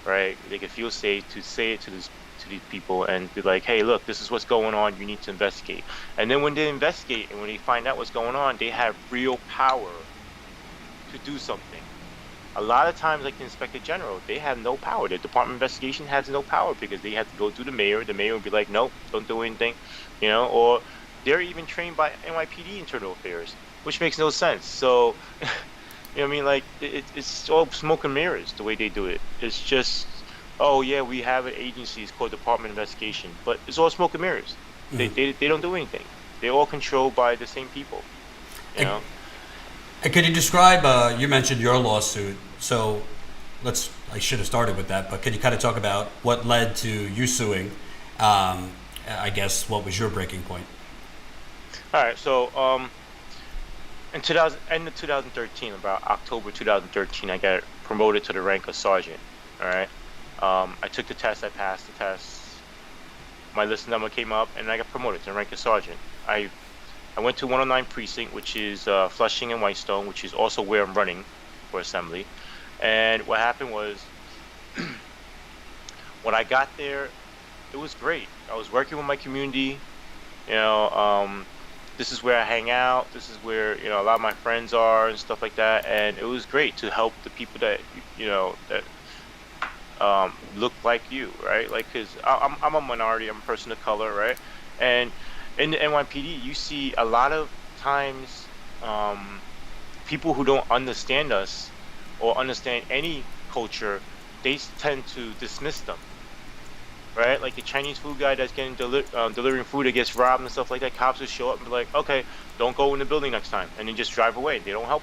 right? They can feel safe to say it to these people and be like, hey, look, this is what's going on, you need to investigate. And then when they investigate and when they find out what's going on, they have real power to do something. A lot of times, like the Inspector General, they have no power. The Department of Investigation has no power because they have to go through the mayor. The mayor will be like, nope, don't do anything, you know, or they're even trained by NYPD Internal Affairs, which makes no sense. So, you know what I mean? Like, it's all smoke and mirrors, the way they do it. It's just, oh, yeah, we have an agency, it's called Department of Investigation, but it's all smoke and mirrors. Mm-hmm. They don't do anything. They're all controlled by the same people, you know? And could you describe, you mentioned your lawsuit, so I should have started with that, but could you kind of talk about what led to you suing? I guess, what was your breaking point? All right, so end of 2013, about October 2013, I got promoted to the rank of sergeant, all right? I took the test, I passed the test, my list number came up, and I got promoted to the rank of sergeant. I went to 109 Precinct, which is Flushing and Whitestone, which is also where I'm running for assembly. And what happened was, when I got there, it was great. I was working with my community. You know, this is where I hang out. This is where, you know, a lot of my friends are and stuff like that. And it was great to help the people that, you know, that look like you, right? Like, because I'm a minority. I'm a person of color, right? And in the NYPD, you see a lot of times people who don't understand us or understand any culture, they tend to dismiss them, right? Like the Chinese food guy that's getting delivering food that gets robbed and stuff like that. Cops will show up and be like, okay, don't go in the building next time, and then just drive away. They don't help,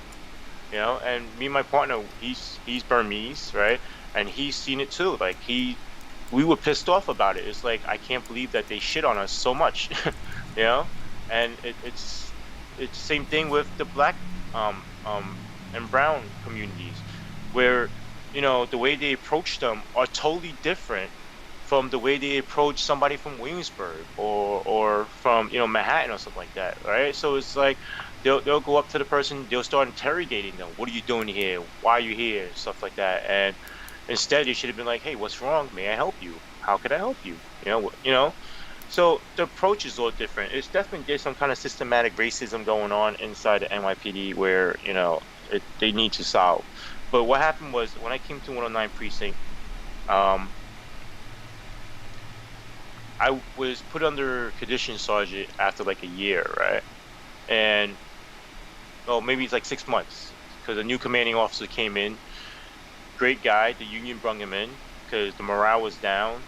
you know. And me and my partner, he's Burmese, right? And he's seen it too. Like we were pissed off about it. It's like, I can't believe that they shit on us so much, you know. And it's the same thing with the black and brown communities, where, you know, the way they approach them are totally different from the way they approach somebody from Williamsburg or from, you know, Manhattan or something like that, right? So it's like they'll go up to the person, they'll start interrogating them. What are you doing here? Why are you here? Stuff like that. And Instead, they should have been like, hey, what's wrong? May I help you? How could I help you? You know. So the approach is a little different. It's definitely there's some kind of systematic racism going on inside the NYPD where they need to solve. But what happened was when I came to 109 precinct, I was put under condition sergeant after like a year, right? And maybe it's like 6 months because a new commanding officer came in. Great guy. The union brought him in because the morale was down.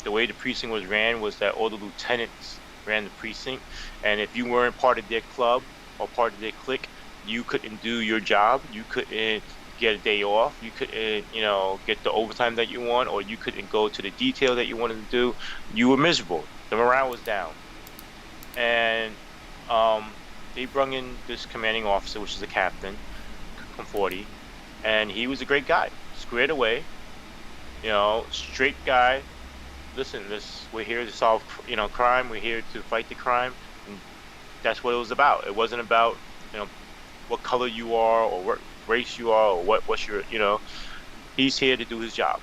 The way the precinct was ran was that all the lieutenants ran the precinct, and if you weren't part of their club or part of their clique, you couldn't do your job. You couldn't get a day off. You couldn't, get the overtime that you want, or you couldn't go to the detail that you wanted to do. You were miserable. The morale was down, and they brought in this commanding officer, which is a captain, Conforti, and he was a great guy. Squared away, straight guy. Listen, we're here to solve, crime. We're here to fight the crime, and that's what it was about. It wasn't about, what color you are or what race you are or what's your, He's here to do his job.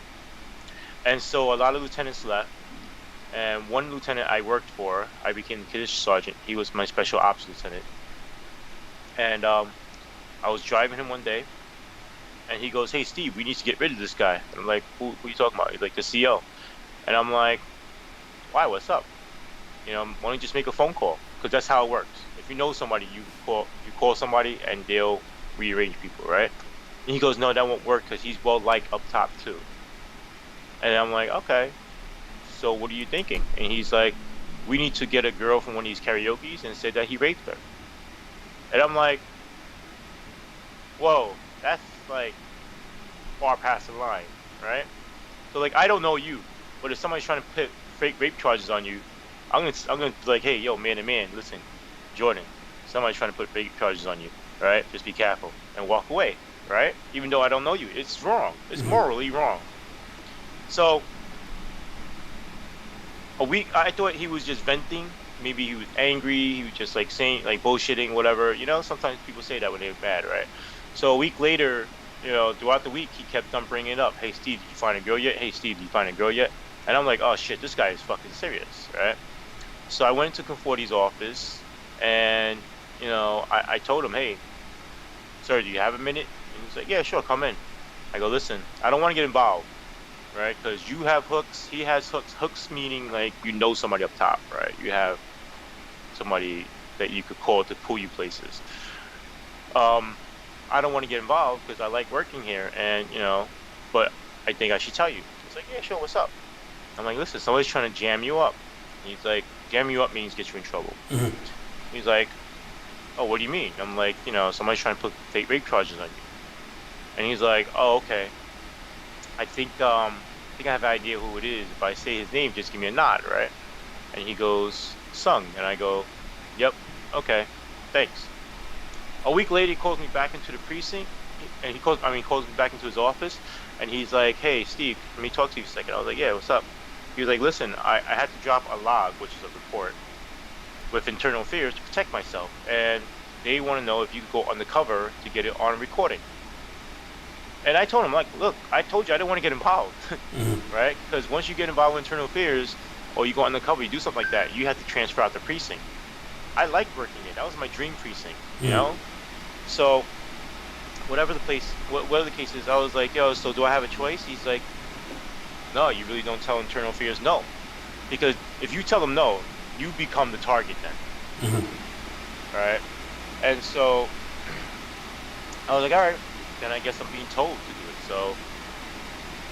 And so a lot of lieutenants left, and one lieutenant I worked for, I became the condition sergeant. He was my special ops lieutenant, and I was driving him one day, and he goes, "Hey, Steve, we need to get rid of this guy." And I'm like, "Who are you talking about?" He's like, "The CO." And I'm like, "Why? What's up? Why don't you just make a phone call?" Because that's how it works. If you know somebody, you call somebody, and they'll rearrange people, right? And he goes, "No, that won't work because he's well liked up top too." And I'm like, "Okay, so what are you thinking?" And he's like, "We need to get a girl from one of these karaoke's and say that he raped her." And I'm like, "Whoa, that's like far past the line, right?" So like, I don't know you, but if somebody's trying to put fake rape charges on you, I'm gonna be like, "Hey, yo, man to man, listen, Jordan, somebody's trying to put fake charges on you, right? Just be careful," and walk away, right? Even though I don't know you, it's wrong. It's morally wrong. So a week, I thought he was just venting. Maybe he was angry. He was just like saying, like bullshitting, whatever. Sometimes people say that when they're mad, right? So a week later, throughout the week, he kept on bringing it up. "Hey, Steve, did you find a girl yet? Hey, Steve, did you find a girl yet?" And I'm like, "Oh shit, this guy is fucking serious," right? So I went into Conforti's office, and I told him, "Hey, sir, do you have a minute?" And he's like, "Yeah, sure, come in." I go, "Listen, I don't want to get involved, right? Because you have hooks, he has hooks. Hooks meaning like somebody up top, right? You have somebody that you could call to pull you places. I don't want to get involved because I like working here, and but I think I should tell you." He's like, "Yeah, sure, what's up?" I'm like, "Listen, somebody's trying to jam you up." He's like, "Jam you up means get you in trouble." He's like, "Oh, what do you mean?" I'm like, "Somebody's trying to put fake rape charges on you." And he's like, "Oh, okay. I think I have an idea who it is. If I say his name, just give me a nod, right?" And he goes, "Sung." And I go, "Yep, okay, thanks." A week later, he calls me back into the precinct, and he calls me back into his office, and he's like, "Hey, Steve, let me talk to you for a second." I was like, "Yeah, what's up?" He was like, "Listen, I had to drop a log, which is a report, with internal affairs to protect myself, and they want to know if you could go undercover to get it on recording." And I told him, like, "Look, I told you I didn't want to get involved, right? Because once you get involved with internal affairs, or you go undercover, you do something like that, you have to transfer out the precinct. I liked working there. That was my dream precinct, So whatever the case is, I was like, "Yo, so do I have a choice?" He's like, "No, you really don't tell internal affairs no. Because if you tell them no, you become the target then." Right? And so I was like, "All right, then I guess I'm being told to do it. So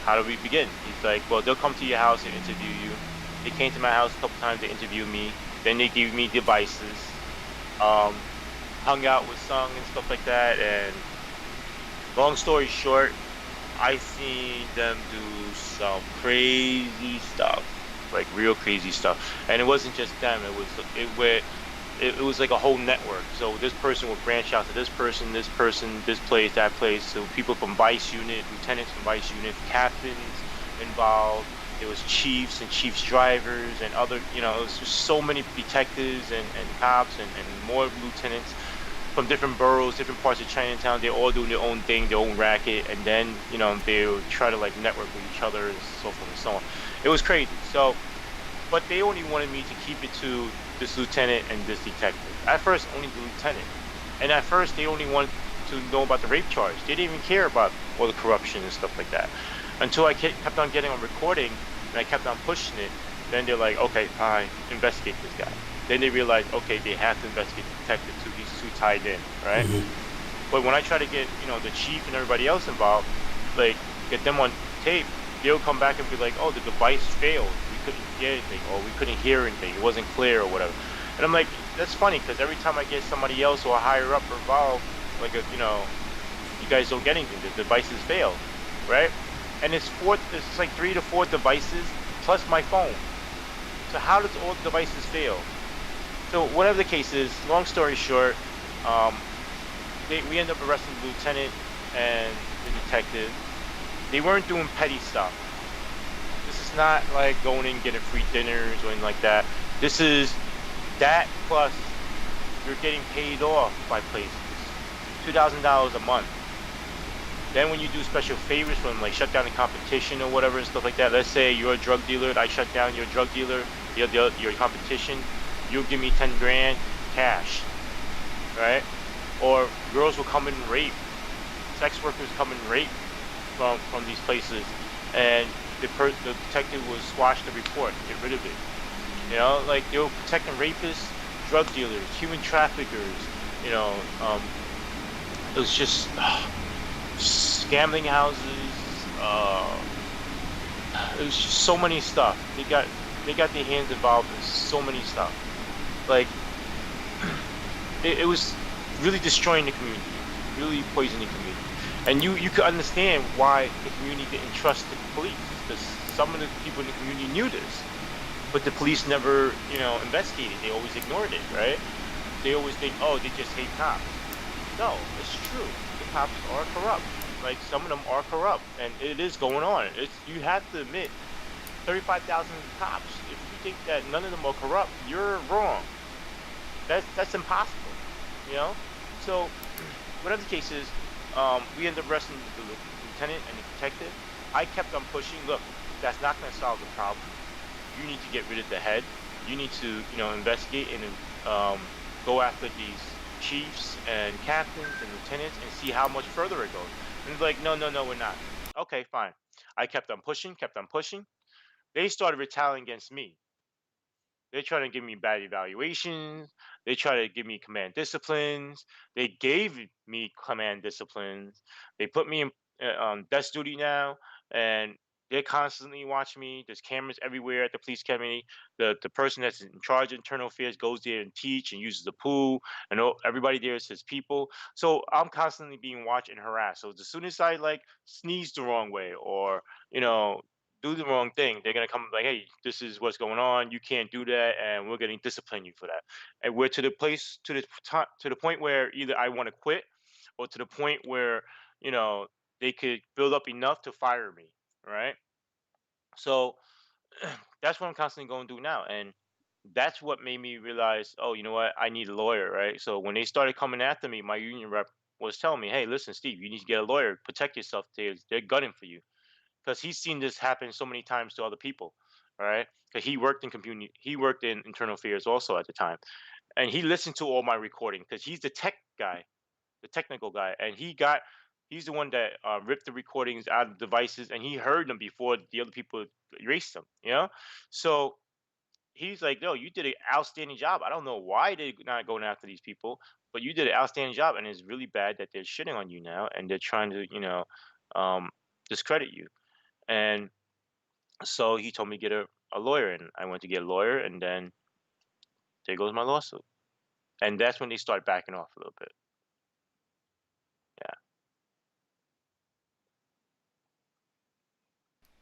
how do we begin?" He's like, "Well, they'll come to your house and interview you." They came to my house a couple times to interview me. Then they gave me devices, hung out with Sung and stuff like that. And long story short, I seen them do some crazy stuff, like real crazy stuff. And it wasn't just them. It was like a whole network. So this person would branch out to this person, this place, that place. So people from Vice Unit, lieutenants from Vice Unit, captains involved. There was chiefs and chiefs drivers and other, it was just so many detectives and cops and more lieutenants. from different boroughs, different parts of Chinatown. They're all doing their own thing, their own racket, and then they would try to like network with each other and so forth and so on. It was crazy. So, but they only wanted me to keep it to this lieutenant and this detective. At first, only the lieutenant, and at first they only wanted to know about the rape charge. They didn't even care about all the corruption and stuff like that. Until I kept on getting on recording and I kept on pushing it, then they're like, okay, fine, investigate this guy. Then they realize, okay, they have to investigate the detective too. He's too tied in, right? But when I try to get, the chief and everybody else involved, like get them on tape, they'll come back and be like, oh, the device failed. We couldn't get anything, or we couldn't hear anything. It wasn't clear or whatever. And I'm like, that's funny, because every time I get somebody else or higher up involved, like, you guys don't get anything. The devices fail, right? And it's like 3 to 4 devices plus my phone. So how does all the devices fail? So whatever the case is, long story short, we end up arresting the lieutenant and the detective. They weren't doing petty stuff. This is not like going in and getting free dinners or anything like that. This is that plus you're getting paid off by places. $2,000 a month. Then when you do special favors for them, like shut down the competition or whatever and stuff like that. Let's say you're a drug dealer, I shut down your drug dealer, your competition. You'll give me 10 grand cash, right? Or girls will come and rape, sex workers come and rape from these places, and the detective will squash the report, get rid of it. Like they were protecting rapists, drug dealers, human traffickers. It was just gambling houses. It was just so many stuff. They got their hands involved in so many stuff. Like it was really destroying the community, really poisoning the community. And you could understand why the community didn't trust the police, because some of the people in the community knew this, but the police never, investigated. They always ignored it, right? They always think, oh, they just hate cops. No, it's true. The cops are corrupt. Like some of them are corrupt, and it is going on. You have to admit, 35,000 cops. If you think that none of them are corrupt, you're wrong. That's impossible, So, whatever the case is, we ended up arresting the lieutenant and the detective. I kept on pushing. Look, that's not going to solve the problem. You need to get rid of the head. You need to, investigate and go after these chiefs and captains and lieutenants and see how much further it goes. And it's like, no, we're not. Okay, fine. I kept on pushing. They started retaliating against me. They're trying to give me bad evaluations. They try to give me command disciplines. They gave me command disciplines. They put me on desk duty now, and they're constantly watching me. There's cameras everywhere at the police academy. The person that's in charge of internal affairs goes there and teach and uses the pool, and everybody there is his people. So I'm constantly being watched and harassed. So as soon as I like sneeze the wrong way or do the wrong thing, they're gonna come like, hey, this is what's going on. You can't do that, and we're gonna discipline you for that. And we're to the point where either I want to quit, or to the point where they could build up enough to fire me, right? So that's what I'm constantly going through now, and that's what made me realize, oh, you know what, I need a lawyer, right? So when they started coming after me, my union rep was telling me, hey, listen, Steve, you need to get a lawyer, protect yourself. They're gunning for you, because he's seen this happen so many times to other people, right? Because he worked in internal affairs also at the time, and he listened to all my recording because he's the tech guy, the technical guy, and he's the one that ripped the recordings out of the devices, and he heard them before the other people erased them. So he's like, no, you did an outstanding job. I don't know why they're not going after these people, but you did an outstanding job, and it's really bad that they're shitting on you now, and they're trying to discredit you. And so he told me to get a lawyer, and I went to get a lawyer, and then there goes my lawsuit. And that's when they start backing off a little bit. Yeah.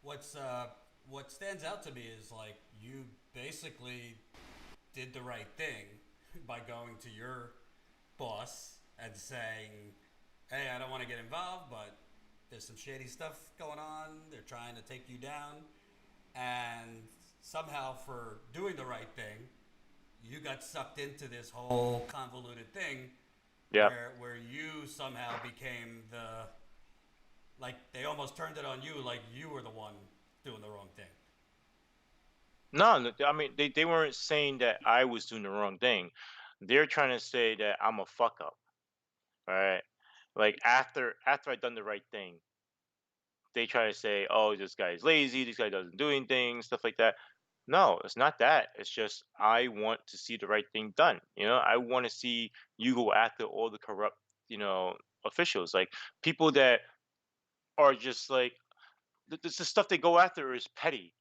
What stands out to me is like you basically did the right thing by going to your boss and saying, hey, I don't want to get involved, but there's some shady stuff going on. They're trying to take you down. And somehow for doing the right thing, you got sucked into this whole convoluted thing Yeah. Where you somehow became the, like they almost turned it on you, like you were the one doing the wrong thing. No, I mean they weren't saying that I was doing the wrong thing. They're trying to say that I'm a fuck up. All right. Like after I done the right thing, they try to say, "Oh, this guy's lazy. This guy doesn't do anything, stuff like that." No, it's not that. It's just I want to see the right thing done. You know, I want to see you go after all the corrupt, officials, like people that are just like the stuff they go after is petty.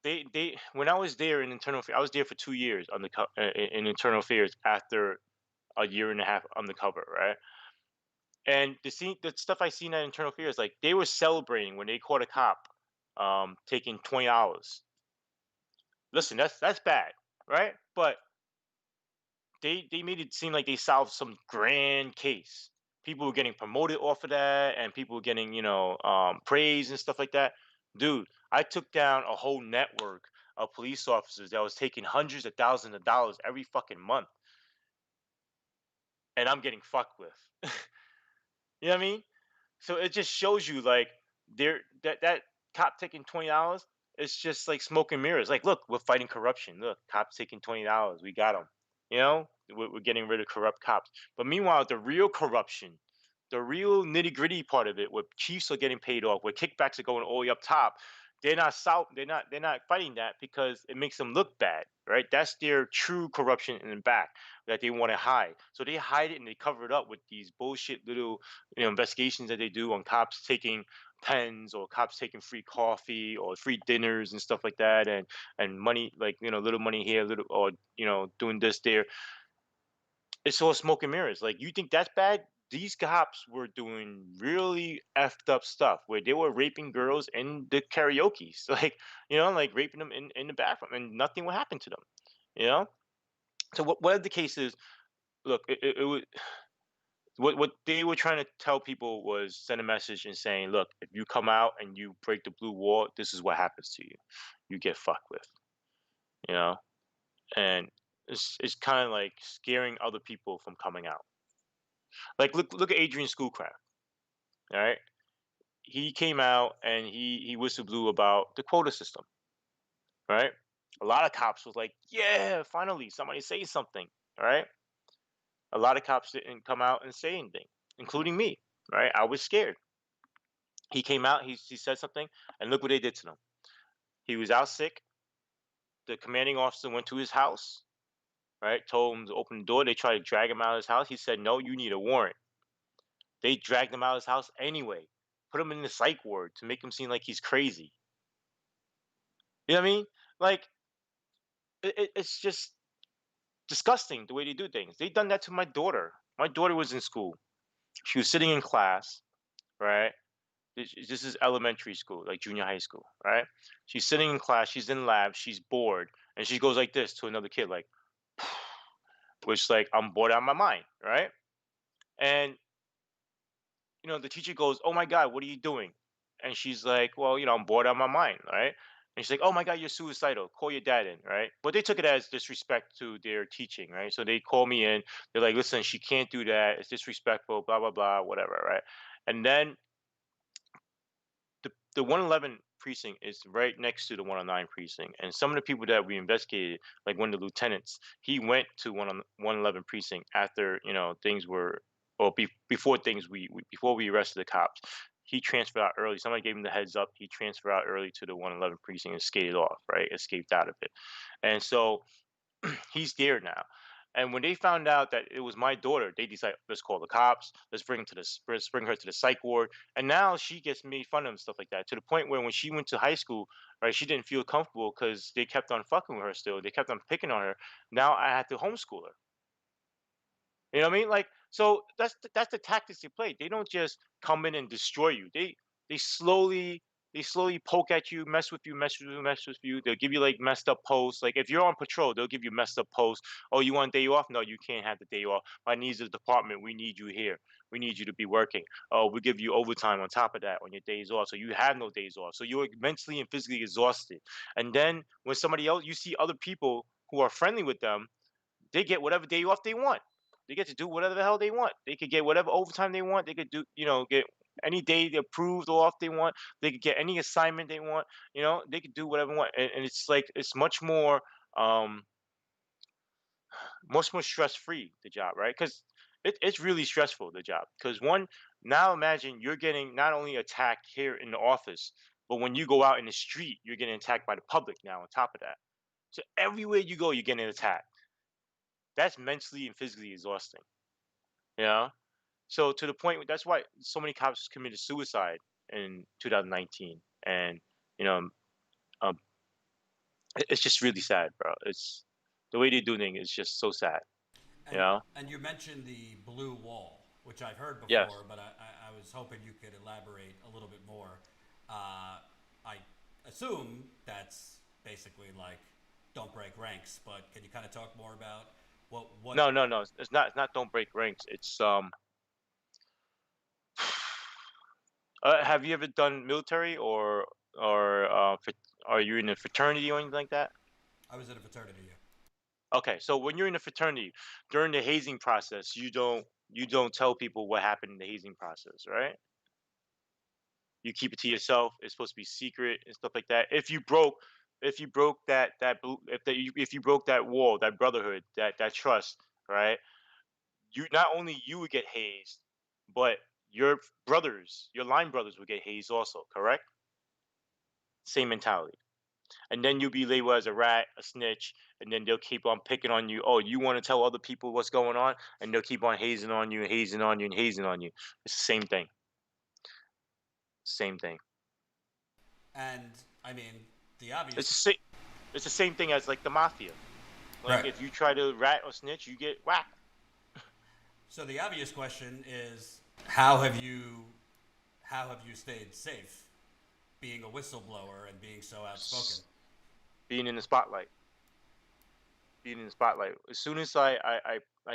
They when I was there in internal, I was there for 2 years on in internal affairs after a year and a half undercover, right? And the stuff I seen at internal affairs, like they were celebrating when they caught a cop taking $20. Listen, that's bad, right? But they made it seem like they solved some grand case. People were getting promoted off of that, and people were getting praise and stuff like that. Dude, I took down a whole network of police officers that was taking hundreds of thousands of dollars every fucking month, and I'm getting fucked with. You know what I mean? So it just shows you like that cop taking $20, it's just like smoke and mirrors. Like, look, we're fighting corruption. Look, cops taking $20, we got them. You know, we're getting rid of corrupt cops. But meanwhile, the real corruption, the real nitty gritty part of it, where chiefs are getting paid off, where kickbacks are going all the way up top, they're not fighting that because it makes them look bad, right? That's their true corruption in the back that they want to hide. So they hide it and they cover it up with these bullshit little investigations that they do on cops taking pens or cops taking free coffee or free dinners and stuff like that, and money, like little money here, little, or doing this there. It's all smoke and mirrors. Like, you think that's bad? These cops were doing really effed up stuff where they were raping girls in the karaoke's, like like raping them in the bathroom, and nothing would happen to them. You know. So whatever the case is, look, it was what they were trying to tell people was send a message and saying, look, if you come out and you break the blue wall, this is what happens to you. You get fucked with. You know. And it's kind of like scaring other people from coming out. Like, look at Adrian Schoolcraft. All right, he came out and he whistleblew about the quota system. Right, a lot of cops was like, yeah, finally somebody say something. All right, a lot of cops didn't come out and say anything, including me. Right, I was scared. He came out, he said something, and look what they did to him. He was out sick. The commanding officer went to his house. Right, told him to open the door. They tried to drag him out of his house. He said, no, you need a warrant. They dragged him out of his house anyway, put him in the psych ward to make him seem like he's crazy. You know what I mean? Like, it's just disgusting the way they do things. They done that to my daughter. My daughter was in school. She was sitting in class, right? This is elementary school, like junior high school, right? She's sitting in class. She's in lab. She's bored, and she goes like this to another kid, like, which, like, I'm bored out of my mind, right? And the teacher goes, "Oh my God, what are you doing?" And she's like, "Well, I'm bored out of my mind, right?" And she's like, "Oh my God, you're suicidal. Call your dad in, right?" But they took it as disrespect to their teaching, right? So they call me in. They're like, "Listen, she can't do that. It's disrespectful, blah, blah, blah, whatever," right? And then the 111 precinct is right next to the 109 precinct. And some of the people that we investigated, like one of the lieutenants, he went to 111 precinct after, things were, or before things, before we arrested the cops. He transferred out early. Somebody gave him the heads up. He transferred out early to the 111 precinct and skated off, right? Escaped out of it. And so he's there now. And when they found out that it was my daughter, they decided, let's call the cops. Let's bring her to the psych ward. And now she gets made fun of and stuff like that, to the point where when she went to high school, right, she didn't feel comfortable because they kept on fucking with her still. They kept on picking on her. Now I had to homeschool her. You know what I mean? Like, so that's the tactics they play. They don't just come in and destroy you. They slowly poke at you, mess with you. They'll give you like messed up posts. Like, if you're on patrol, they'll give you messed up posts. Oh, you want a day off? No, you can't have the day off. My needs of the department, we need you here. We need you to be working. Oh, we give you overtime on top of that on your days off. So you have no days off. So you're mentally and physically exhausted. And then when somebody else, you see other people who are friendly with them, they get whatever day off they want. They get to do whatever the hell they want. They could get whatever overtime they want. They could do, get any day they approved or off they want. They could get any assignment they want. They could do whatever they want. And it's like, it's um, much more stress free, the job, right? Because it's really stressful, the job. Because now imagine you're getting not only attacked here in the office, but when you go out in the street, you're getting attacked by the public now on top of that. So everywhere you go, you're getting attacked. That's mentally and physically exhausting. You know? So to the point, that's why so many cops committed suicide in 2019. And, you know, um, it's just really sad, bro. It's the way they do things is just so sad. And you mentioned the blue wall, which I've heard before, Yes. but I was hoping you could elaborate a little bit more. I assume that's basically like don't break ranks, but can you kind of talk more about what? No. It's not don't break ranks. It's have you ever done military or are you in a fraternity or anything like that? I was in a fraternity. Yeah. Okay, so when you're in a fraternity during the hazing process, you don't tell people what happened in the hazing process, right? You keep it to yourself. It's supposed to be secret and stuff like that. If you broke if you broke that wall, that brotherhood, that trust, right? Not only you would get hazed, but your brothers, your line brothers would get hazed also, correct? Same mentality. And then you'll be labeled as a rat, a snitch, and then they'll keep on picking on you. Oh, you want to tell other people what's going on, and they'll keep on hazing on you and hazing on you and hazing on you. It's the same thing. Same thing. And I mean, the obvious. It's the same thing as like the mafia. Like Right. if you try to rat or snitch, you get whacked. So the obvious question is, how have you stayed safe, being a whistleblower and being so outspoken? Being in the spotlight. As soon as I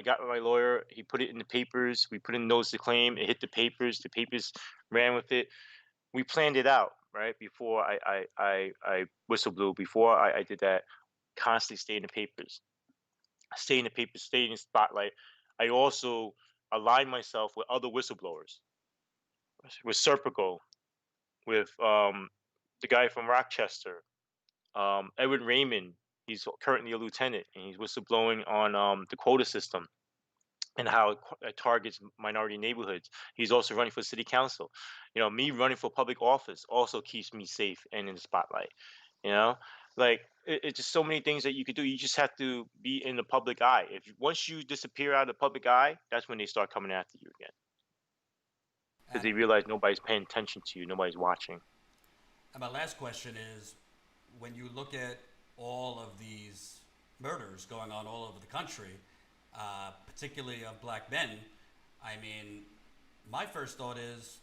got with my lawyer, he put it in the papers. We put in notice of claim. It hit the papers. The papers ran with it. We planned it out, right? Before I whistleblew, before I did that, constantly stay in the papers. Stay in the papers, stay in the spotlight. I also aligned myself with other whistleblowers. With Serpico, with the guy from Rochester, Edward Raymond. He's currently a lieutenant, and he's whistleblowing on the quota system and how it targets minority neighborhoods. He's also running for city council. Me running for public office also keeps me safe and in the spotlight. Like it's just so many things that you could do. You just have to be in the public eye. Once you disappear out of the public eye, that's when they start coming after you again, because they realize nobody's paying attention to you, nobody's watching. And my last question is, when you look at all of these murders going on all over the country, particularly of black men, I mean, my first thought is,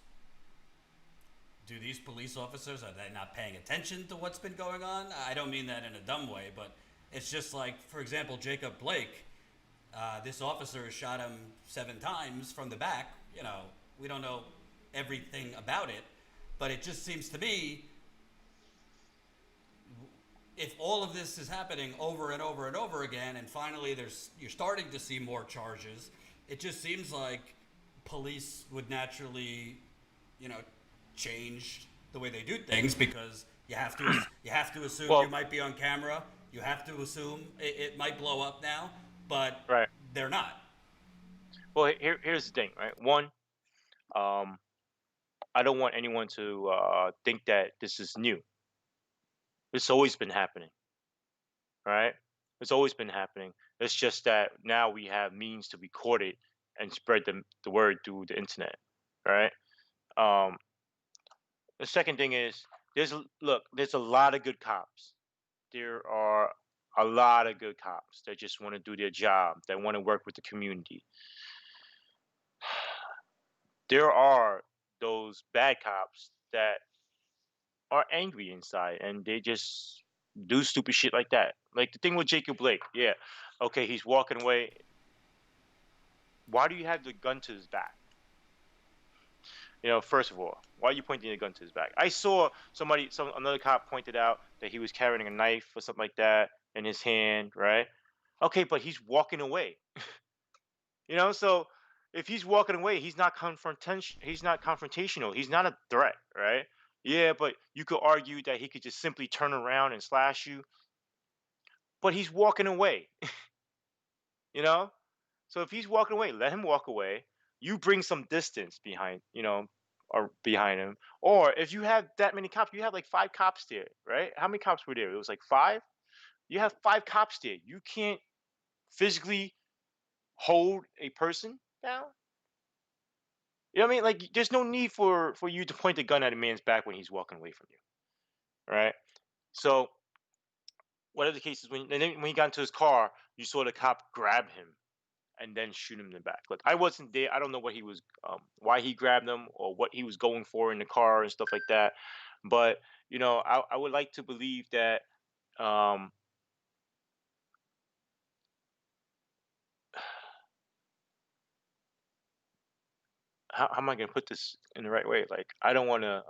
do these police officers, are they not paying attention to what's been going on? I don't mean that in a dumb way, but it's just like, for example, Jacob Blake, this officer shot him 7 times from the back. We don't know everything about it, but it just seems to me, if all of this is happening over and over and over again, and finally you're starting to see more charges, it just seems like police would naturally, change the way they do things, because you have to assume you might be on camera. You have to assume it might blow up now, but they're not. Well, here's the thing, right? One, I don't want anyone to think that this is new. It's always been happening, right? It's always been happening. It's just that now we have means to record it and spread the word through the internet, right? The second thing is, there's a lot of good cops. There are a lot of good cops that just want to do their job, that want to work with the community. There are those bad cops that are angry inside and they just do stupid shit like that. Like the thing with Jacob Blake. Yeah. Okay, he's walking away. Why do you have the gun to his back? First of all, why are you pointing the gun to his back? I saw another cop pointed out that he was carrying a knife or something like that in his hand, right? Okay, but he's walking away. You know, so if he's walking away, he's not confrontational. He's not a threat, right? Yeah, but you could argue that he could just simply turn around and slash you, but he's walking away, you know? So if he's walking away, let him walk away. You bring some distance behind, or behind him. Or if you have that many cops, you have like 5 cops there, right? How many cops were there? It was like 5. You have 5 cops there. You can't physically hold a person down. You know what I mean? Like, there's no need for you to point the gun at a man's back when he's walking away from you, right? So whatever the case is, when he got into his car, you saw the cop grab him and then shoot him in the back. Look, I wasn't there. I don't know what he was, why he grabbed him or what he was going for in the car and stuff like that. But I would like to believe that. Um, how am I going to put this in the right way? Like, I don't want to.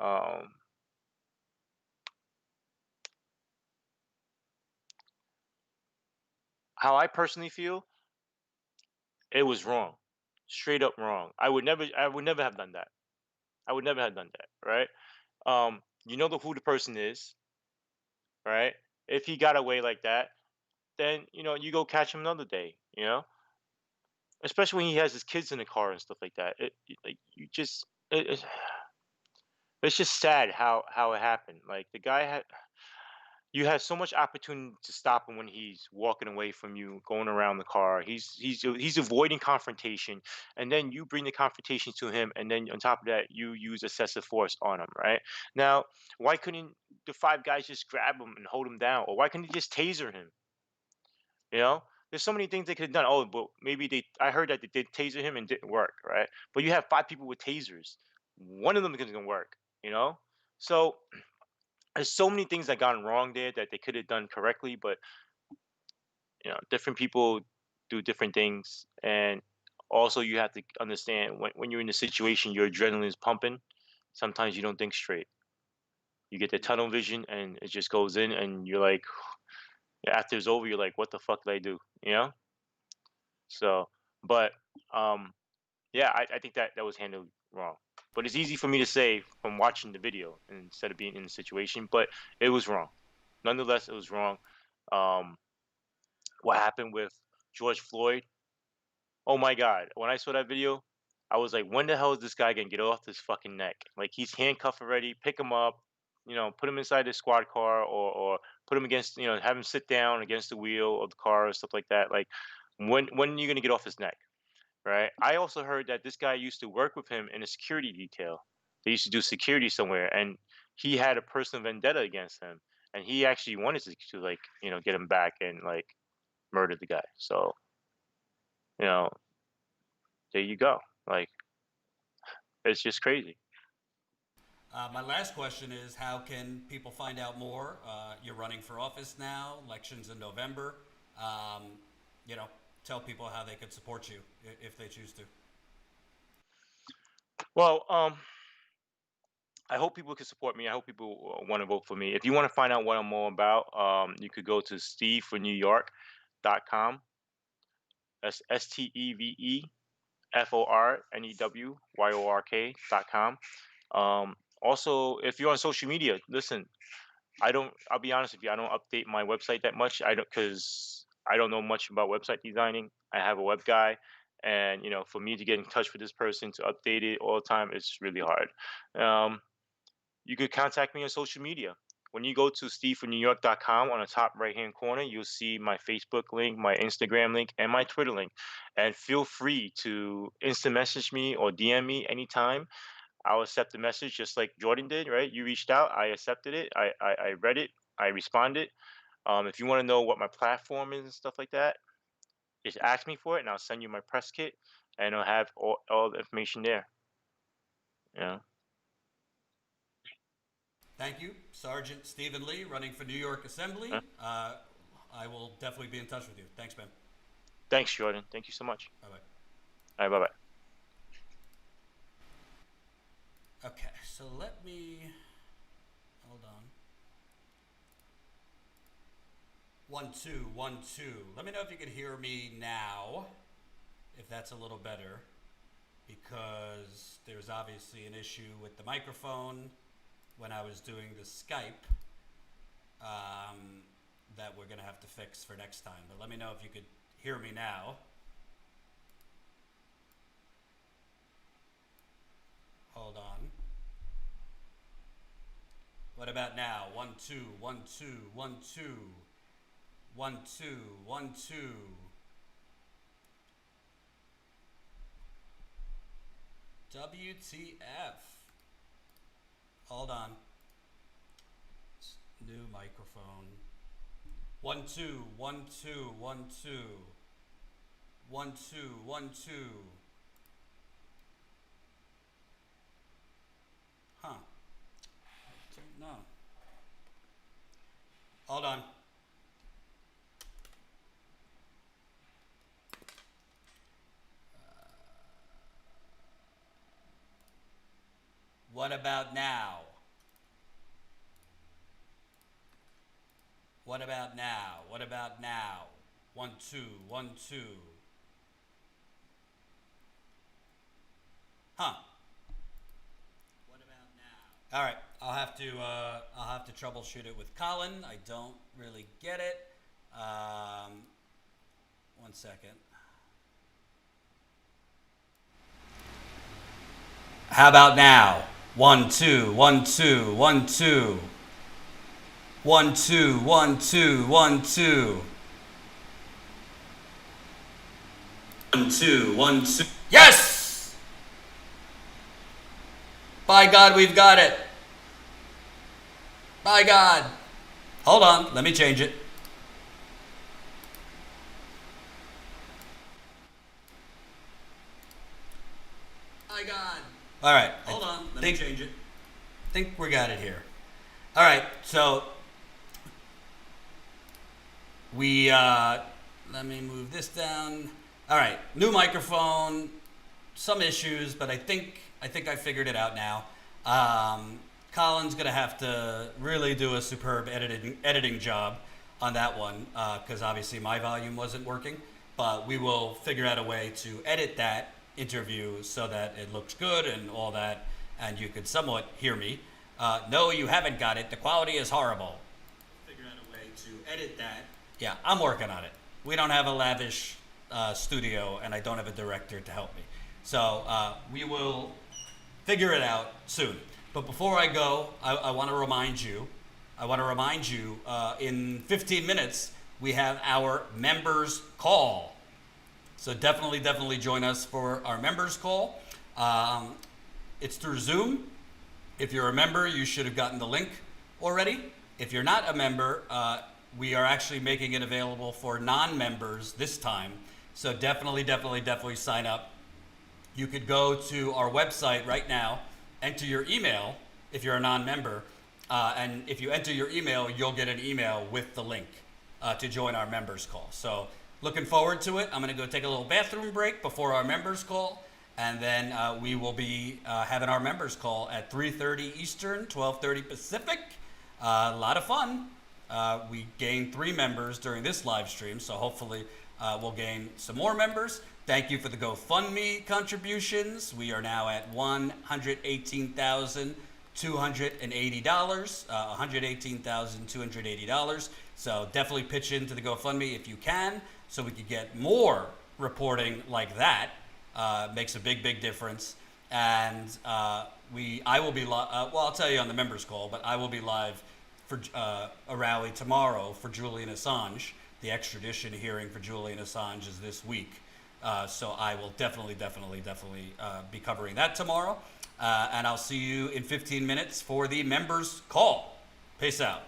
How I personally feel, it was wrong, straight up wrong. I would never have done that. I would never have done that, right? You know who the person is, right? If he got away like that, then you go catch him another day, especially when he has his kids in the car and stuff like that. Like you just, it's just sad how it happened. Like the guy you had so much opportunity to stop him when he's walking away from you, going around the car. He's avoiding confrontation, and then you bring the confrontation to him, and then on top of that, you use excessive force on him. Right now, why couldn't the 5 guys just grab him and hold him down, or why couldn't they just taser him? You know, there's so many things they could have done. Oh, but maybe I heard that they did taser him and didn't work, right? But you have 5 people with tasers. One of them is gonna work, So there's so many things that gone wrong there that they could have done correctly, but different people do different things, and also you have to understand when you're in a situation, your adrenaline is pumping. Sometimes you don't think straight. You get the tunnel vision, and it just goes in, and you're like, after it's over, you're like, what the fuck did I do? So, but yeah, I think that was handled wrong. But it's easy for me to say from watching the video instead of being in the situation. But it was wrong. Nonetheless, it was wrong. Um, what happened with George Floyd? Oh my God! When I saw that video, I was like, when the hell is this guy gonna get off this fucking neck? Like he's handcuffed already. Pick him up. Put him inside the squad car, or put him against. Have him sit down against the wheel of the car or stuff like that. Like, when are you gonna get off his neck? Right. I also heard that this guy used to work with him in a security detail. They used to do security somewhere, and he had a personal vendetta against him, and he actually wanted to like get him back and like murder the guy. So you know, there you go. Like, it's just crazy. My last question is, how can people find out more? You're running for office now, elections in November. Tell people how they could support you if they choose to. Well, I hope people can support me. I hope people want to vote for me. If you want to find out what I'm all about, you could go to stevefornewyork.com. That's STEVEFORNEWYORK.com. Also, if you're on social media, listen, I'll be honest with you, I don't update my website that much. Because I don't know much about website designing. I have a web guy, and for me to get in touch with this person to update it all the time, it's really hard. You could contact me on social media. When you go to stevefornewyork.com, on the top right hand corner, you'll see my Facebook link, my Instagram link, and my Twitter link. And feel free to instant message me or DM me anytime. I'll accept the message just like Jordan did, right? You reached out, I accepted it, I read it, I responded. If you want to know what my platform is and stuff like that, just ask me for it, and I'll send you my press kit, and I'll have all the information there. Yeah. Thank you, Sergeant Stephen Lee, running for New York Assembly. I will definitely be in touch with you. Thanks, man. Thanks, Jordan. Thank you so much. Bye-bye. All right, bye-bye. Okay, so let me, hold on. 1 2 1 2. Let me know if you can hear me now. if that's a little better, because there's obviously an issue with the microphone when I was doing the Skype that we're going to have to fix for next time. But let me know if you could hear me now. Hold on. What about now? 1, 2, 1, 2, 1, 2, 1, 2, 1, 2. WTF. Hold on. New microphone. 1, 2, 1, 2, 1, 2. 1, 2, 1, 2. Huh. I don't know. Hold on. What about now? What about now? What about now? 1, 2, 1, 2. Huh. What about now? All right, I'll have to troubleshoot it with Colin. I don't really get it. 1 second. How about now? 1, 2, 1, 2, 1, 2. 1, 2, 1, 2, 1, 2. 1, 2, 1, 2. Yes! By God, we've got it. By God. Hold on, let me change it. By God. All right. Hold on, let me change it. I think we got it here. All right, so we, let me move this down. All right, new microphone, some issues, but I think I figured it out now. Colin's gonna have to really do a superb editing job on that one, because obviously my volume wasn't working, but we will figure out a way to edit that interview so that it looks good and all that, and you could somewhat hear me. No, you haven't got it. The quality is horrible. Figure out a way to edit that. Yeah, I'm working on it. We don't have a lavish studio, and I don't have a director to help me. So we will figure it out soon. But before I go, I want to remind you, in 15 minutes, we have our members call. So definitely join us for our members call. It's through Zoom. If you're a member, you should have gotten the link already. If you're not a member, we are actually making it available for non-members this time. So definitely sign up. You could go to our website right now, enter your email if you're a non-member, and if you enter your email, you'll get an email with the link to join our members call. So looking forward to it. I'm gonna go take a little bathroom break before our members call, and then we will be having our members call at 3:30 Eastern, 12:30 Pacific. A lot of fun. We gained 3 members during this live stream, so hopefully we'll gain some more members. Thank you for the GoFundMe contributions. We are now at $118,280, $118,280. So definitely pitch into the GoFundMe if you can, so we could get more reporting like that. Makes a big difference. And I will be well, I'll tell you on the members call, but I will be live for a rally tomorrow for Julian Assange. The extradition hearing for Julian Assange is this week. So I will definitely be covering that tomorrow. And I'll see you in 15 minutes for the members call. Peace out.